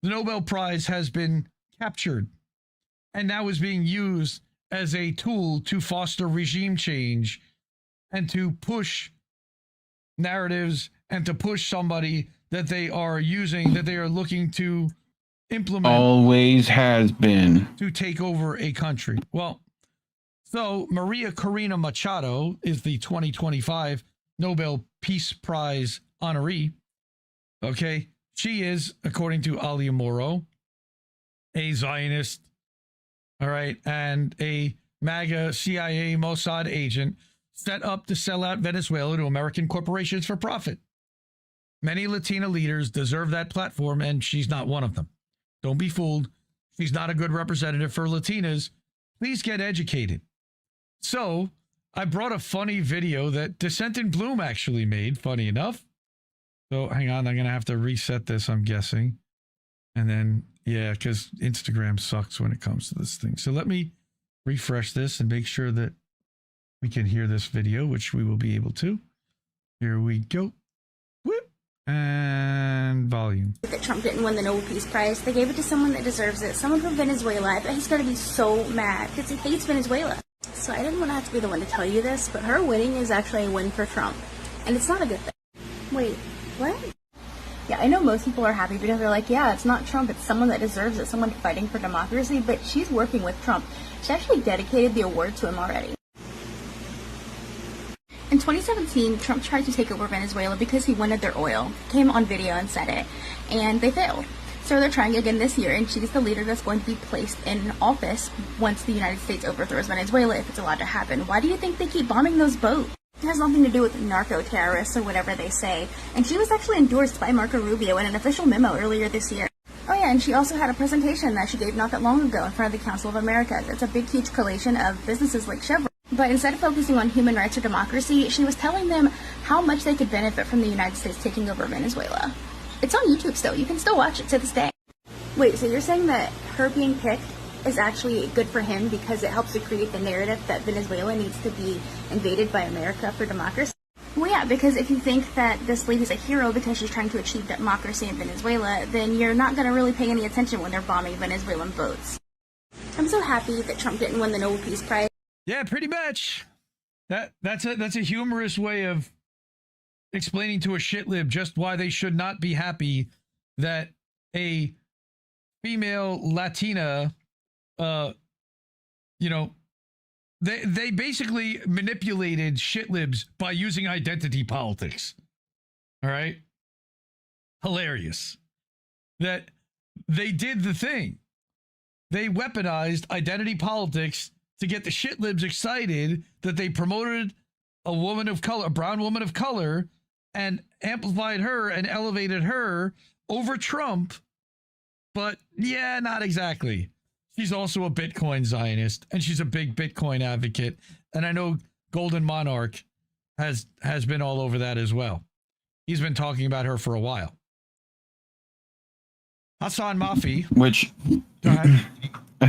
the Nobel Prize has been captured and now is being used as a tool to foster regime change and to push narratives and to push somebody that they are using, that they are looking to implement. Always has been. To take over a country. Well, so Maria Corina Machado is the 2025 Nobel Peace Prize honoree. Okay. She is, according to Ali Moro, a Zionist, all right, and a MAGA CIA Mossad agent set up to sell out Venezuela to American corporations for profit. Many Latina leaders deserve that platform, and she's not one of them. Don't be fooled. She's not a good representative for Latinas. Please get educated. So I brought a funny video that Descent in Bloom actually made, funny enough. So hang on, I'm going to have to reset this, I'm guessing. And then, yeah, because Instagram sucks when it comes to this thing. So let me refresh this and make sure that we can hear this video, which we will be able to. Here we go. Whoop. And volume. That Trump didn't win the Nobel Peace Prize. They gave it to someone that deserves it. Someone from Venezuela. I bet he's going to be so mad because he hates Venezuela. So I didn't want to have to be the one to tell you this, but her winning is actually a win for Trump. And it's not a good thing. Wait, what? Yeah, I know most people are happy because they're like, yeah, it's not Trump, it's someone that deserves it, someone fighting for democracy, but she's working with Trump. She actually dedicated the award to him already. In 2017, Trump tried to take over Venezuela because he wanted their oil. Came on video and said it, and they failed. So they're trying again this year, and she's the leader that's going to be placed in office once the United States overthrows Venezuela, if it's allowed to happen. Why do you think they keep bombing those boats? It has nothing to do with narco-terrorists or whatever they say. And she was actually endorsed by Marco Rubio in an official memo earlier this year. Oh yeah, and she also had a presentation that she gave not that long ago in front of the Council of America. It's a big, huge coalition of businesses like Chevron. But instead of focusing on human rights or democracy, she was telling them how much they could benefit from the United States taking over Venezuela. It's on YouTube still. You can still watch it to this day. Wait, so you're saying that her being picked is actually good for him because it helps to create the narrative that Venezuela needs to be invaded by America for democracy? Well, yeah, because if you think that this lady's a hero because she's trying to achieve democracy in Venezuela, then you're not going to really pay any attention when they're bombing Venezuelan boats. I'm so happy that Trump didn't win the Nobel Peace Prize. Yeah, pretty much. That's a humorous way of explaining to a shitlib just why they should not be happy that a female Latina, they basically manipulated shitlibs by using identity politics. All right. Hilarious that they did the thing. They weaponized identity politics to get the shitlibs excited that they promoted a woman of color, a brown woman of color, and amplified her and elevated her over Trump. But yeah, not exactly. She's also a Bitcoin Zionist, and she's a big Bitcoin advocate. And I know Golden Monarch has been all over that as well. He's been talking about her for a while. Hassan Mafi, which go ahead. I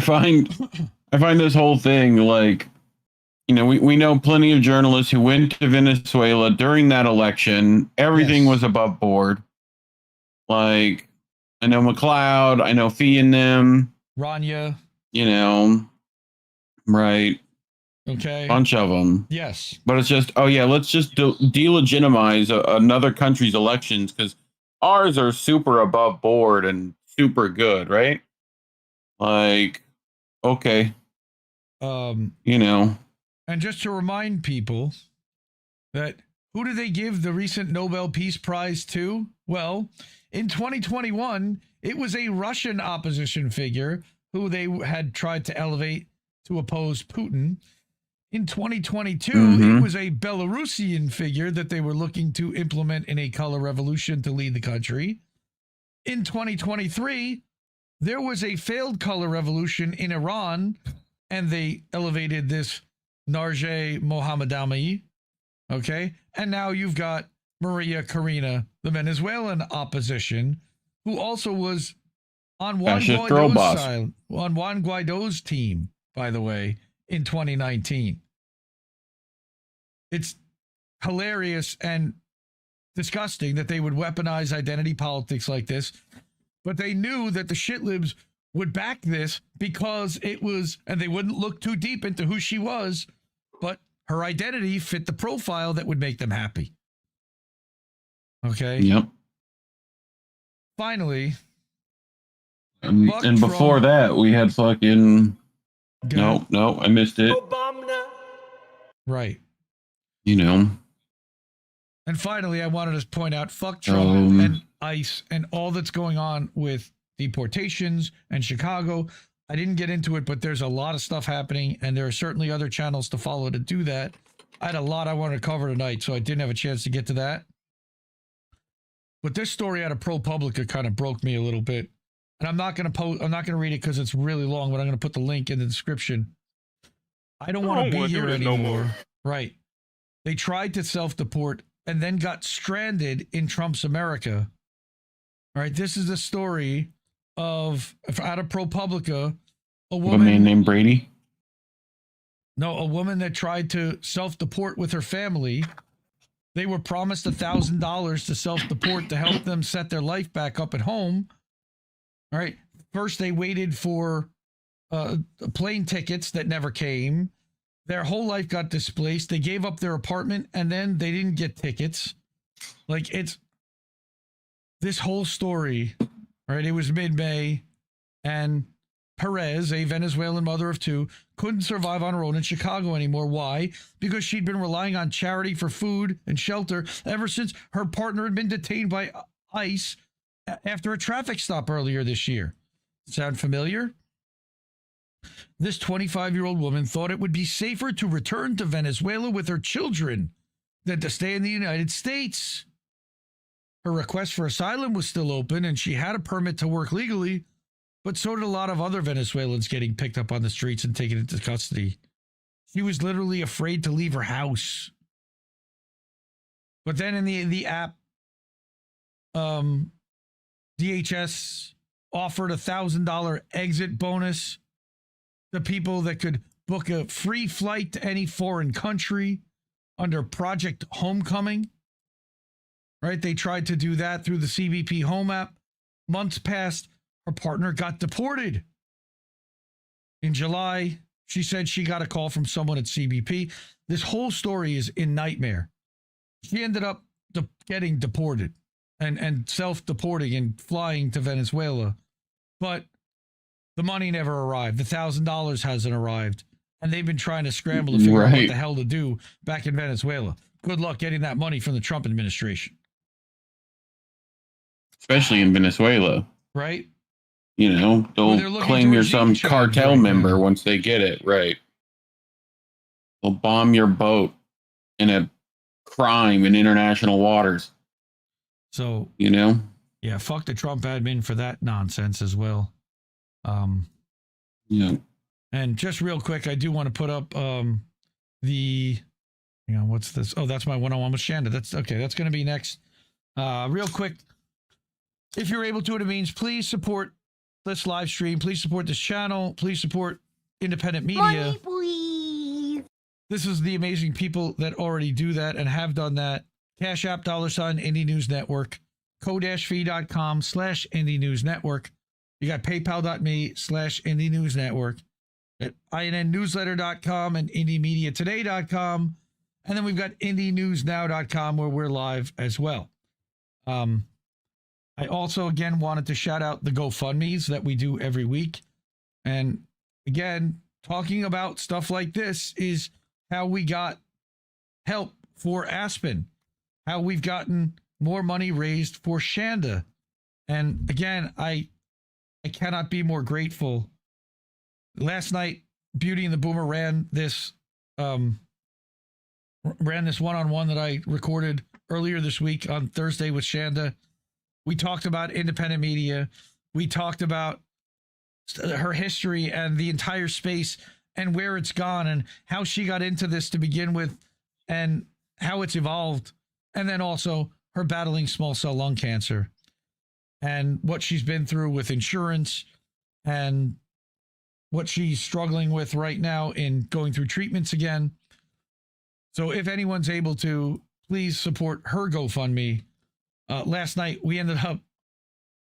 find this whole thing like, we know plenty of journalists who went to Venezuela during that election. Everything was above board. Like, I know McLeod, I know Fee and them. Rania. Right. Okay. Bunch of them. Yes. But it's just, let's just delegitimize another country's elections because ours are super above board and super good, right? Like, okay, you know. And just to remind people that who did they give the recent Nobel Peace Prize to? Well, in 2021, it was a Russian opposition figure who they had tried to elevate to oppose Putin. In 2022, it was a Belarusian figure that they were looking to implement in a color revolution to lead the country. In 2023, there was a failed color revolution in Iran, and they elevated this Narjeh Mohammadi. Okay. And now you've got Maria Corina, the Venezuelan opposition, who also was on Juan Guaido's team, by the way, in 2019. It's hilarious and disgusting that they would weaponize identity politics like this, but they knew that the shitlibs would back this because it was, and they wouldn't look too deep into who she was, but her identity fit the profile that would make them happy. Okay. Yep. Finally. And before that, we had fucking. No, I missed it. Obama. Right. You know. And finally, I wanted to point out, fuck Trump and ICE and all that's going on with deportations and Chicago. I didn't get into it, but there's a lot of stuff happening, and there are certainly other channels to follow to do that. I had a lot I wanted to cover tonight, so I didn't have a chance to get to that. But this story out of ProPublica kind of broke me a little bit. And I'm not going to read it because it's really long, but I'm going to put the link in the description. I don't want to be here anymore. No more. Right. They tried to self-deport and then got stranded in Trump's America. All right. This is the story of, out of ProPublica, a man named Brady. No, a woman that tried to self-deport with her family. They were promised $1,000 to self-deport to help them set their life back up at home. All right. First, they waited for plane tickets that never came. Their whole life got displaced. They gave up their apartment, and then they didn't get tickets. Like, it's this whole story, right? It was mid-May, and Perez, a Venezuelan mother of two, couldn't survive on her own in Chicago anymore. Why? Because she'd been relying on charity for food and shelter ever since her partner had been detained by ICE after a traffic stop earlier this year. Sound familiar? This 25-year-old woman thought it would be safer to return to Venezuela with her children than to stay in the United States. Her request for asylum was still open, and she had a permit to work legally, but so did a lot of other Venezuelans getting picked up on the streets and taken into custody. She was literally afraid to leave her house. But then in the app, DHS offered $1,000 exit bonus to people that could book a free flight to any foreign country under Project Homecoming. Right? They tried to do that through the CBP Home app. Months passed. Her partner got deported. In July, she said she got a call from someone at CBP. This whole story is in nightmare. She ended up getting deported and self-deporting and flying to Venezuela. But the money never arrived. The $1,000 hasn't arrived. And they've been trying to scramble to figure out what the hell to do back in Venezuela. Good luck getting that money from the Trump administration. Especially in Venezuela. Right? You know, they'll claim you're some cartel member once they get it. Right. They'll bomb your boat in a crime in international waters. So, you know? Yeah, fuck the Trump admin for that nonsense as well. Yeah. And just real quick, I do want to put up what's this? Oh, that's my one-on-one with Shanda. That's okay. That's going to be next. Real quick, if you're able to, it means please support this live stream. Please support this channel. Please support independent media. Money, please. This is the amazing people that already do that and have done that. Cash App, $ Indie News Network, ko-fi.com/Indie News Network. You got paypal.me/Indie News Network, at INNnewsletter.com and IndieMediaToday.com. And then we've got IndieNewsNow.com where we're live as well. I also, again, wanted to shout out the GoFundMes that we do every week. And again, talking about stuff like this is how we got help for Aspen, how we've gotten more money raised for Shanda. And again, I cannot be more grateful. Last night, Beauty and the Boomer ran this one-on-one that I recorded earlier this week on Thursday with Shanda. We talked about independent media. We talked about her history and the entire space and where it's gone and how she got into this to begin with and how it's evolved. And then also her battling small cell lung cancer and what she's been through with insurance and what she's struggling with right now in going through treatments again. So if anyone's able to, please support her GoFundMe. Last night, we ended up,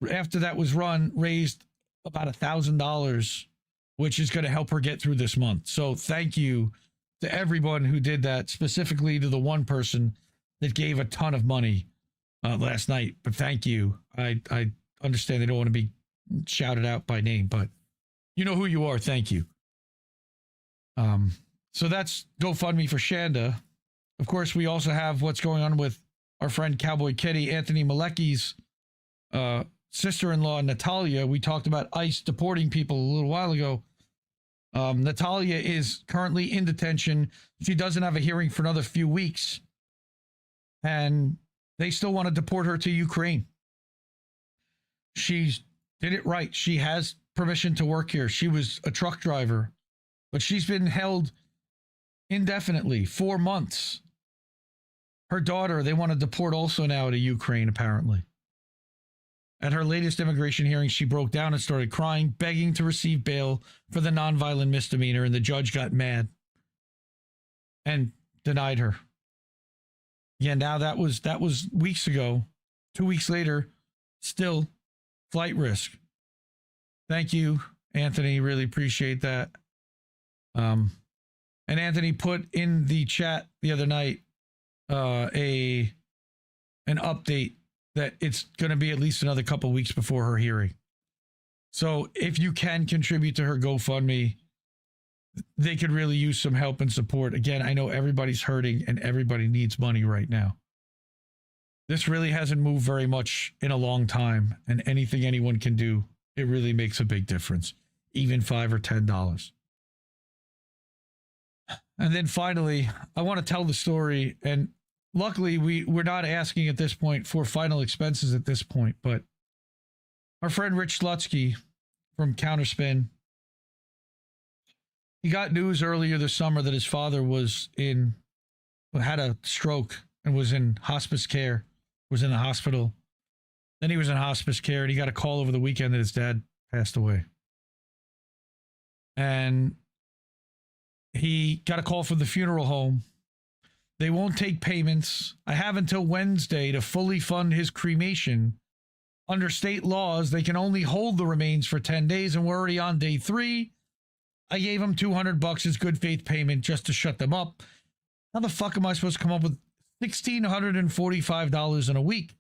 after that was run, raised about $1,000, which is going to help her get through this month. So thank you to everyone who did that, specifically to the one person that gave a ton of money last night. But thank you. I understand they don't want to be shouted out by name, but you know who you are. Thank you. So that's GoFundMe for Shanda. Of course, we also have what's going on with our friend Cowboy Kitty, Anthony Malecki's sister-in-law, Natalia. We talked about ICE deporting people a little while ago. Natalia is currently in detention. She doesn't have a hearing for another few weeks. And they still want to deport her to Ukraine. She did it right. She has permission to work here. She was a truck driver, but she's been held indefinitely, 4 months. Her daughter, they want to deport also now to Ukraine, apparently. At her latest immigration hearing, she broke down and started crying, begging to receive bail for the nonviolent misdemeanor, and the judge got mad and denied her. Yeah, now that was weeks ago. 2 weeks later, still flight risk. Thank you, Anthony. Really appreciate that. And Anthony put in the chat the other night an update that it's going to be at least another couple weeks before her hearing. So if you can contribute to her GoFundMe, they could really use some help and support. Again, I know everybody's hurting and everybody needs money right now. This really hasn't moved very much in a long time, and anything anyone can do, it really makes a big difference, even $5 or $10. And then finally, I want to tell the story, and luckily we're not asking at this point for final expenses at this point, but our friend Rich Slutsky from Counterspin, he got news earlier this summer that his father had a stroke and was in hospice care, was in the hospital. Then he was in hospice care, and he got a call over the weekend that his dad passed away. And he got a call from the funeral home. They won't take payments. I have until Wednesday to fully fund his cremation. Under state laws, they can only hold the remains for 10 days, and we're already on day 3. I gave him $200 as good faith payment just to shut them up. How the fuck am I supposed to come up with $1,645 in a week?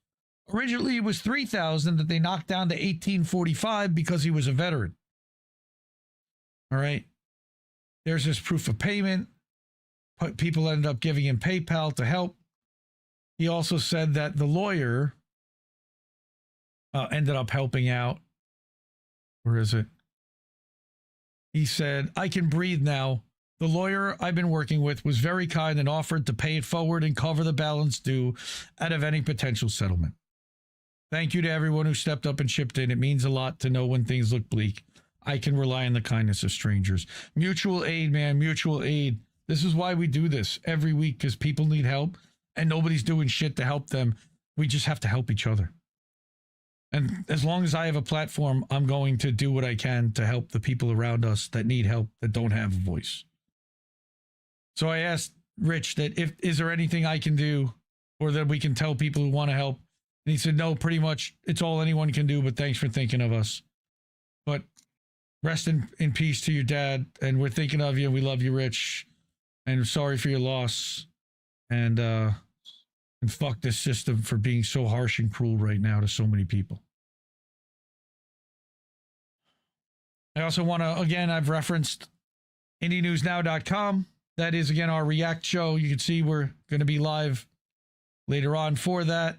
Originally, it was $3,000 that they knocked down to $1,845 because he was a veteran. All right. There's his proof of payment. People ended up giving him PayPal to help. He also said that the lawyer ended up helping out. Where is it? He said, "I can breathe now. The lawyer I've been working with was very kind and offered to pay it forward and cover the balance due out of any potential settlement. Thank you to everyone who stepped up and chipped in. It means a lot to know when things look bleak. I can rely on the kindness of strangers." Mutual aid, man, mutual aid. This is why we do this every week, because people need help and nobody's doing shit to help them. We just have to help each other. And as long as I have a platform, I'm going to do what I can to help the people around us that need help, that don't have a voice. So I asked Rich that is there anything I can do or that we can tell people who want to help? And he said, no, pretty much it's all anyone can do, but thanks for thinking of us. But rest in peace to your dad, and we're thinking of you, and we love you, Rich, and sorry for your loss. And fuck this system for being so harsh and cruel right now to so many people. I also want to, again, I've referenced IndieNewsNow.com. That is, again, our React show. You can see we're going to be live later on for that.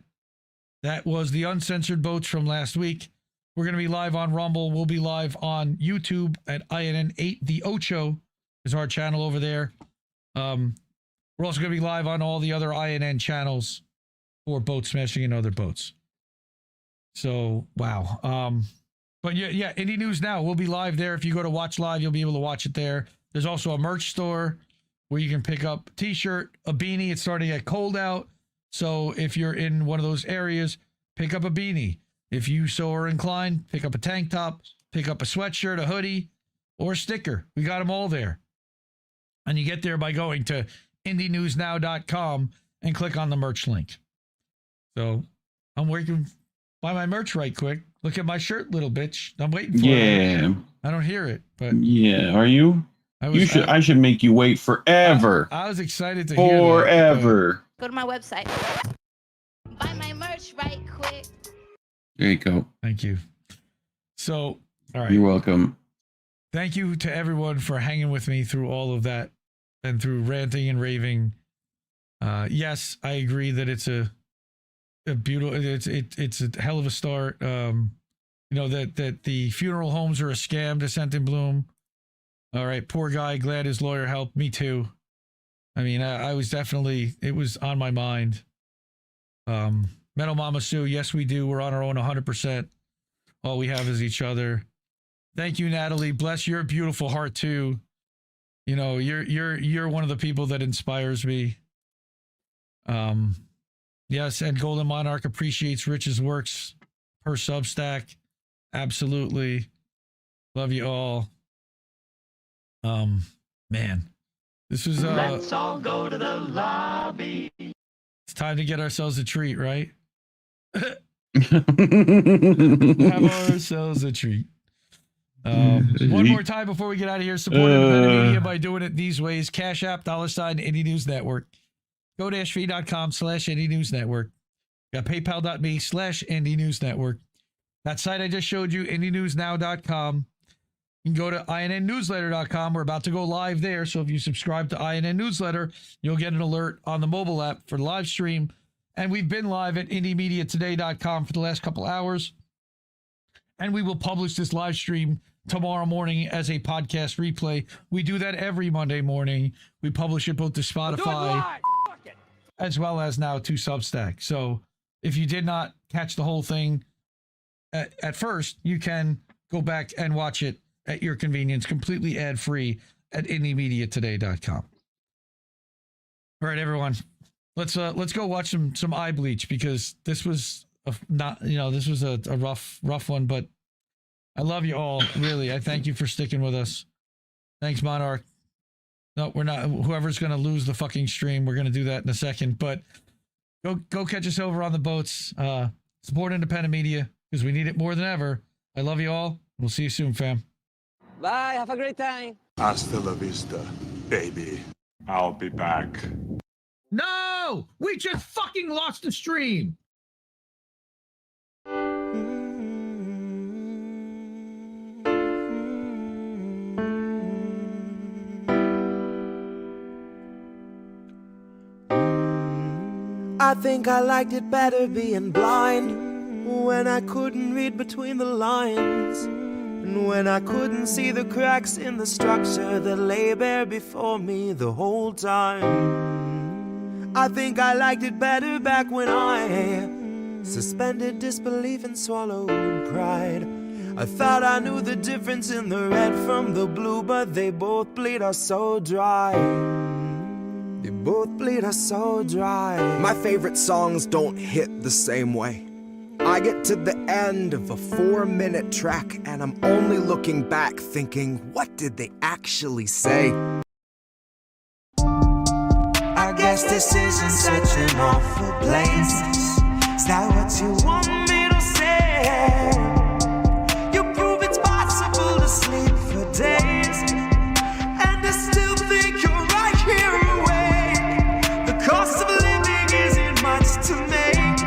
That was the uncensored votes from last week. We're going to be live on Rumble. We'll be live on YouTube at INN8 The Ocho is our channel over there. We're also going to be live on all the other INN channels for boat smashing and other boats. So, wow. But yeah, Indie News Now. We'll be live there. If you go to Watch Live, you'll be able to watch it there. There's also a merch store where you can pick up a t-shirt, a beanie. It's starting to get cold out. So if you're in one of those areas, pick up a beanie. If you so are inclined, pick up a tank top, pick up a sweatshirt, a hoodie, or a sticker. We got them all there. And you get there by going to IndieNewsNow.com and click on the merch link. So I'm waiting. Buy my merch right quick. Look at my shirt, little bitch. I'm waiting for it. I don't hear it, but yeah. Are you? I should make you wait forever. I was excited to hear that. Forever. Go to my website. Buy my merch right quick. There you go. Thank you. So, all right. You're welcome. Thank you to everyone for hanging with me through all of that and through ranting and raving. Yes, I agree that it's a beautiful. It's a hell of a start. That the funeral homes are a scam. Descent in Bloom. All right, poor guy. Glad his lawyer helped. Me too. I mean, I was definitely. It was on my mind. Metal Mama Sue. Yes, we do. We're on our own 100%. All we have is each other. Thank you, Natalie. Bless your beautiful heart too. You know, you're one of the people that inspires me. Yes, and Golden Monarch appreciates Rich's works per Substack. Absolutely. Love you all. Man. This was Let's all go to the lobby. It's time to get ourselves a treat, right? Have ourselves a treat. One more time before we get out of here. Support independent media by doing it these ways. Cash App, $, Indie News Network. Go-v.com/Indie News Network. Got paypal.me/Indie News Network. That site I just showed you, IndieNewsNow.com. You can go to INNNewsletter.com. We're about to go live there. So if you subscribe to INN Newsletter, you'll get an alert on the mobile app for the live stream. And we've been live at IndieMediaToday.com for the last couple hours. And we will publish this live stream tomorrow morning as a podcast replay. We do that every Monday morning. We publish it both to Spotify as well as now to Substack. So if you did not catch the whole thing at first, you can go back and watch it at your convenience, completely ad-free at IndieMediaToday.com. All right, everyone. Let's go watch some eye bleach, because this was this was a rough one, but I love you all. Really. I thank you for sticking with us. Thanks, Monarch. No, we're not. Whoever's going to lose the fucking stream, we're going to do that in a second, but go catch us over on the boats. Support independent media, because we need it more than ever. I love you all. We'll see you soon, fam. Bye. Have a great time. Hasta la vista, baby. I'll be back. No! We just fucking lost the stream! I think I liked it better being blind, when I couldn't read between the lines, and when I couldn't see the cracks in the structure that lay bare before me the whole time. I think I liked it better back when I suspended disbelief and swallowed pride. I thought I knew the difference in the red from the blue, but they both bleed us so dry. They both bleed us so dry. My favorite songs don't hit the same way. I get to the end of a 4-minute track and I'm only looking back thinking, what did they actually say? I guess this isn't such an awful place. Is that what you want me to say? You prove it's possible to sleep for days, and I still think you're right here awake. The cost of living isn't much to make,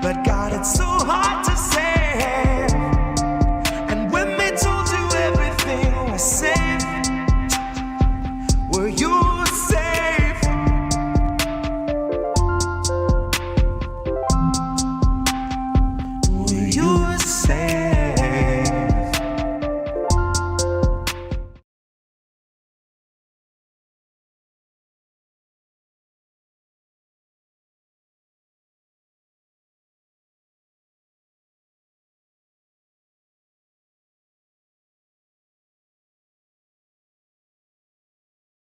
but God, it's so hard to say. And when they told you everything Were you